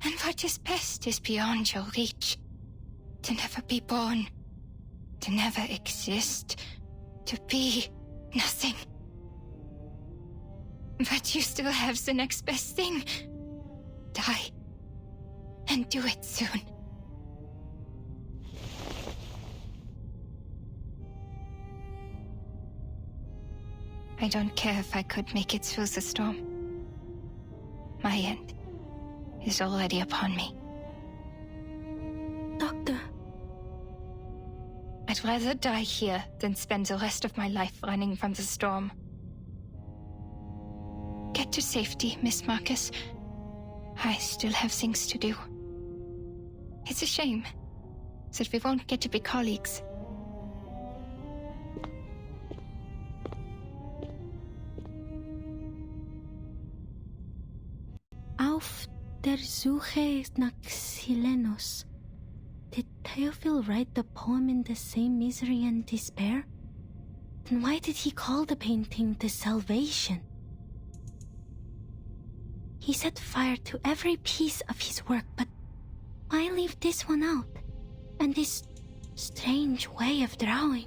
And what is best is beyond your reach. To never be born, to never exist, to be nothing. But you still have the next best thing. Die. And do it soon. I don't care if I could make it through the storm. My end is already upon me. Doctor. I'd rather die here than spend the rest of my life running from the storm. Get to safety, Miss Marcus. I still have things to do. It's a shame that we won't get to be colleagues. Auf der Suche nach Silenus. Did Theophil write the poem in the same misery and despair? Then why did he call the painting The Salvation? He set fire to every piece of his work, but why leave this one out? And this strange way of drawing?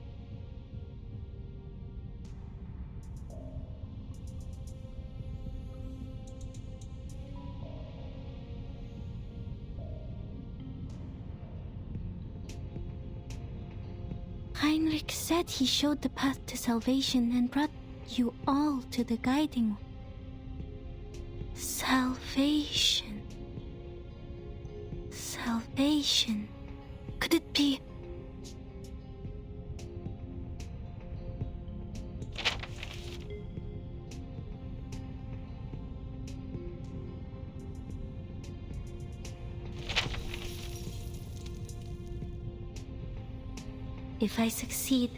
Heinrich said he showed the path to salvation and brought you all to the guiding one. Salvation. Salvation. Could it be? If I succeed,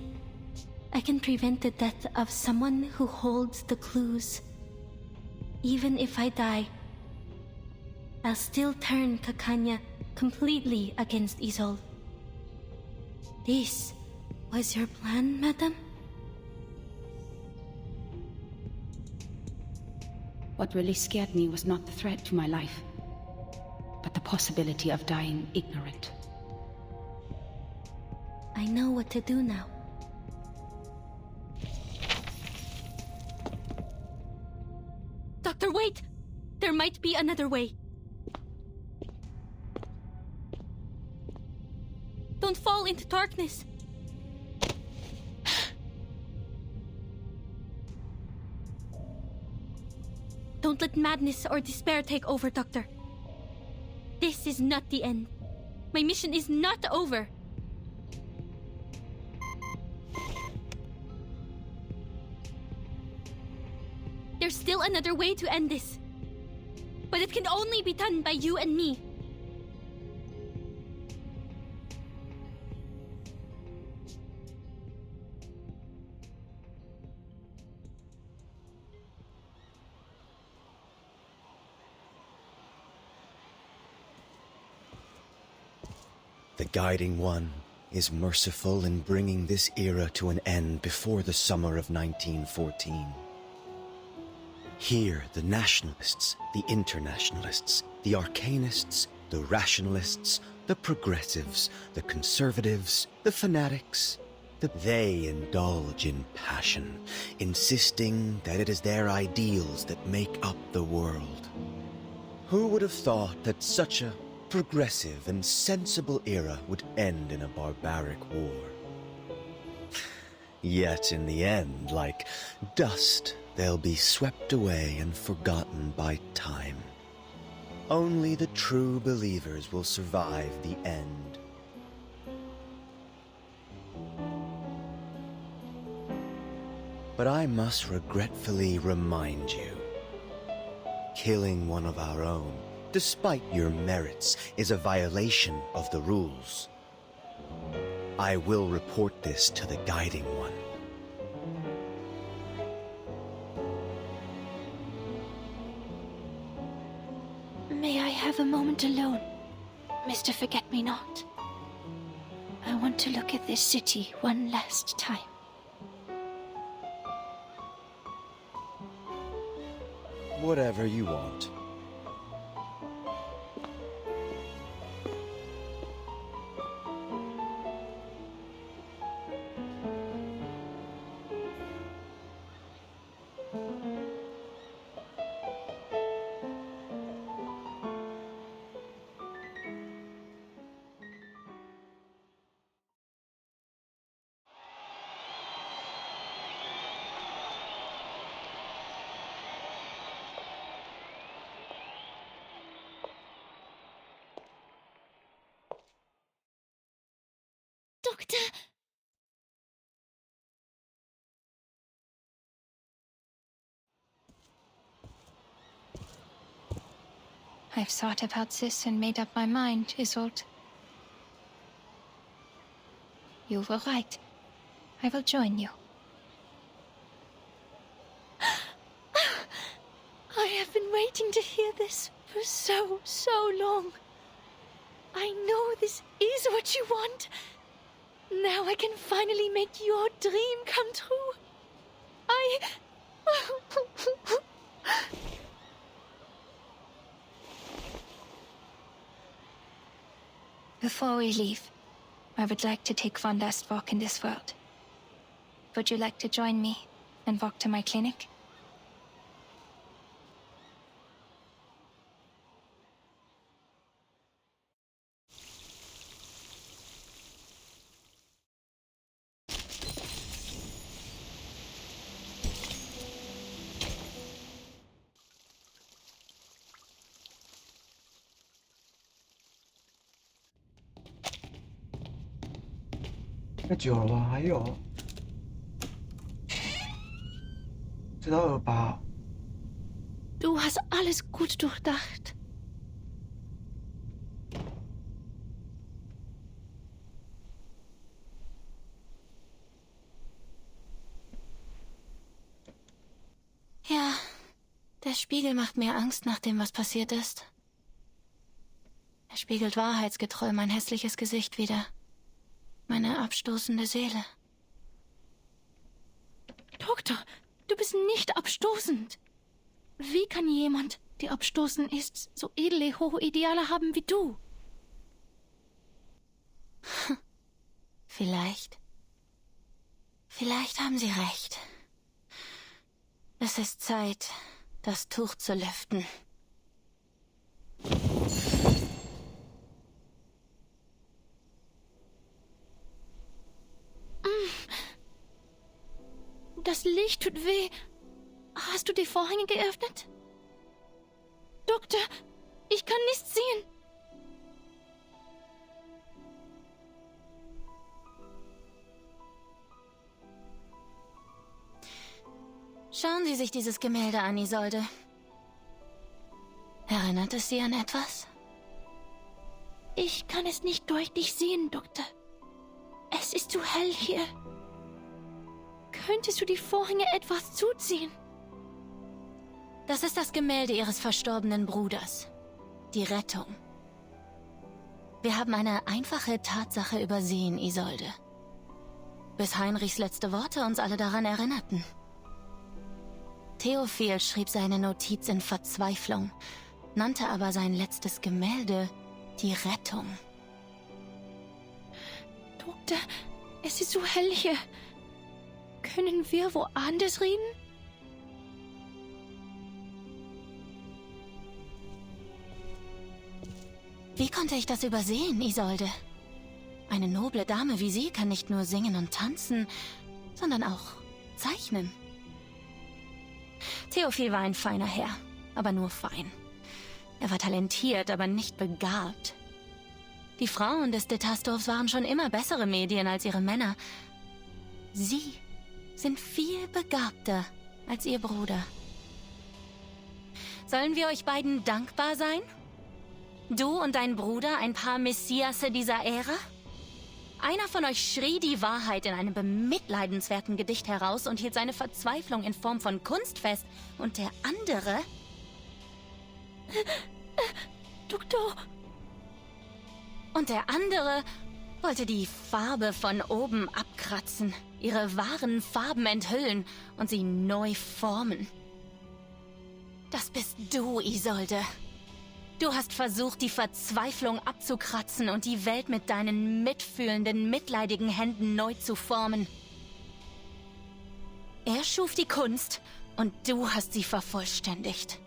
I can prevent the death of someone who holds the clues. Even if I die, I'll still turn Kakanya completely against Isolde. This was your plan, madam? What really scared me was not the threat to my life, but the possibility of dying ignorant. I know what to do now. Doctor, wait! There might be another way. Don't fall into darkness. Don't let madness or despair take over, Doctor. This is not the end. My mission is not over. There's still another way to end this. But it can only be done by you and me. The Guiding One is merciful in bringing this era to an end before the summer of 1914. Here, the nationalists, the internationalists, the arcanists, the rationalists, the progressives, the conservatives, the fanatics, they indulge in passion, insisting that it is their ideals that make up the world. Who would have thought that such a progressive and sensible era would end in a barbaric war? Yet in the end, like dust, they'll be swept away and forgotten by time. Only the true believers will survive the end. But I must regretfully remind you, killing one of our own, despite your merits, is a violation of the rules. I will report this to the Guiding One. May I have a moment alone, Mr. Forget-Me-Not? I want to look at this city one last time. Whatever you want. Doctor! I've thought about this and made up my mind, Isolde. You were right. I will join you. I have been waiting to hear this for so long. I know this is what you want. Now I can finally make your dream come true. Before we leave, I would like to take one last walk in this world. Would you like to join me and walk to my clinic?太久了吧？还有，直到28。Du hast alles gut durchdacht. Ja, der Spiegel macht mir Angst nach dem, was passiert ist. Er spiegelt wahrheitsgetreu mein hässliches Gesicht wider. Meine abstoßende Seele. Doktor, du bist nicht abstoßend. Wie kann jemand, der abstoßend ist, so edle, hohe Ideale haben wie du? Vielleicht. Vielleicht haben Sie recht. Es ist Zeit, das Tuch zu lüften. Das Licht tut weh. Hast du die Vorhänge geöffnet? Doktor, ich kann nichts sehen. Schauen Sie sich dieses Gemälde an, Isolde. Erinnert es Sie an etwas? Ich kann es nicht deutlich sehen, Doktor. Es ist zu hell hier. Könntest du die Vorhänge etwas zuziehen? Das ist das Gemälde Ihres verstorbenen Bruders. Die Rettung. Wir haben eine einfache Tatsache übersehen, Isolde. Bis Heinrichs letzte Worte uns alle daran erinnerten. Theophil schrieb seine Notiz in Verzweiflung, nannte aber sein letztes Gemälde die Rettung. Doktor, es ist so hell hier. Können wir woanders reden? Wie konnte ich das übersehen, Isolde? Eine noble Dame wie Sie kann nicht nur singen und tanzen, sondern auch zeichnen. Theophil war ein feiner Herr, aber nur fein. Er war talentiert, aber nicht begabt. Die Frauen des Detastdorfs waren schon immer bessere Medien als ihre Männer. Sie sind viel begabter als Ihr Bruder. Sollen wir euch beiden dankbar sein? Du und dein Bruder, ein paar Messiasse dieser Ära? Einer von euch schrie die Wahrheit in einem bemitleidenswerten Gedicht heraus und hielt seine Verzweiflung in Form von Kunst fest. Und der andere... Doktor... Und der andere wollte die Farbe von oben abkratzen, ihre wahren Farben enthüllen und sie neu formen. Das bist du, Isolde. Du hast versucht, die Verzweiflung abzukratzen und die Welt mit deinen mitfühlenden, mitleidigen Händen neu zu formen. Er schuf die Kunst und du hast sie vervollständigt.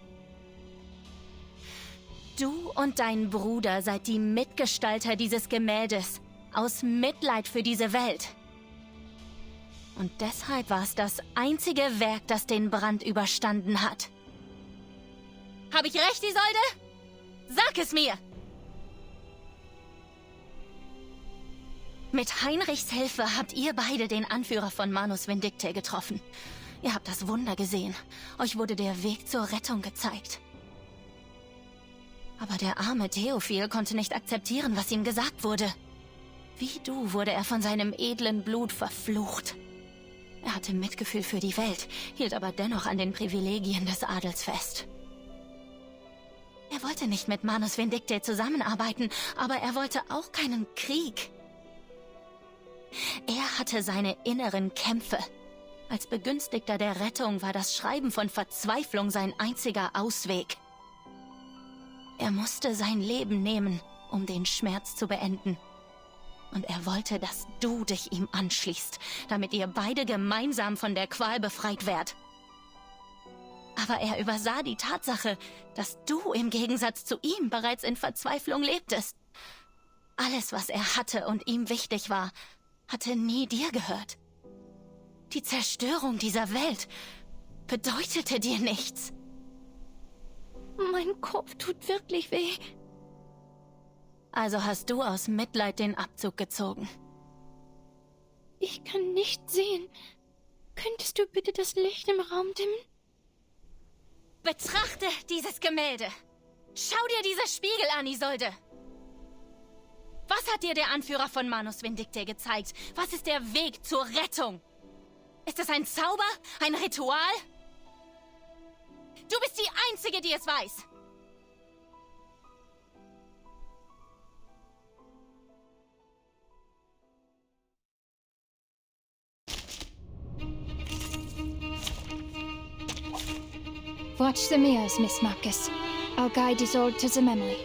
Du und dein Bruder seid die Mitgestalter dieses Gemäldes, aus Mitleid für diese Welt. Und deshalb war es das einzige Werk, das den Brand überstanden hat. Hab ich recht, Isolde? Sag es mir! Mit Heinrichs Hilfe habt ihr beide den Anführer von Manus Vindictae getroffen. Ihr habt das Wunder gesehen. Euch wurde der Weg zur Rettung gezeigt. Aber der arme Theophil konnte nicht akzeptieren, was ihm gesagt wurde. Wie du wurde er von seinem edlen Blut verflucht. Er hatte Mitgefühl für die Welt, hielt aber dennoch an den Privilegien des Adels fest. Er wollte nicht mit Manus Vindictae zusammenarbeiten, aber er wollte auch keinen Krieg. Er hatte seine inneren Kämpfe. Als Begünstigter der Rettung war das Schreiben von Verzweiflung sein einziger Ausweg. Er musste sein Leben nehmen, um den Schmerz zu beenden. Und er wollte, dass du dich ihm anschließt, damit ihr beide gemeinsam von der Qual befreit werdet. Aber er übersah die Tatsache, dass du im Gegensatz zu ihm bereits in Verzweiflung lebtest. Alles, was er hatte und ihm wichtig war, hatte nie dir gehört. Die Zerstörung dieser Welt bedeutete dir nichts. Mein Kopf tut wirklich weh. Also hast du aus Mitleid den Abzug gezogen. Ich kann nicht sehen. Könntest du bitte das Licht im Raum dimmen? Betrachte dieses Gemälde. Schau dir dieses Spiegel an, Isolde. Was hat dir der Anführer von Manus Vindictae gezeigt? Was ist der Weg zur Rettung? Ist es ein Zauber? Ein Ritual? Du bist die Einzige, die es weiß. Watch the mirrors, Miss Marcus. I'll guide Isolde to the memory.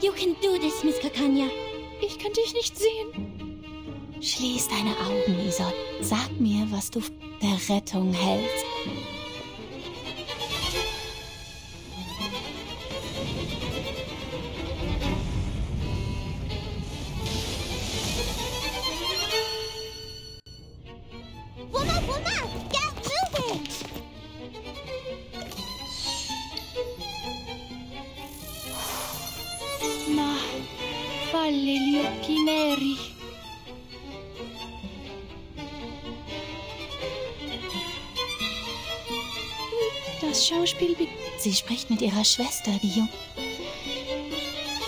You can do this, Miss Kakanya. Ich kann dich nicht sehen. Schließ deine Augen, Isolde. Sag mir, was du der Rettung hältst. Woman, get moving! Ma, falle gli occhi neri. Das Schauspiel Sie spricht mit ihrer Schwester, die Jung...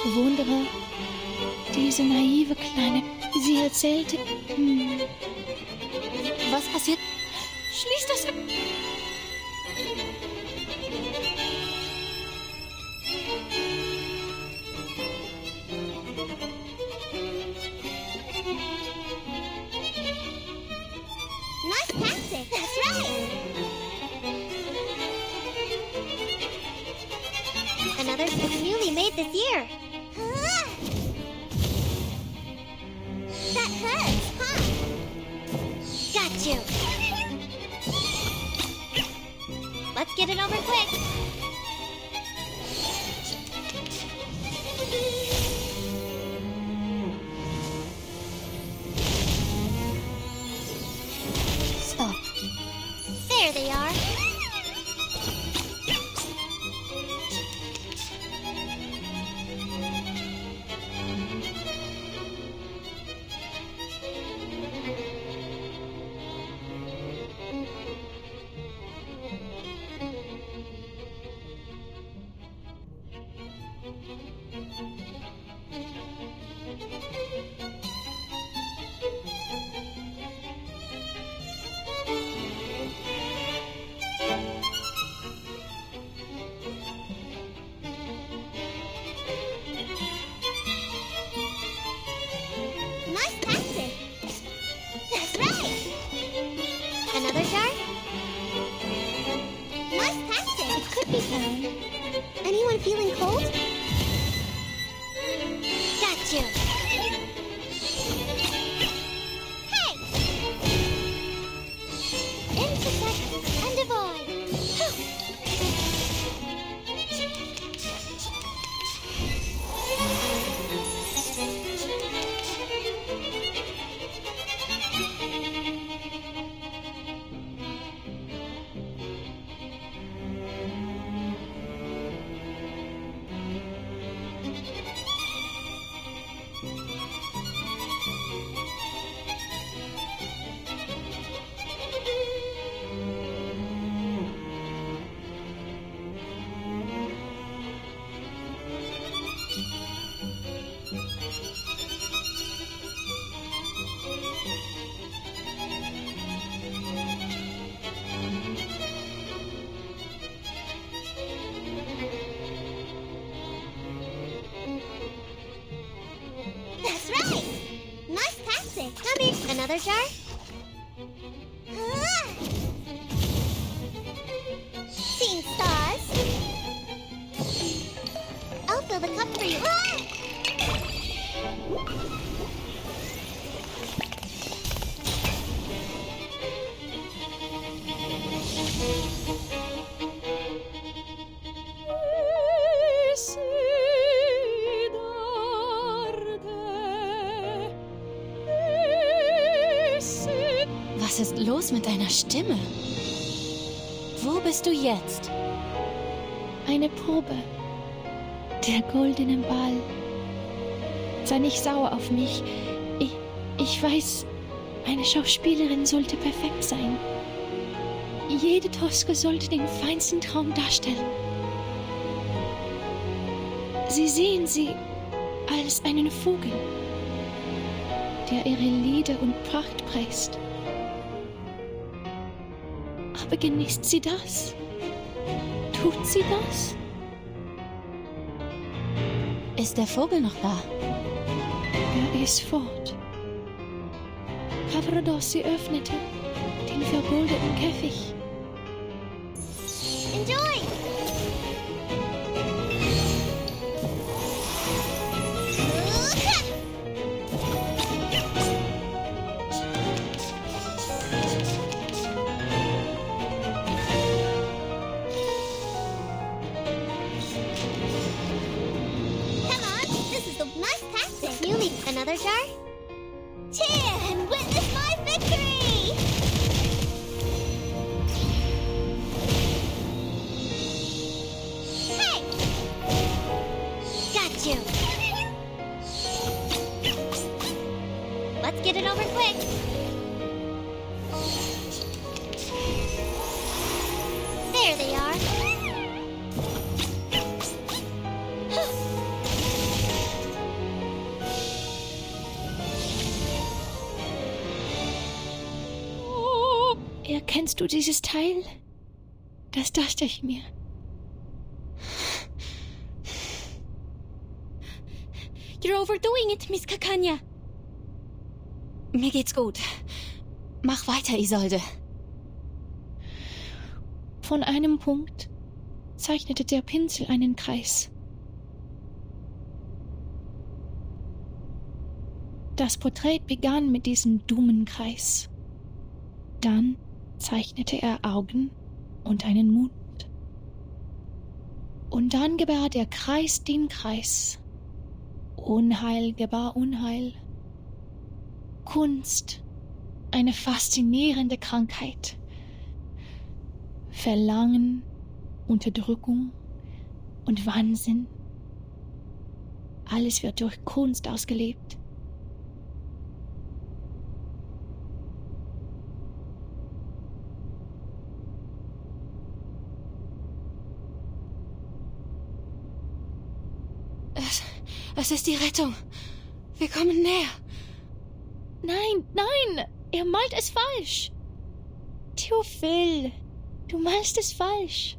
Bewunderer, diese naive Kleine, sie erzählte... Was passiert? Schließ das ab! Nice tactic. That's right. Another that's newly made this year. That hurts, huh? Got you. Let's get it over quick. Stop. There they are. Nice tactic. That's right. Another jar? Nice tactic. It could be found. Anyone feeling cold? Got you. Hey! Intersect and avoid. That's right. Nice tactic. Come here. Another jar? Seeing stars? I'll fill the cup for you. Was ist los mit deiner Stimme? Wo bist du jetzt? Eine Probe. Der goldene Ball. Sei nicht sauer auf mich. Ich weiß, eine Schauspielerin sollte perfekt sein. Jede Toske sollte den feinsten Traum darstellen. Sie sehen sie als einen Vogel, der ihre Lieder und Pracht preist. Aber genießt sie das? Tut sie das? Ist der Vogel noch da? Er ist fort. Cavaradossi öffnete den vergoldeten Käfig. Enjoy! Another jar? Cheer and witness my victory! Hey! Got you! Let's get it over quick! There they are. Erkennst du dieses Teil? Das dachte ich mir. You're overdoing it, Miss Kakanya. Mir geht's gut. Mach weiter, Isolde. Von einem Punkt zeichnete der Pinsel einen Kreis. Das Porträt begann mit diesem dummen Kreis. Dann zeichnete er Augen und einen Mund. Und dann gebar der Kreis den Kreis. Unheil gebar Unheil. Kunst, eine faszinierende Krankheit. Verlangen, Unterdrückung und Wahnsinn. Alles wird durch Kunst ausgelebt. Es ist die Rettung. Wir kommen näher. Nein, nein, er malt es falsch. Theophil, du malst es falsch.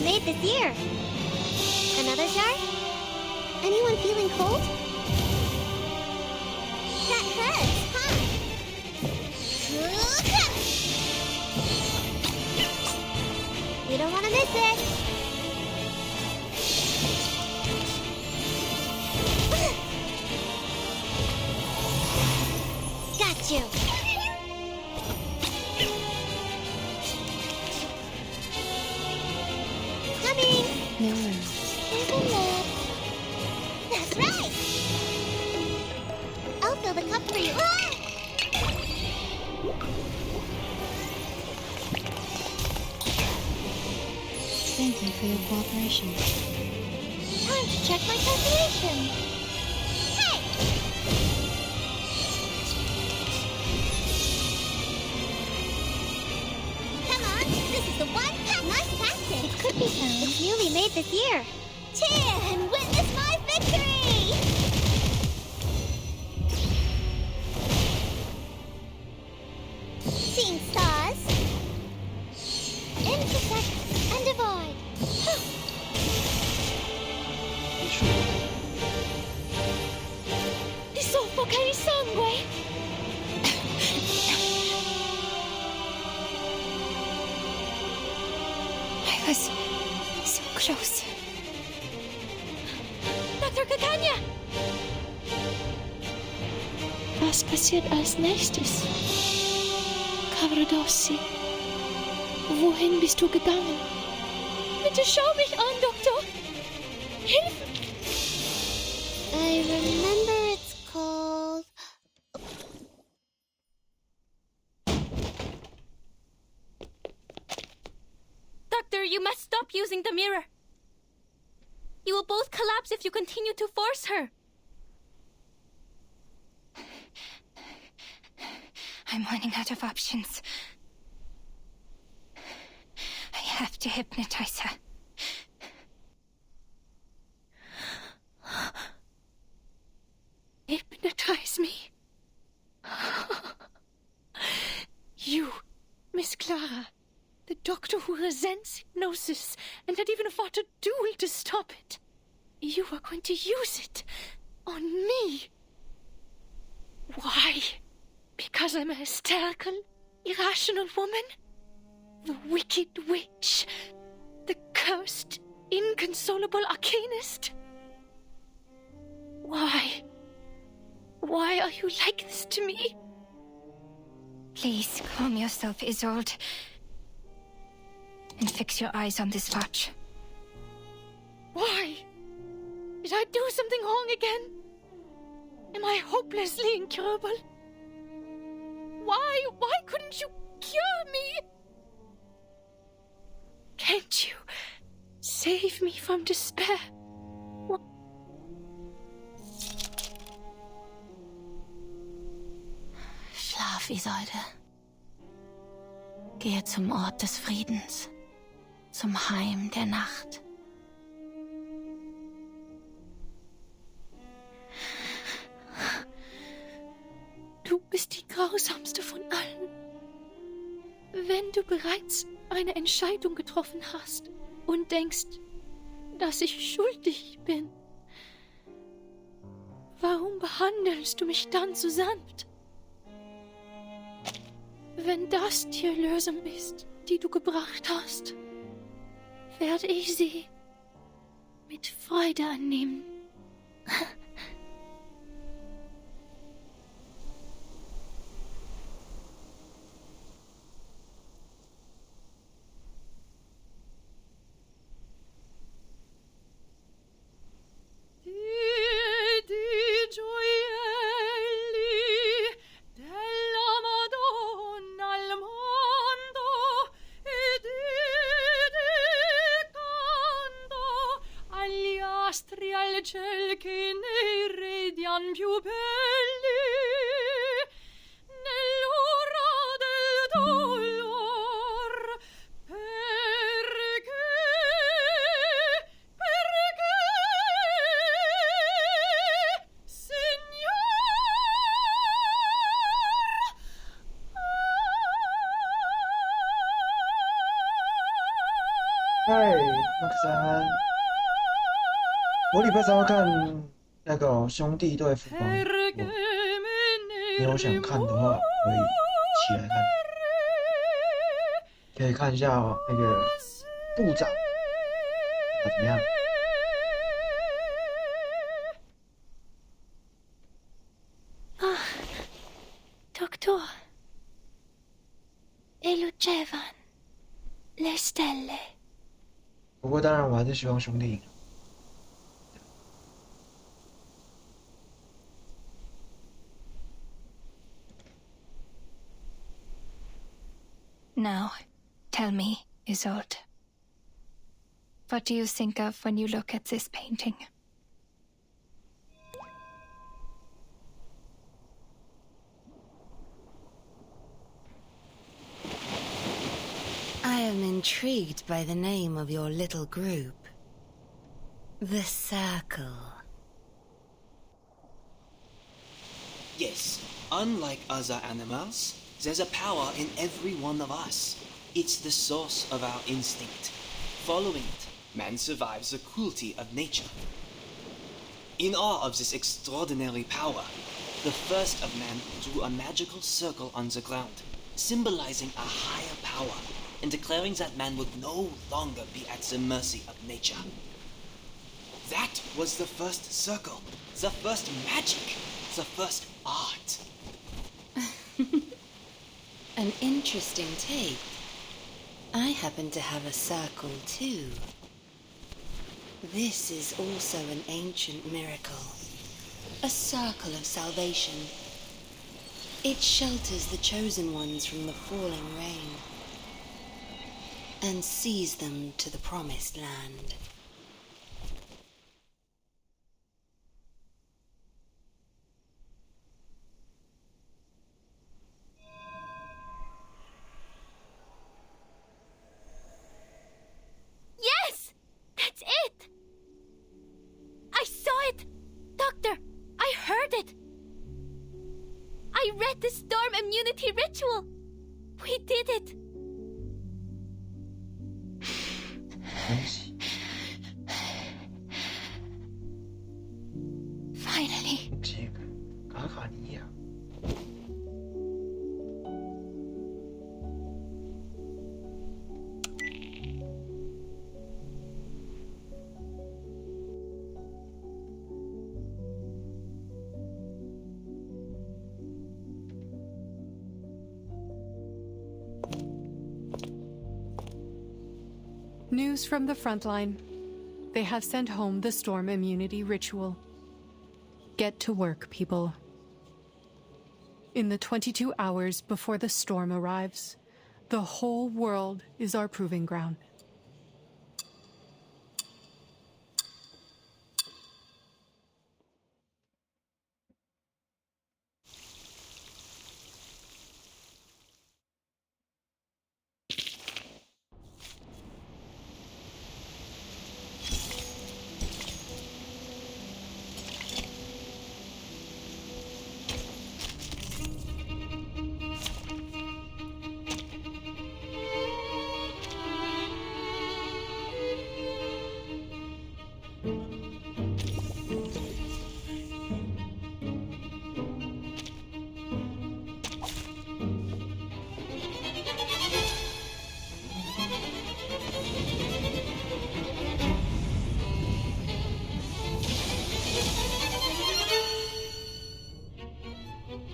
Made this year. Another jar? Anyone feeling cold? That hurts, huh? You don't want to miss it. Got you. No. That's right! I'll fill the cup for you. Thank you for your cooperation. Time to check my calculation. Hey! Come on, this is the one pack. Nice practice. It could be found. It's newly made this year. Cheer and witness my victory! Seeing stars. Intersect and divide. Di soffocare sangue! I was so close. Dr. Kakanya! Was passiert als nächstes? Cavradossi, wohin bist du gegangen? Bitte schau mich an, Doktor! Hilf! I remember it's called... Doctor, you must stop using the mirror. You will both collapse if you continue to force her. I'm running out of options. I have to hypnotize her. Hypnotize me? You, Miss Clara, the doctor who resents hypnosis and had even fought a duel to stop it. You are going to use it on me. Why? Because I'm a hysterical, irrational woman? The wicked witch? The cursed, inconsolable arcanist? Why? Why are you like this to me? Please calm yourself, Isolde. And fix your eyes on this watch. Why? Did I do something wrong again? Am I hopelessly incurable? Can't you cure me? Can't you save me from despair? Schlaf, Isolde. Gehe zum Ort des Friedens, zum Heim der Nacht. Du bist die grausamste von allen. Wenn du bereits eine Entscheidung getroffen hast und denkst, dass ich schuldig bin, warum behandelst du mich dann so sanft? Wenn das die Erlösung ist, die du gebracht hast, werde ich sie mit Freude annehmen. ciel che ne radian più belli nell'ora del dolor perché Signor嗨，那个三，我礼拜三要看那个兄弟对富邦，你有想看的话可以一起来看，可以看一下那个部长他怎么样。Doctor, e lucevano le stelle. 不过当然我还是希望兄弟赢。Now, tell me, Isolde, what do you think of when you look at this painting? I am intrigued by the name of your little group. The Circle. Yes, unlike other animals, there's a power in every one of us. It's the source of our instinct. Following it, man survives the cruelty of nature. In awe of this extraordinary power, the first of man drew a magical circle on the ground, symbolizing a higher power and declaring that man would no longer be at the mercy of nature. That was the first circle, the first magic, the first art. An interesting take. I happen to have a circle too. This is also an ancient miracle. A circle of salvation. It shelters the chosen ones from the falling rain and sees them to the promised land. Yes! That's it! I saw it! Doctor, I heard it! I read the storm immunity ritual! We did it! Finally. News from the front line. They have sent home the storm immunity ritual. Get to work, people. In the 22 hours before the storm arrives, the whole world is our proving ground.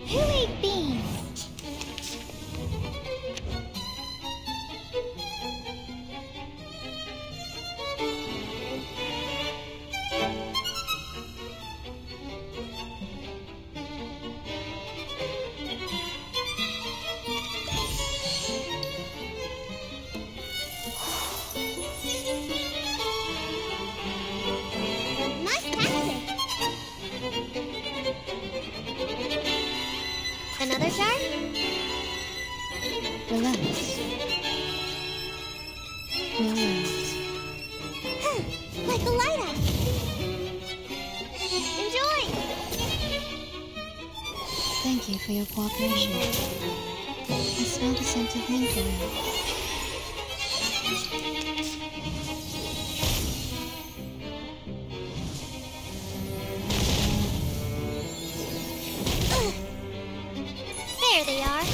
Who ate beans? Nice tactic. Another jar? Relax. No worries. Like a lighthouse. Enjoy! Thank you for your cooperation. I smell the scent of mint oil. There they are.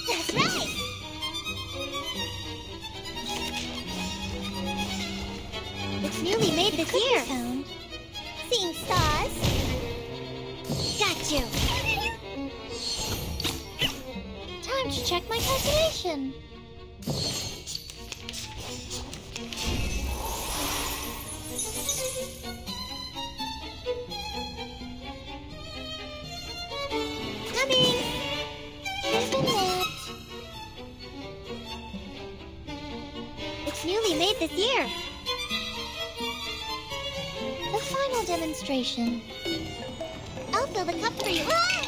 That's right. It's newly made this year. Seeing stars. Got you. Time to check my calculation. Coming. There's been that. It's newly made this year. The final demonstration. I'll fill the cup for you. Ah!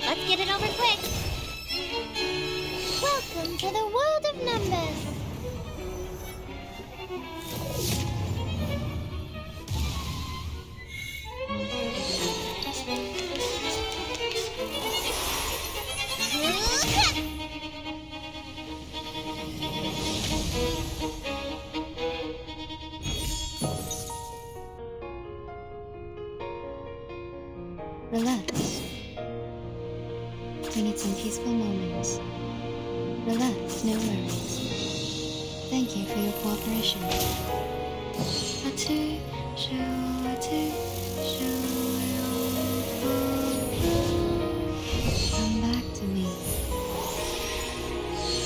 Let's get it over quick. Welcome to the world of numbers. Relax. We need some peaceful moments. Relax, no worries. Thank you for your cooperation. Come back to me.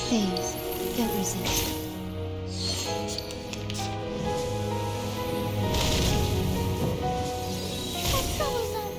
Please, don't resist. That's troublesome.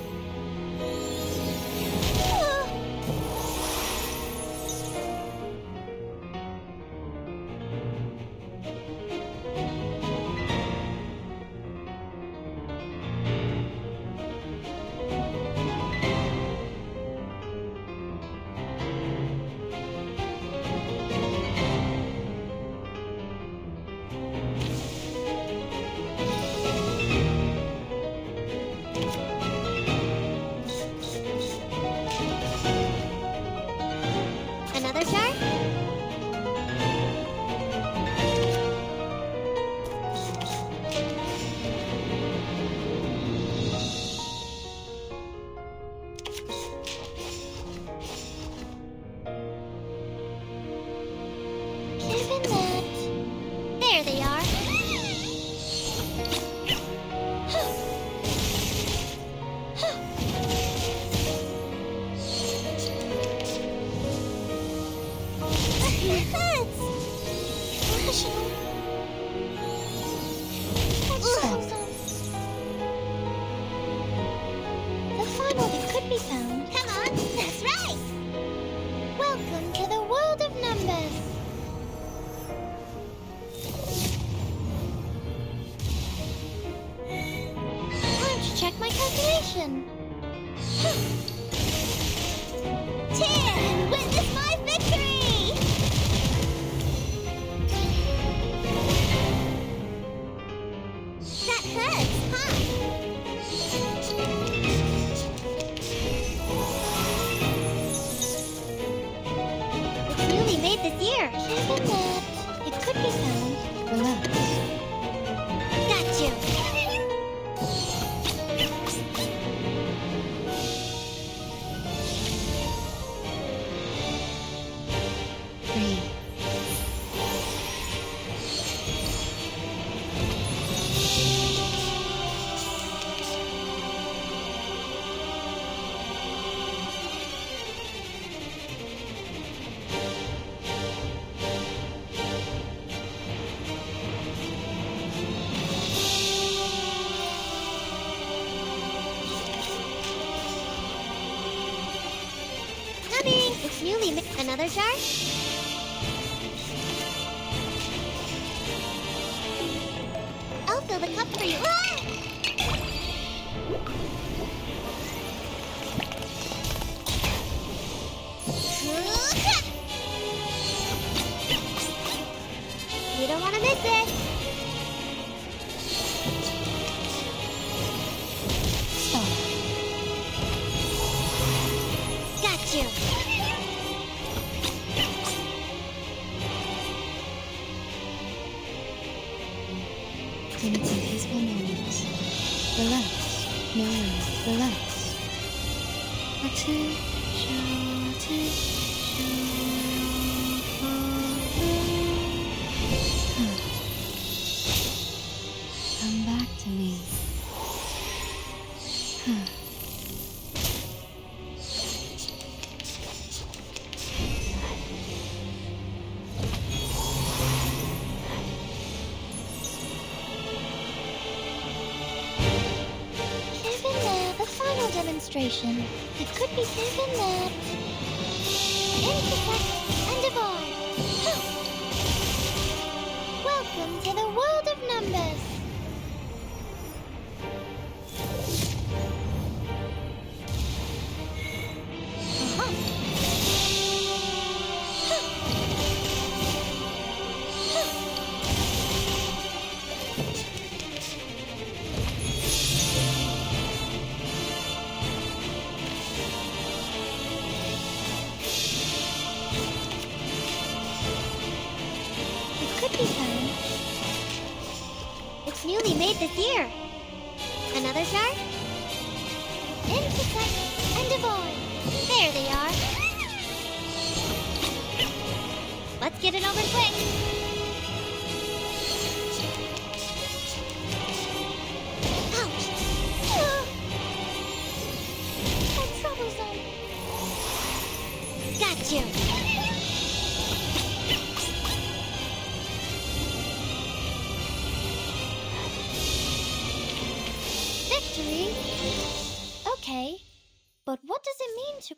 There they are. The final could be found. Come on, that's right. Welcome to the world of numbers. Time to check my calculation. 10, witness my victory! That hurts, huh? It's newly made this year. Even that, it could be found below. Got you. Coming! It's newly made. Another jar? I'll fill the cup for you. You don't want to miss it. Got you. In its invisible moments, relax, no worries, relax. Come back to me. Even there, the final demonstration. It could be even that. Intersect and divide. Welcome to the world of numbers. Could be found. It's newly made this year. Another jar? Intersect and divide. There they are. Let's get it over quick. Ouch! How troublesome. Got you. Victory? Okay, but what does it mean to...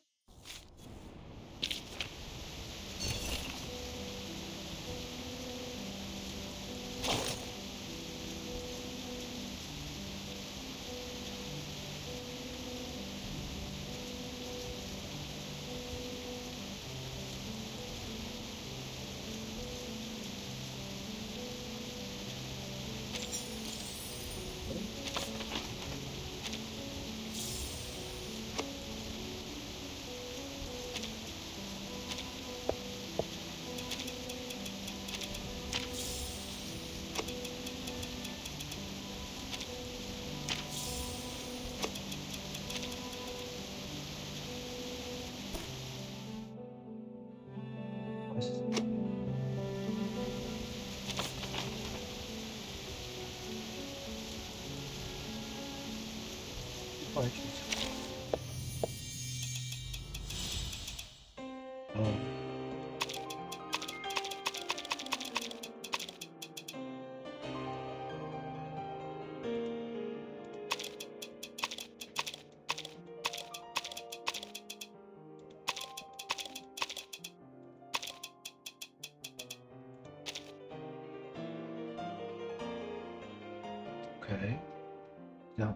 快剧场。哦。OK， 这样。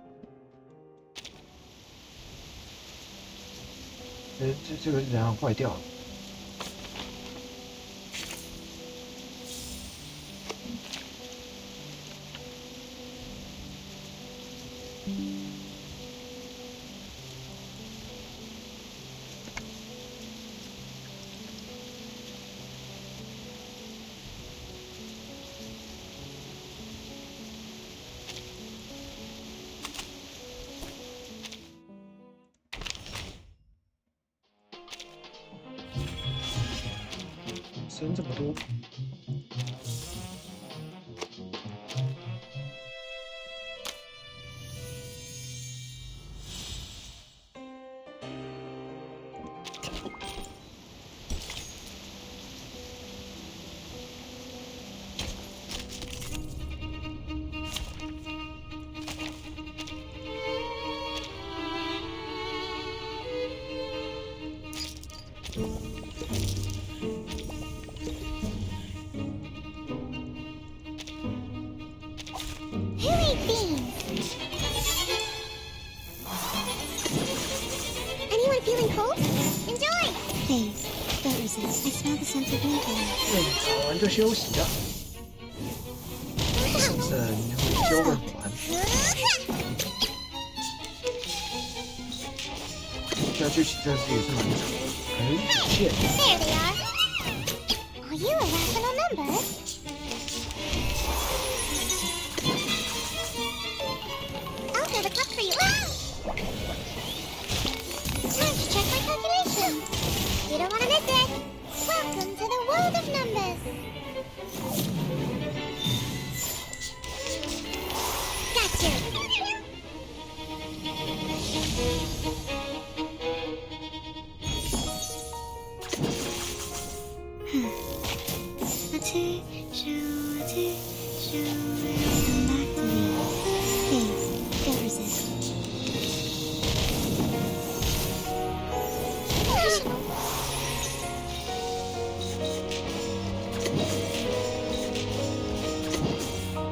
这个是怎样坏掉了？声这么多。Anyone feeling cold? Enjoy! Please, don't resist. I smell the scent of winter. 吵完就休息了。你会揪很烦。这剧情真是也是蛮长的，可能是主线。There they are. Are you a rational number? I'll fill the cup for you. Time to check my calculation. You don't want to miss it. Welcome to the world of numbers. Gotcha. Come back to me. Please, don't resist.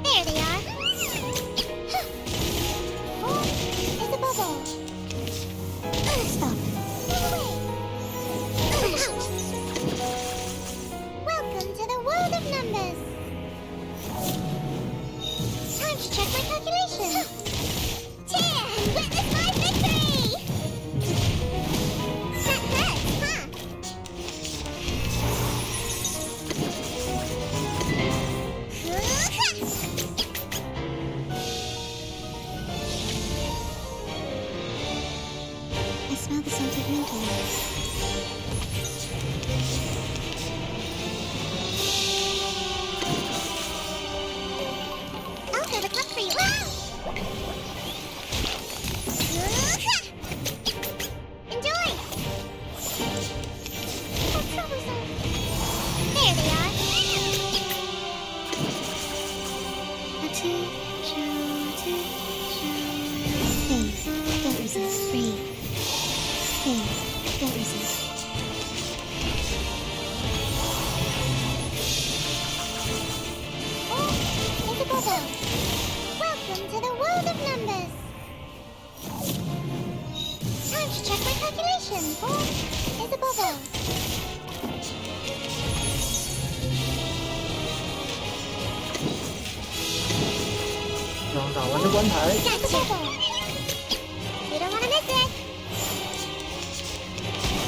There they are. Oh, it's a bubble. Stop. Welcome to the world of numbers. Time to check my calculation. Cheer and witness my victory! That hurts, huh? I smell the scent of winter. I'll fill the cup for you. Enjoy! Oh, troublesome. There they are. Please, don't resist. Breathe. Please, don't resist. Oh, it's a bubble. Welcome to the world of numbers. Time to check my calculation. Oh, it's a bubble.打完就关台。 That's a bubble. You don't want to miss it.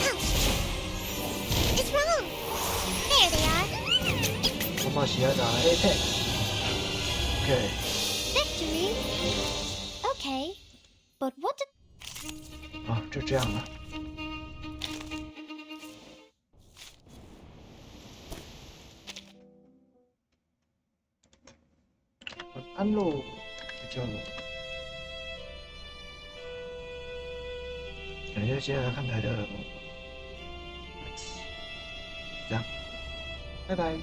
Ouch. It's wrong. There they are. 我把喜爱打 Apex。OK。 Victory. Okay, but what did... 啊，就这样了。晚安喽，睡觉喽。感谢接下来看台的，这样，拜拜。